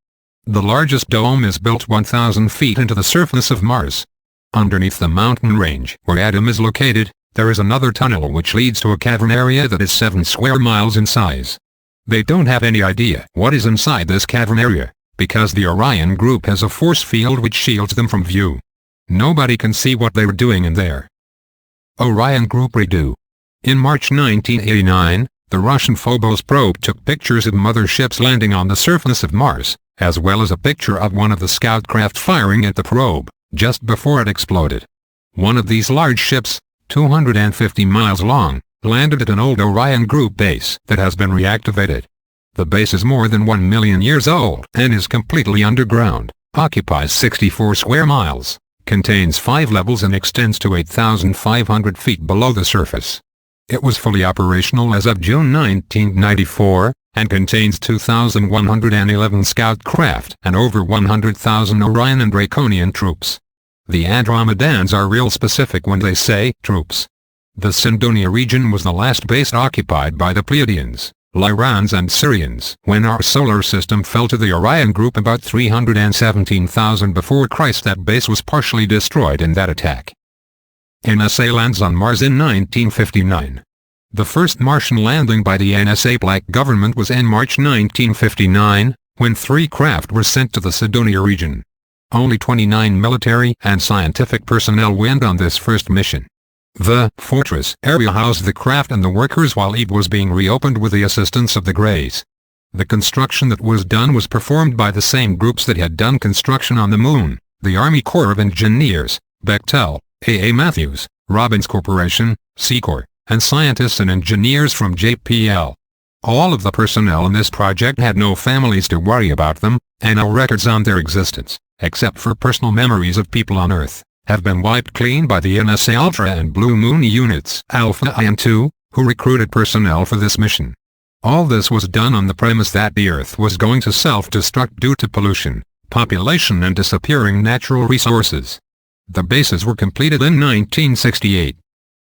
S1: The largest dome is built 1,000 feet into the surface of Mars. Underneath the mountain range where Atom is located, there is another tunnel which leads to a cavern area that is 7 square miles in size. They don't have any idea what is inside this cavern area, because the Orion group has a force field which shields them from view. Nobody can see what they were doing in there. Orion Group redo. In March 1989, the Russian Phobos probe took pictures of motherships landing on the surface of Mars, as well as a picture of one of the scout craft firing at the probe, just before it exploded. One of these large ships, 250 miles long, landed at an old Orion Group base that has been reactivated. The base is more than 1 million years old and is completely underground, occupies 64 square miles, contains 5 levels and extends to 8,500 feet below the surface. It was fully operational as of June 1994, and contains 2,111 scout craft and over 100,000 Orion and Draconian troops. The Andromedans are real specific when they say troops. The Cydonia region was the last base occupied by the Pleiadians, Lyrans and Sirians when our solar system fell to the Orion group about 317,000 before Christ. That base was partially destroyed in that attack. NSA lands on Mars in 1959. The first Martian landing by the NSA Black government was in March 1959, when 3 craft were sent to the Cydonia region. Only 29 military and scientific personnel went on this first mission. The fortress area housed the craft and the workers while it was being reopened with the assistance of the Greys. The construction that was done was performed by the same groups that had done construction on the Moon, the Army Corps of Engineers, Bechtel, A. Matthews, Robbins Corporation, Secor, and scientists and engineers from JPL. All of the personnel in this project had no families to worry about them, and no records on their existence, except for personal memories of people on Earth, have been wiped clean by the NSA Ultra and Blue Moon units Alpha I and II, who recruited personnel for this mission. All this was done on the premise that the Earth was going to self-destruct due to pollution, population and disappearing natural resources. The bases were completed in 1968.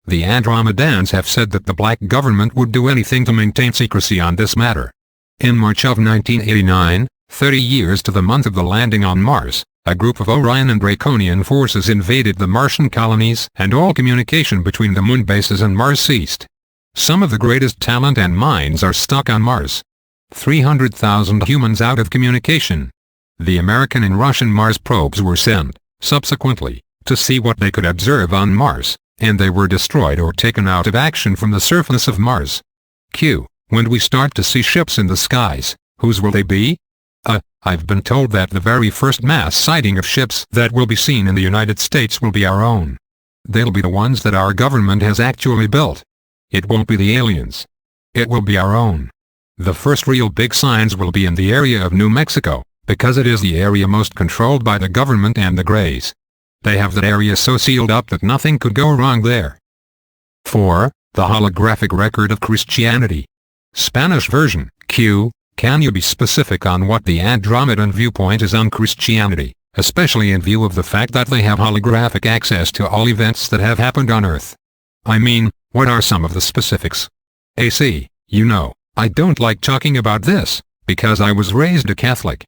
S1: The Andromedans have said that the Black government would do anything to maintain secrecy on this matter. In March of 1989, 30 years to the month of the landing on Mars, a group of Orion and Draconian forces invaded the Martian colonies and all communication between the Moon bases and Mars ceased. Some of the greatest talent and minds are stuck on Mars. 300,000 humans out of communication. The American and Russian Mars probes were sent, subsequently, to see what they could observe on Mars, and they were destroyed or taken out of action from the surface of Mars. When we start to see ships in the skies, whose will they be? I've been told that the very first mass sighting of ships that will be seen in the United States will be our own. They'll be the ones that our government has actually built. It won't be the aliens. It will be our own. The first real big signs will be in the area of New Mexico, because it is the area most controlled by the government and the Greys. They have that area so sealed up that nothing could go wrong there. 4. The holographic record of Christianity. Spanish version, Q. Can you be specific on what the Andromedan viewpoint is on Christianity, especially in view of the fact that they have holographic access to all events that have happened on Earth? I mean, what are some of the specifics? AC, you know, I don't like talking about this, because I was raised a Catholic.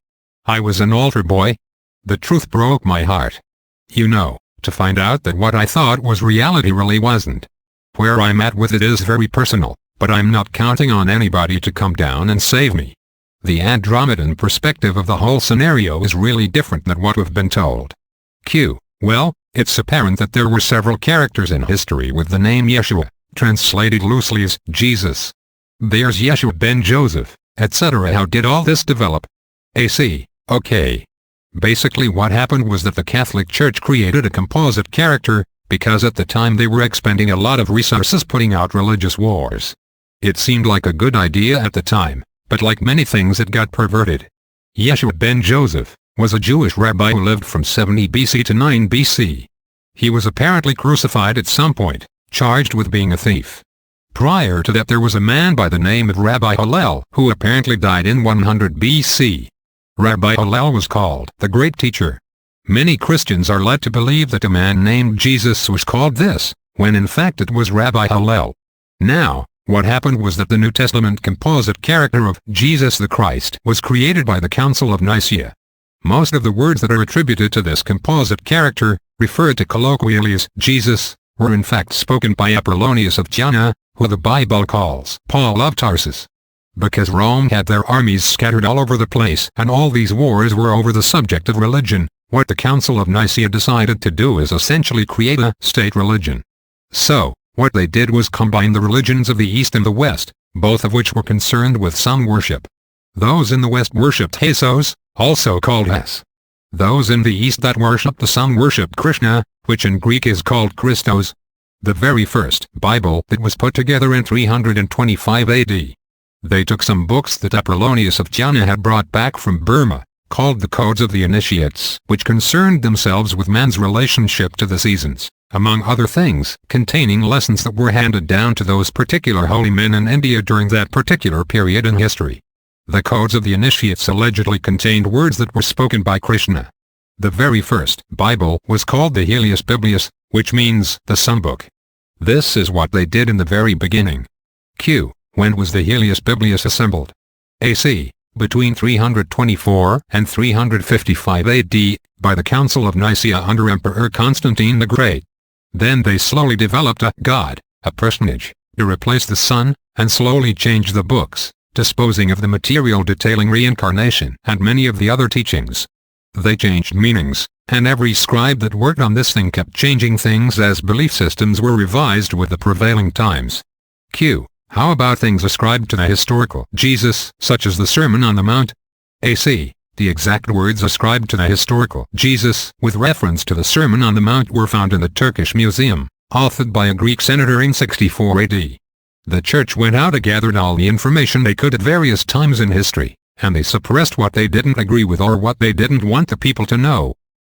S1: I was an altar boy. The truth broke my heart. You know, to find out that what I thought was reality really wasn't. Where I'm at with it is very personal, but I'm not counting on anybody to come down and save me. The Andromedan perspective of the whole scenario is really different than what we've been told. Q. Well, it's apparent that there were several characters in history with the name Yeshua, translated loosely as Jesus. There's Yeshua ben Joseph, etc. How did all this develop? AC. Okay. Basically what happened was that the Catholic Church created a composite character, because at the time they were expending a lot of resources putting out religious wars. It seemed like a good idea at the time, but like many things it got perverted. Yeshua ben Joseph was a Jewish rabbi who lived from 70 BC to 9 BC. He was apparently crucified at some point, charged with being a thief. Prior to that there was a man by the name of Rabbi Hillel who apparently died in 100 BC. Rabbi Hillel was called the Great Teacher. Many Christians are led to believe that a man named Jesus was called this, when in fact it was Rabbi Hillel. Now, what happened was that the New Testament composite character of Jesus the Christ was created by the Council of Nicaea. Most of the words that are attributed to this composite character, referred to colloquially as Jesus, were in fact spoken by Apollonius of Tyana, who the Bible calls Paul of Tarsus. Because Rome had their armies scattered all over the place and all these wars were over the subject of religion, what the Council of Nicaea decided to do is essentially create a state religion. So, what they did was combine the religions of the East and the West, both of which were concerned with sun worship. Those in the West worshipped Hasos, also called Es. Those in the East that worshipped the sun worshipped Krishna, which in Greek is called Christos. The very first Bible that was put together in 325 AD. They took some books that Apollonius of Tyana had brought back from Burma, called the Codes of the Initiates, which concerned themselves with man's relationship to the seasons, among other things, containing lessons that were handed down to those particular holy men in India during that particular period in history. The Codes of the Initiates allegedly contained words that were spoken by Krishna. The very first Bible was called the Helios Biblius, which means the Sun Book. This is what they did in the very beginning. Q. When was the Helios Biblius assembled? AC. Between 324 and 355 AD, by the Council of Nicaea under Emperor Constantine the Great. Then they slowly developed a god, a personage, to replace the sun, and slowly changed the books, disposing of the material detailing reincarnation and many of the other teachings. They changed meanings, and every scribe that worked on this thing kept changing things as belief systems were revised with the prevailing times. Q. How about things ascribed to the historical Jesus, such as the Sermon on the Mount? AC. The exact words ascribed to the historical Jesus, with reference to the Sermon on the Mount, were found in the Turkish Museum, authored by a Greek senator in 64 AD. The church went out and gathered all the information they could at various times in history, and they suppressed what they didn't agree with or what they didn't want the people to know.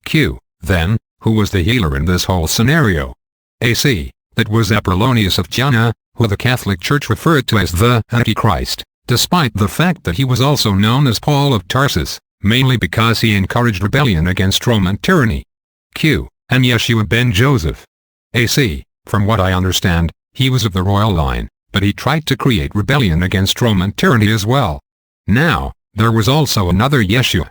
S1: Q. Then, who was the healer in this whole scenario? AC. That was Apollonius of Tyana, who the Catholic Church referred to as the Antichrist, despite the fact that he was also known as Paul of Tarsus, mainly because he encouraged rebellion against Roman tyranny. Q. And Yeshua ben Joseph. AC. From what I understand, he was of the royal line, but he tried to create rebellion against Roman tyranny as well. Now, there was also another Yeshua.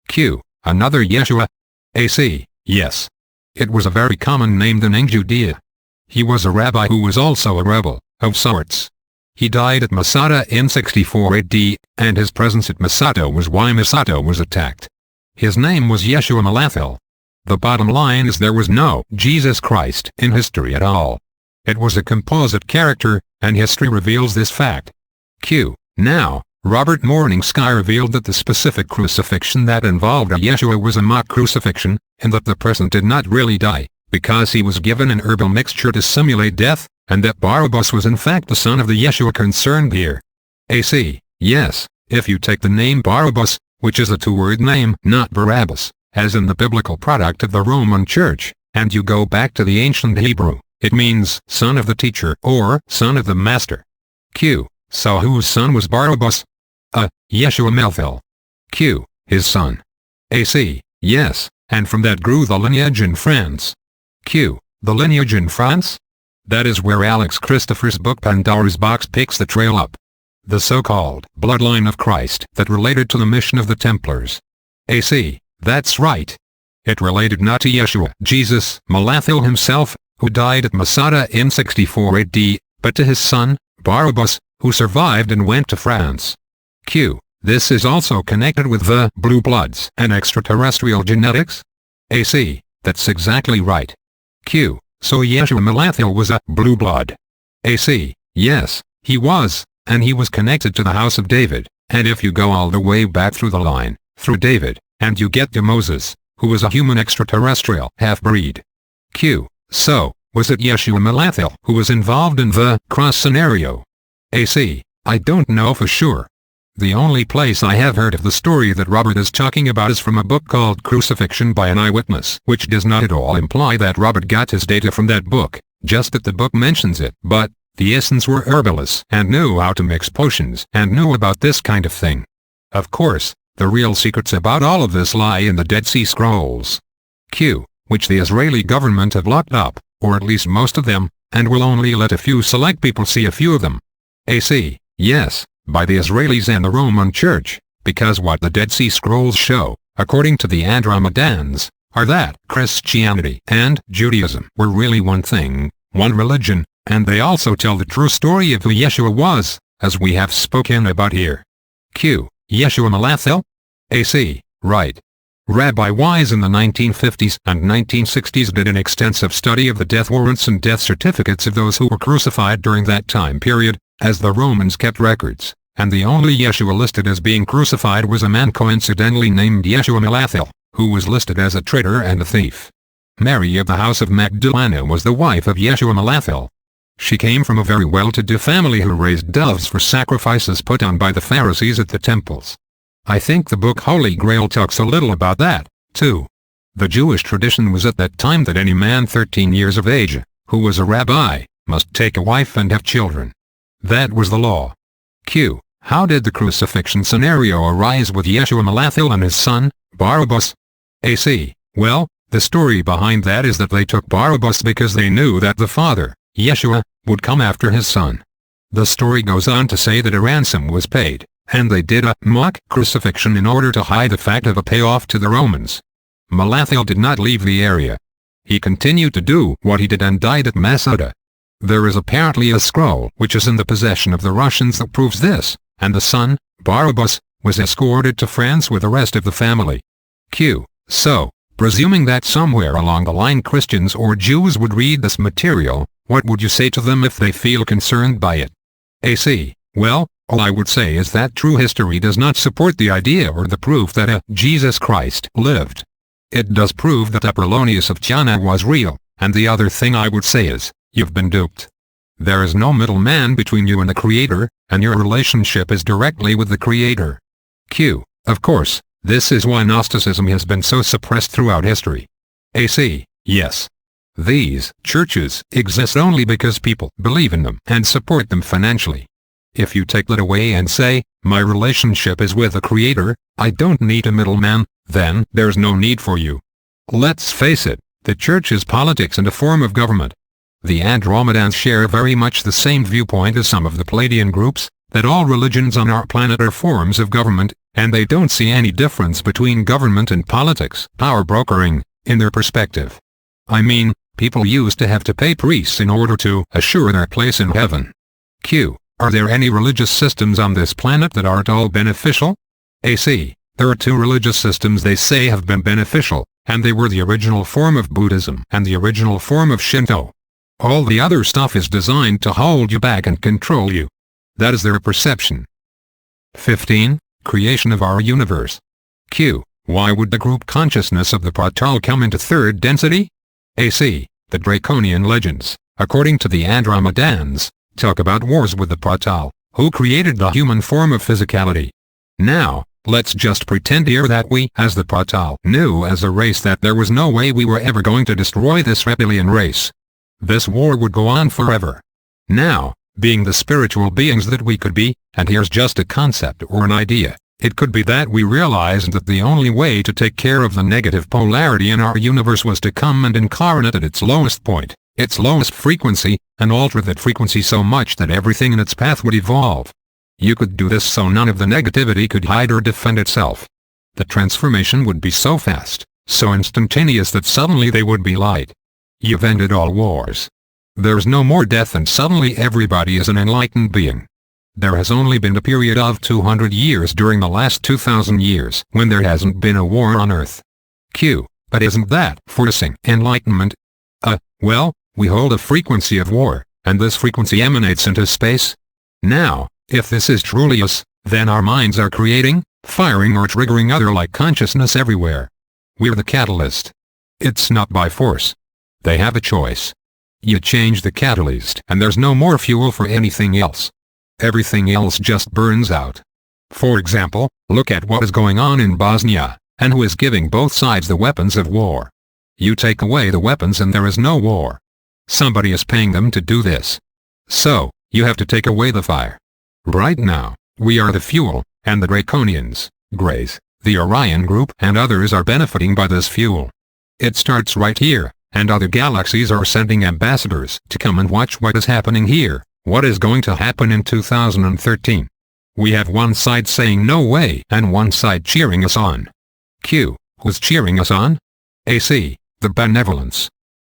S1: Q. Another Yeshua? AC. Yes. It was a very common name in Judea. He was a rabbi who was also a rebel, of sorts. He died at Masada in 64 AD, and his presence at Masada was why Masada was attacked. His name was Yeshua Malathil. The bottom line is there was no Jesus Christ in history at all. It was a composite character, and history reveals this fact. Q. Now, Robert Morenae revealed that the specific crucifixion that involved a Yeshua was a mock crucifixion, and that the person did not really die, because he was given an herbal mixture to simulate death, and that Barabbas was in fact the son of the Yeshua concerned here. AC. Yes, if you take the name Barabbas, which is a two-word name, not Barabbas, as in the biblical product of the Roman Church, and you go back to the ancient Hebrew, it means son of the teacher or son of the master. Q. So whose son was Barabbas? Yeshua Malathil. Q. His son. AC. Yes, and from that grew the lineage in France. Q. The lineage in France? That is where Alex Christopher's book Pandora's Box picks the trail up. The so-called bloodline of Christ that related to the mission of the Templars. AC. That's right. It related not to Yeshua, Jesus, Malathil himself, who died at Masada in 64 AD, but to his son, Barabbas, who survived and went to France. Q. This is also connected with the blue bloods and extraterrestrial genetics? AC. That's exactly right. Q. So Yeshua Malathil was a blue blood. AC. Yes, he was, and he was connected to the house of David, and if you go all the way back through the line, through David, and you get to Moses, who was a human extraterrestrial half-breed. Q. So, was it Yeshua Malathil who was involved in the cross scenario? AC. I don't know for sure. The only place I have heard of the story that Robert is talking about is from a book called Crucifixion by an Eyewitness, which does not at all imply that Robert got his data from that book, just that the book mentions it. But the Essens were herbalists and knew how to mix potions and knew about this kind of thing. Of course, the real secrets about all of this lie in the Dead Sea Scrolls. Q. Which the Israeli government have locked up, or at least most of them, and will only let a few select people see a few of them. AC. Yes, by the Israelis and the Roman Church, because what the Dead Sea Scrolls show, according to the Andromedans, are that Christianity and Judaism were really one thing, one religion, and they also tell the true story of who Yeshua was, as we have spoken about here. Q. Yeshua Malathil? AC. Right. Rabbi Wise in the 1950s and 1960s did an extensive study of the death warrants and death certificates of those who were crucified during that time period, as the Romans kept records, and the only Yeshua listed as being crucified was a man coincidentally named Yeshua Malathil, who was listed as a traitor and a thief. Mary of the house of Magdalene was the wife of Yeshua Malathil. She came from a very well-to-do family who raised doves for sacrifices put on by the Pharisees at the temples. I think the book Holy Grail talks a little about that, too. The Jewish tradition was at that time that any man 13 years of age, who was a rabbi, must take a wife and have children. That was the law. Q. How did the crucifixion scenario arise with Yeshua Malathil and his son, Barabbas? AC. Well, the story behind that is that they took Barabbas because they knew that the father, Yeshua, would come after his son. The story goes on to say that a ransom was paid, and they did a mock crucifixion in order to hide the fact of a payoff to the Romans. Malathil did not leave the area. He continued to do what he did and died at Masada. There is apparently a scroll which is in the possession of the Russians that proves this, and the son, Barabbas, was escorted to France with the rest of the family. Q. So, presuming that somewhere along the line Christians or Jews would read this material, what would you say to them if they feel concerned by it? AC. Well, all I would say is that true history does not support the idea or the proof that a Jesus Christ lived. It does prove that Apollonius of Tyana was real, and the other thing I would say is, you've been duped. There is no middleman between you and the Creator, and your relationship is directly with the Creator. Q. Of course, this is why Gnosticism has been so suppressed throughout history. AC. Yes. These churches exist only because people believe in them and support them financially. If you take that away and say, my relationship is with the Creator, I don't need a middleman, then there's no need for you. Let's face it, the church is politics and a form of government. The Andromedans share very much the same viewpoint as some of the Palladian groups, that all religions on our planet are forms of government, and they don't see any difference between government and politics, power brokering, in their perspective. I mean, people used to have to pay priests in order to assure their place in heaven. Q. Are there any religious systems on this planet that are at all beneficial? AC. There are two religious systems they say have been beneficial, and they were the original form of Buddhism and the original form of Shinto. All the other stuff is designed to hold you back and control you. That is their perception. 15. Creation of our universe. Q. Why would the group consciousness of the Pratal come into third density? AC. The Draconian legends, according to the Andromedans, talk about wars with the Pratal, who created the human form of physicality. Now, let's just pretend here that we, as the Pratal, knew as a race that there was no way we were ever going to destroy this reptilian race. This war would go on forever. Now, being the spiritual beings that we could be, and here's just a concept or an idea, it could be that we realized that the only way to take care of the negative polarity in our universe was to come and incarnate at its lowest point, its lowest frequency, and alter that frequency so much that everything in its path would evolve. You could do this so none of the negativity could hide or defend itself. The transformation would be so fast, so instantaneous that suddenly they would be light. You've ended all wars. There's no more death and suddenly everybody is an enlightened being. There has only been a period of 200 years during the last 2,000 years when there hasn't been a war on Earth. Q. But isn't that forcing enlightenment? Well, we hold a frequency of war, and this frequency emanates into space. Now, if this is truly us, then our minds are creating, firing or triggering other-like consciousness everywhere. We're the catalyst. It's not by force. They have a choice. You change the catalyst and there's no more fuel for anything else. Everything else just burns out. For example, look at what is going on in Bosnia, and who is giving both sides the weapons of war. You take away the weapons and there is no war. Somebody is paying them to do this. So, you have to take away the fire. Right now, we are the fuel, and the Draconians, Greys, the Orion Group and others are benefiting by this fuel. It starts right here, and other galaxies are sending ambassadors to come and watch what is happening here, what is going to happen in 2013. We have one side saying no way and one side cheering us on. Q. Who's cheering us on? AC, the benevolence.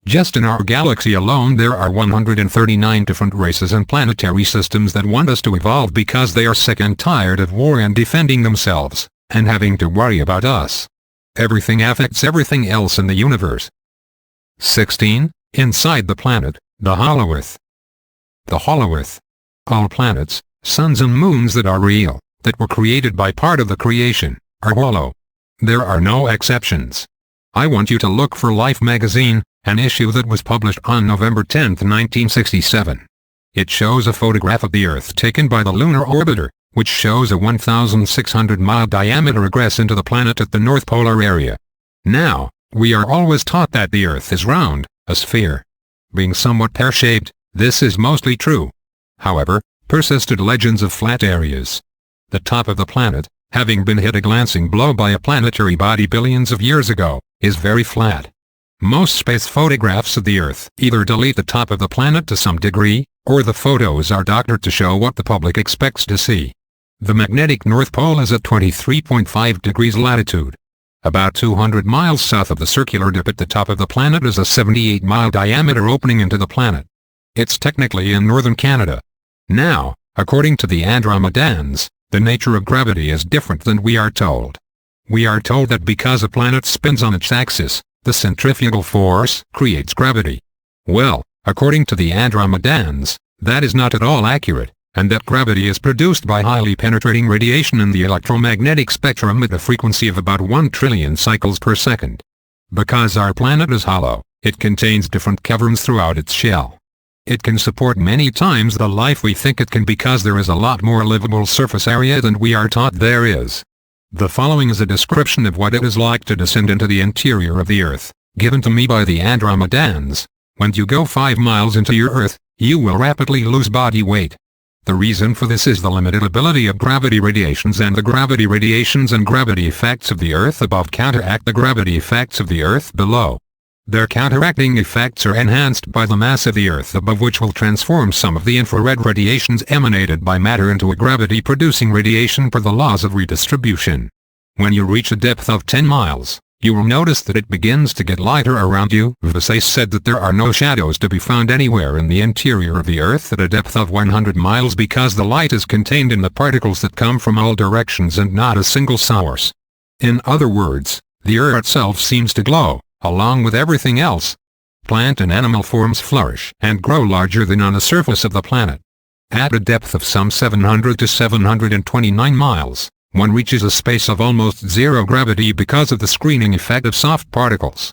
S1: Just in our galaxy alone there are 139 different races and planetary systems that want us to evolve because they are sick and tired of war and defending themselves, and having to worry about us. Everything affects everything else in the universe. 16. Inside the planet, the Hollow Earth. The Hollow Earth. All planets, suns and moons that are real, that were created by part of the creation, are hollow. There are no exceptions. I want you to look for Life magazine, an issue that was published on November 10, 1967. It shows a photograph of the Earth taken by the Lunar Orbiter, which shows a 1,600-mile diameter egress into the planet at the North Polar area. Now, we are always taught that the Earth is round, a sphere. Being somewhat pear-shaped, this is mostly true. However, persisted legends of flat areas. The top of the planet, having been hit a glancing blow by a planetary body billions of years ago, is very flat. Most space photographs of the Earth either delete the top of the planet to some degree, or the photos are doctored to show what the public expects to see. The magnetic North Pole is at 23.5 degrees latitude. About 200 miles south of the circular dip at the top of the planet is a 78-mile diameter opening into the planet. It's technically in northern Canada. Now, according to the Andromedans, the nature of gravity is different than we are told. We are told that because a planet spins on its axis, the centrifugal force creates gravity. Well, according to the Andromedans, that is not at all accurate, and that gravity is produced by highly penetrating radiation in the electromagnetic spectrum at a frequency of about 1 trillion cycles per second. Because our planet is hollow, it contains different caverns throughout its shell. It can support many times the life we think it can because there is a lot more livable surface area than we are taught there is. The following is a description of what it is like to descend into the interior of the Earth, given to me by the Andromedans. When you go 5 miles into your Earth, you will rapidly lose body weight. The reason for this is the limited ability of gravity radiations, and the gravity radiations and gravity effects of the Earth above counteract the gravity effects of the Earth below. Their counteracting effects are enhanced by the mass of the Earth above, which will transform some of the infrared radiations emanated by matter into a gravity-producing radiation per the laws of redistribution. When you reach a depth of 10 miles, you will notice that it begins to get lighter around you. Vissay said that there are no shadows to be found anywhere in the interior of the Earth at a depth of 100 miles because the light is contained in the particles that come from all directions and not a single source. In other words, the Earth itself seems to glow, along with everything else. Plant and animal forms flourish and grow larger than on the surface of the planet. At a depth of some 700 to 729 miles, one reaches a space of almost zero gravity because of the screening effect of soft particles.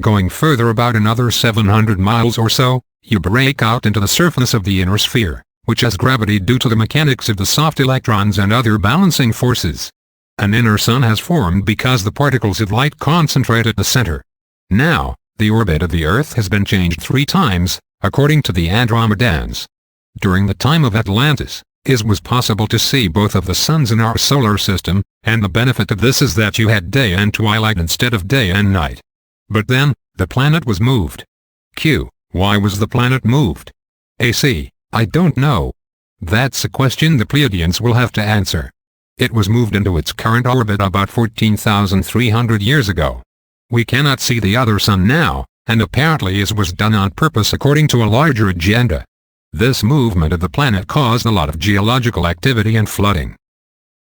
S1: Going further about another 700 miles or so, you break out into the surface of the inner sphere, which has gravity due to the mechanics of the soft electrons and other balancing forces. An inner sun has formed because the particles of light concentrate at the center. Now, the orbit of the Earth has been changed 3 times, according to the Andromedans. During the time of Atlantis, it was possible to see both of the suns in our solar system, and the benefit of this is that you had day and twilight instead of day and night. But then, the planet was moved. Q. Why was the planet moved? AC. I don't know. That's a question the Pleiadians will have to answer. It was moved into its current orbit about 14,300 years ago. We cannot see the other sun now, and apparently it was done on purpose according to a larger agenda. This movement of the planet caused a lot of geological activity and flooding.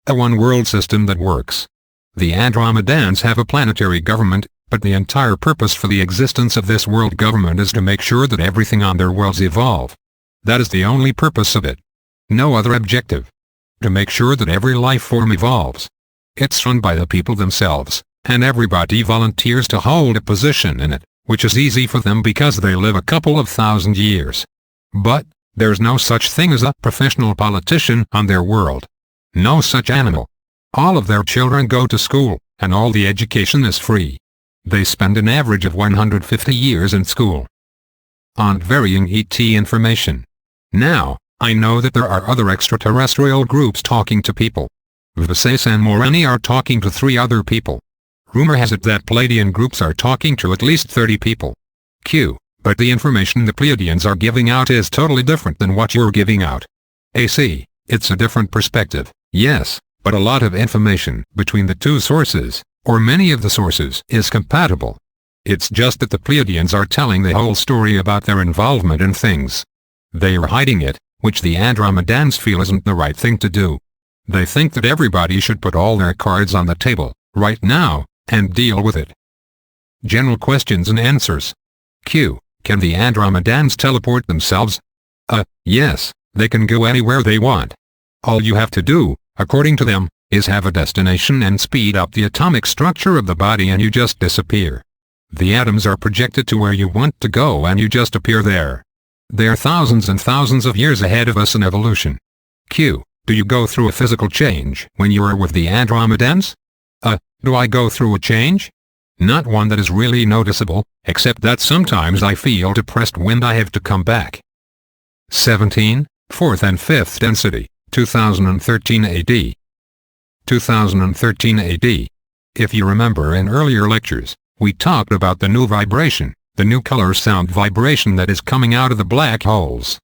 S1: A one-world system that works. The Andromedans have a planetary government, but the entire purpose for the existence of this world government is to make sure that everything on their worlds evolve. That is the only purpose of it. No other objective. To make sure that every life form evolves. It's run by the people themselves, and everybody volunteers to hold a position in it, which is easy for them because they live a couple of thousand years. But, there's no such thing as a professional politician on their world. No such animal. All of their children go to school, and all the education is free. They spend an average of 150 years in school. On varying ET information. Now, I know that there are other extraterrestrial groups talking to people. Vises and Morenae are talking to 3 other people. Rumor has it that Pleiadian groups are talking to at least 30 people. But the information the Pleiadians are giving out is totally different than what you're giving out. AC, it's a different perspective, yes, but a lot of information between the 2 sources, or many of the sources, is compatible. It's just that the Pleiadians are telling the whole story about their involvement in things. They are hiding it, which the Andromedans feel isn't the right thing to do. They think that everybody should put all their cards on the table, right now, and deal with it. General questions and answers. Can the Andromedans teleport themselves? Yes, they can go anywhere they want. All you have to do, according to them, is have a destination and speed up the atomic structure of the body and you just disappear. The atoms are projected to where you want to go and you just appear there. They are thousands and thousands of years ahead of us in evolution. Do you go through a physical change when you are with the Andromedans? Do I go through a change? Not one that is really noticeable, except that sometimes I feel depressed when I have to come back. 17, 4th and 5th density, 2013 AD. 2013 AD. If you remember in earlier lectures, we talked about the new vibration, the new color sound vibration that is coming out of the black holes.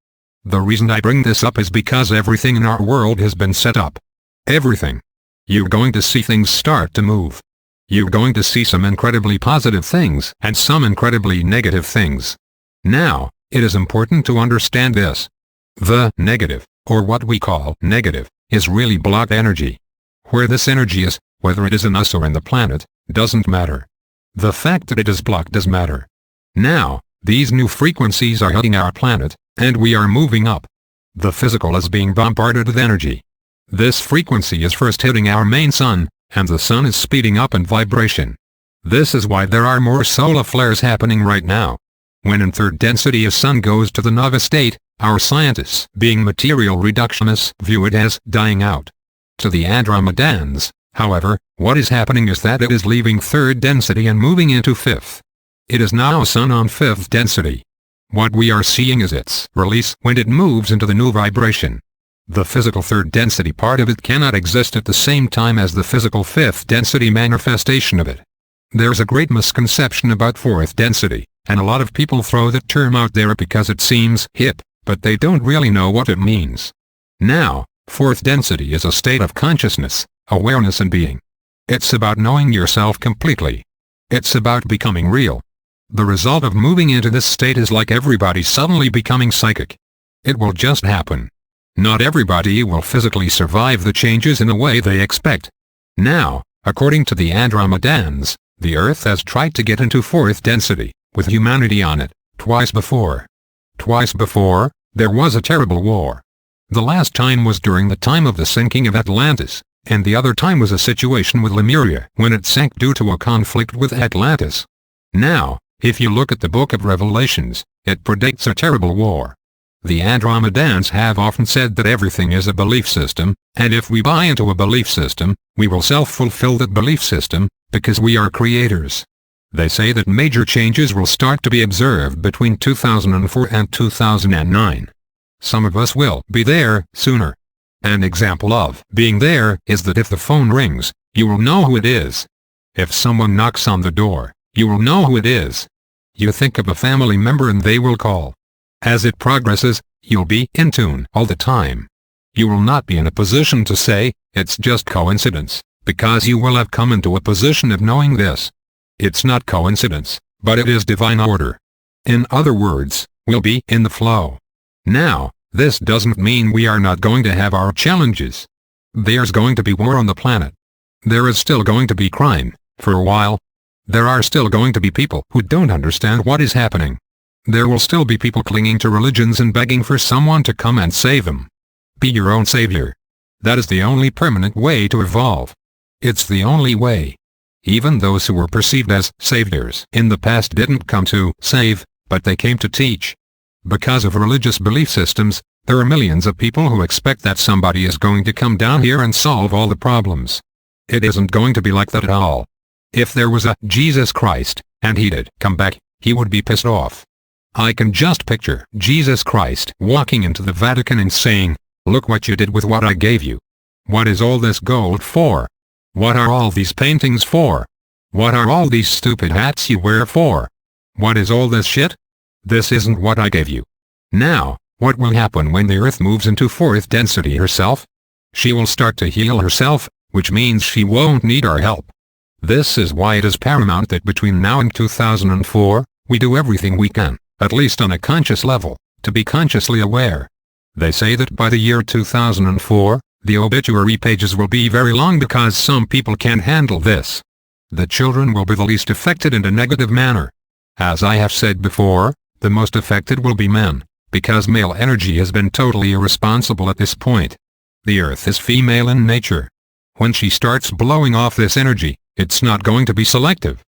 S1: The reason I bring this up is because everything in our world has been set up. Everything. You're going to see things start to move. You're going to see some incredibly positive things and some incredibly negative things. Now, it is important to understand this. The negative, or what we call negative, is really blocked energy. Where this energy is, whether it is in us or in the planet, doesn't matter. The fact that it is blocked does matter. Now, these new frequencies are hitting our planet, and we are moving up. The physical is being bombarded with energy. This frequency is first hitting our main sun, and the sun is speeding up in vibration. This is why there are more solar flares happening right now. When in 3rd density a sun goes to the nova state, our scientists, being material reductionists, view it as dying out. To the Andromedans, however, what is happening is that it is leaving 3rd density and moving into 5th. It is now a sun on 5th density. What we are seeing is its release when it moves into the new vibration. The physical 3rd density part of it cannot exist at the same time as the physical 5th density manifestation of it. There's a great misconception about 4th density, and a lot of people throw that term out there because it seems hip, but they don't really know what it means. Now, 4th density is a state of consciousness, awareness and being. It's about knowing yourself completely. It's about becoming real. The result of moving into this state is like everybody suddenly becoming psychic. It will just happen. Not everybody will physically survive the changes in a way they expect. Now, according to the Andromedans, the Earth has tried to get into 4th density, with humanity on it, twice before. Twice before, there was a terrible war. The last time was during the time of the sinking of Atlantis, and the other time was a situation with Lemuria when it sank due to a conflict with Atlantis. Now, if you look at the Book of Revelations, it predicts a terrible war. The Andromedans have often said that everything is a belief system, and if we buy into a belief system, we will self-fulfill that belief system, because we are creators. They say that major changes will start to be observed between 2004 and 2009. Some of us will be there sooner. An example of being there is that if the phone rings, you will know who it is. If someone knocks on the door, you will know who it is. You think of a family member and they will call. As it progresses, you'll be in tune all the time. You will not be in a position to say, it's just coincidence, because you will have come into a position of knowing this. It's not coincidence, but it is divine order. In other words, we'll be in the flow. Now, this doesn't mean we are not going to have our challenges. There's going to be war on the planet. There is still going to be crime, for a while. There are still going to be people who don't understand what is happening. There will still be people clinging to religions and begging for someone to come and save them. Be your own savior. That is the only permanent way to evolve. It's the only way. Even those who were perceived as saviors in the past didn't come to save, but they came to teach. Because of religious belief systems, there are millions of people who expect that somebody is going to come down here and solve all the problems. It isn't going to be like that at all. If there was a Jesus Christ, and he did come back, he would be pissed off. I can just picture Jesus Christ walking into the Vatican and saying, "Look what you did with what I gave you. What is all this gold for? What are all these paintings for? What are all these stupid hats you wear for? What is all this shit? This isn't what I gave you." Now, what will happen when the Earth moves into fourth density herself? She will start to heal herself, which means she won't need our help. This is why it is paramount that between now and 2004, we do everything we can, at least on a conscious level, to be consciously aware. They say that by the year 2004, the obituary pages will be very long because some people can't handle this. The children will be the least affected in a negative manner. As I have said before, the most affected will be men, because male energy has been totally irresponsible at this point. The Earth is female in nature. When she starts blowing off this energy, it's not going to be selective.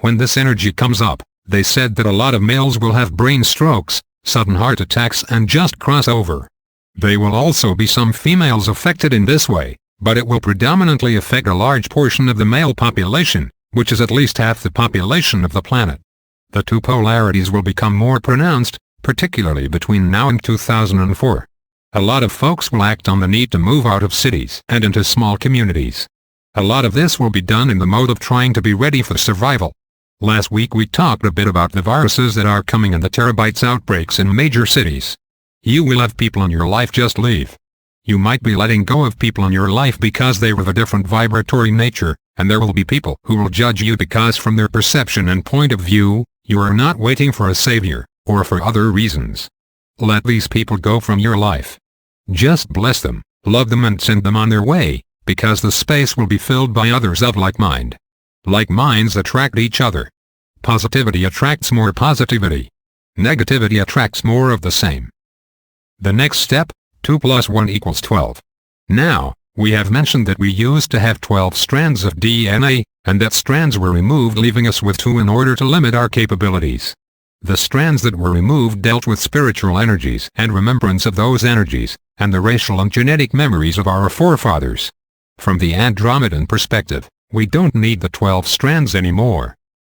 S1: When this energy comes up, they said that a lot of males will have brain strokes, sudden heart attacks and just cross over. There will also be some females affected in this way, but it will predominantly affect a large portion of the male population, which is at least half the population of the planet. The two polarities will become more pronounced, particularly between now and 2004. A lot of folks will act on the need to move out of cities and into small communities. A lot of this will be done in the mode of trying to be ready for survival. Last week we talked a bit about the viruses that are coming and the terabytes outbreaks in major cities. You will have people in your life just leave. You might be letting go of people in your life because they were of a different vibratory nature, and there will be people who will judge you because from their perception and point of view, you are not waiting for a savior, or for other reasons. Let these people go from your life. Just bless them, love them and send them on their way, because the space will be filled by others of like mind. Like minds attract each other. Positivity attracts more positivity. Negativity attracts more of the same. The next step, 2 + 1 = 12. Now, we have mentioned that we used to have 12 strands of DNA, and that strands were removed leaving us with 2 in order to limit our capabilities. The strands that were removed dealt with spiritual energies and remembrance of those energies, and the racial and genetic memories of our forefathers. From the Andromedan perspective, we don't need the 12 strands anymore.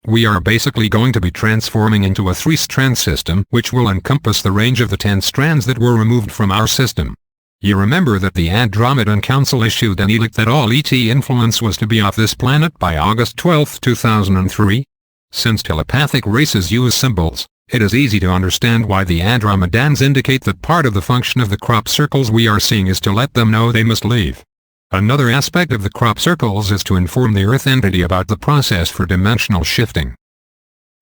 S1: We are basically going to be transforming into a 3-strand system which will encompass the range of the 10 strands that were removed from our system. You remember that the Andromedan Council issued an edict that all ET influence was to be off this planet by August 12, 2003? Since telepathic races use symbols, it is easy to understand why the Andromedans indicate that part of the function of the crop circles we are seeing is to let them know they must leave. Another aspect of the crop circles is to inform the Earth entity about the process for dimensional shifting.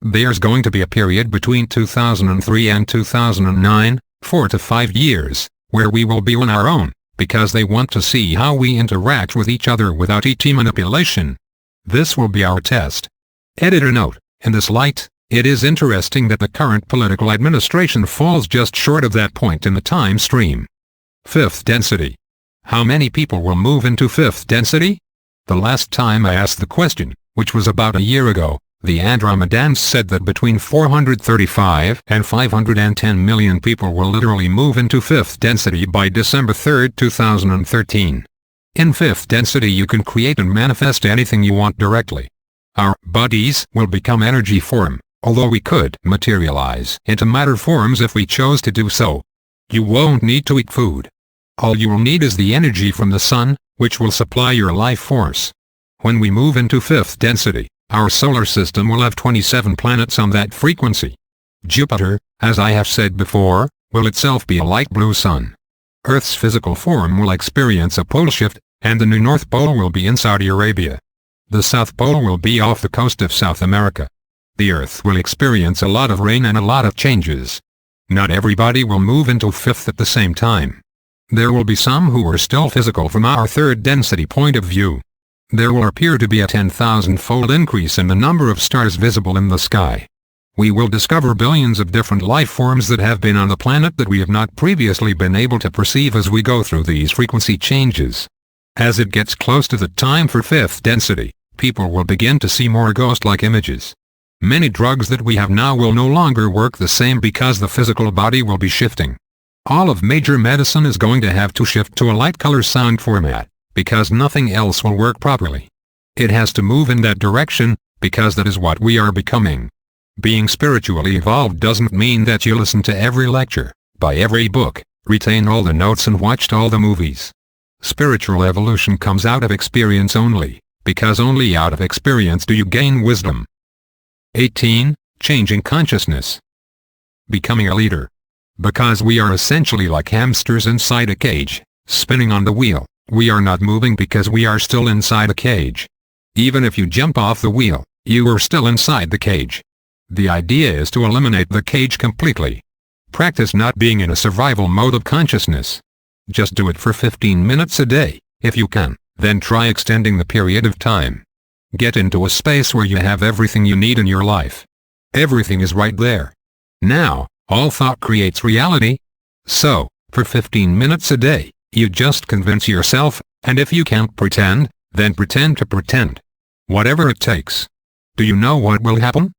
S1: There's going to be a period between 2003 and 2009, 4 to 5 years, where we will be on our own, because they want to see how we interact with each other without ET manipulation. This will be our test. Editor note: in this light, it is interesting that the current political administration falls just short of that point in the time stream. 5th density. How many people will move into 5th density? The last time I asked the question, which was about a year ago, the Andromedans said that between 435 and 510 million people will literally move into 5th density by December 3, 2013. In 5th density you can create and manifest anything you want directly. Our bodies will become energy form, although we could materialize into matter forms if we chose to do so. You won't need to eat food. All you will need is the energy from the sun, which will supply your life force. When we move into 5th density, our solar system will have 27 planets on that frequency. Jupiter, as I have said before, will itself be a light blue sun. Earth's physical form will experience a pole shift, and the new North Pole will be in Saudi Arabia. The South Pole will be off the coast of South America. The Earth will experience a lot of rain and a lot of changes. Not everybody will move into fifth at the same time. There will be some who are still physical from our third density point of view. There will appear to be a 10,000-fold increase in the number of stars visible in the sky. We will discover billions of different life forms that have been on the planet that we have not previously been able to perceive as we go through these frequency changes. As it gets close to the time for fifth density, people will begin to see more ghost-like images. Many drugs that we have now will no longer work the same because the physical body will be shifting. All of major medicine is going to have to shift to a light color sound format, because nothing else will work properly. It has to move in that direction, because that is what we are becoming. Being spiritually evolved doesn't mean that you listen to every lecture, buy every book, retain all the notes and watched all the movies. Spiritual evolution comes out of experience only, because only out of experience do you gain wisdom. 18. Changing consciousness. Becoming a leader. Because we are essentially like hamsters inside a cage, spinning on the wheel, we are not moving because we are still inside a cage. Even if you jump off the wheel, you are still inside the cage. The idea is to eliminate the cage completely. Practice not being in a survival mode of consciousness. Just do it for 15 minutes a day, if you can, then try extending the period of time. Get into a space where you have everything you need in your life. Everything is right there. Now, all thought creates reality. So, for 15 minutes a day, you just convince yourself, and if you can't pretend, then pretend to pretend. Whatever it takes. Do you know what will happen?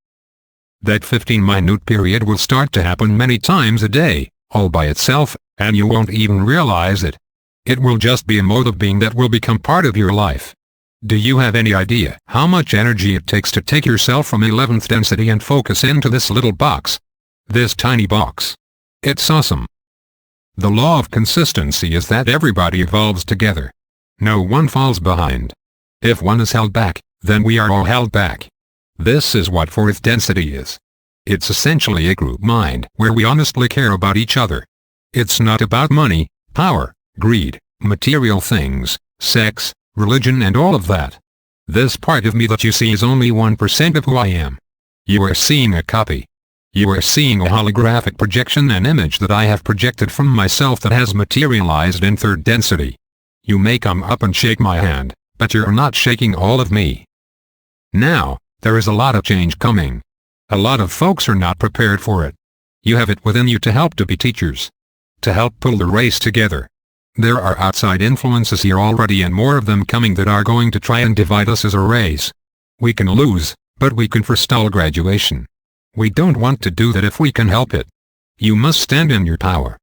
S1: That 15-minute period will start to happen many times a day, all by itself, and you won't even realize it. It will just be a mode of being that will become part of your life. Do you have any idea how much energy it takes to take yourself from 11th density and focus into this little box? This tiny box. It's awesome. The law of consistency is that everybody evolves together. No one falls behind. If one is held back, then we are all held back. This is what fourth density is. It's essentially a group mind where we honestly care about each other. It's not about money, power, greed, material things, sex, religion and all of that. This part of me that you see is only 1% of who I am. You are seeing a copy. You are seeing a holographic projection, an image that I have projected from myself that has materialized in third density. You may come up and shake my hand, but you're not shaking all of me. Now, there is a lot of change coming. A lot of folks are not prepared for it. You have it within you to help to be teachers. To help pull the race together. There are outside influences here already and more of them coming that are going to try and divide us as a race. We can lose, but we can forestall graduation. We don't want to do that if we can help it. You must stand in your power.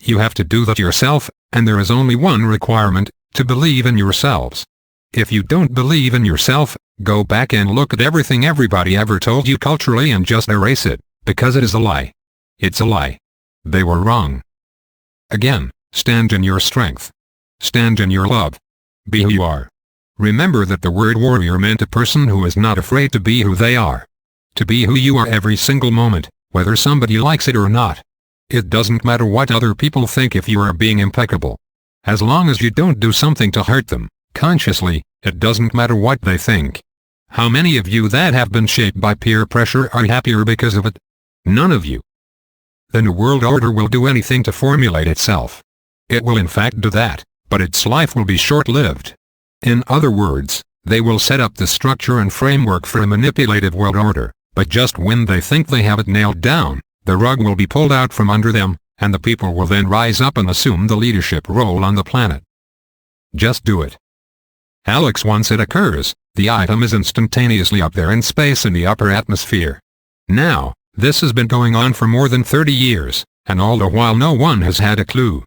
S1: You have to do that yourself, and there is only one requirement, to believe in yourselves. If you don't believe in yourself, go back and look at everything everybody ever told you culturally and just erase it, because it is a lie. It's a lie. They were wrong. Again, stand in your strength. Stand in your love. Be who you are. Remember that the word warrior meant a person who is not afraid to be who they are. To be who you are every single moment, whether somebody likes it or not. It doesn't matter what other people think if you are being impeccable. As long as you don't do something to hurt them, consciously, it doesn't matter what they think. How many of you that have been shaped by peer pressure are happier because of it? None of you. The New World Order will do anything to formulate itself. It will in fact do that, but its life will be short-lived. In other words, they will set up the structure and framework for a manipulative world order, but just when they think they have it nailed down, the rug will be pulled out from under them, and the people will then rise up and assume the leadership role on the planet. Just do it. Alex, once it occurs, the item is instantaneously up there in space in the upper atmosphere. Now, this has been going on for more than 30 years, and all the while no one has had a clue.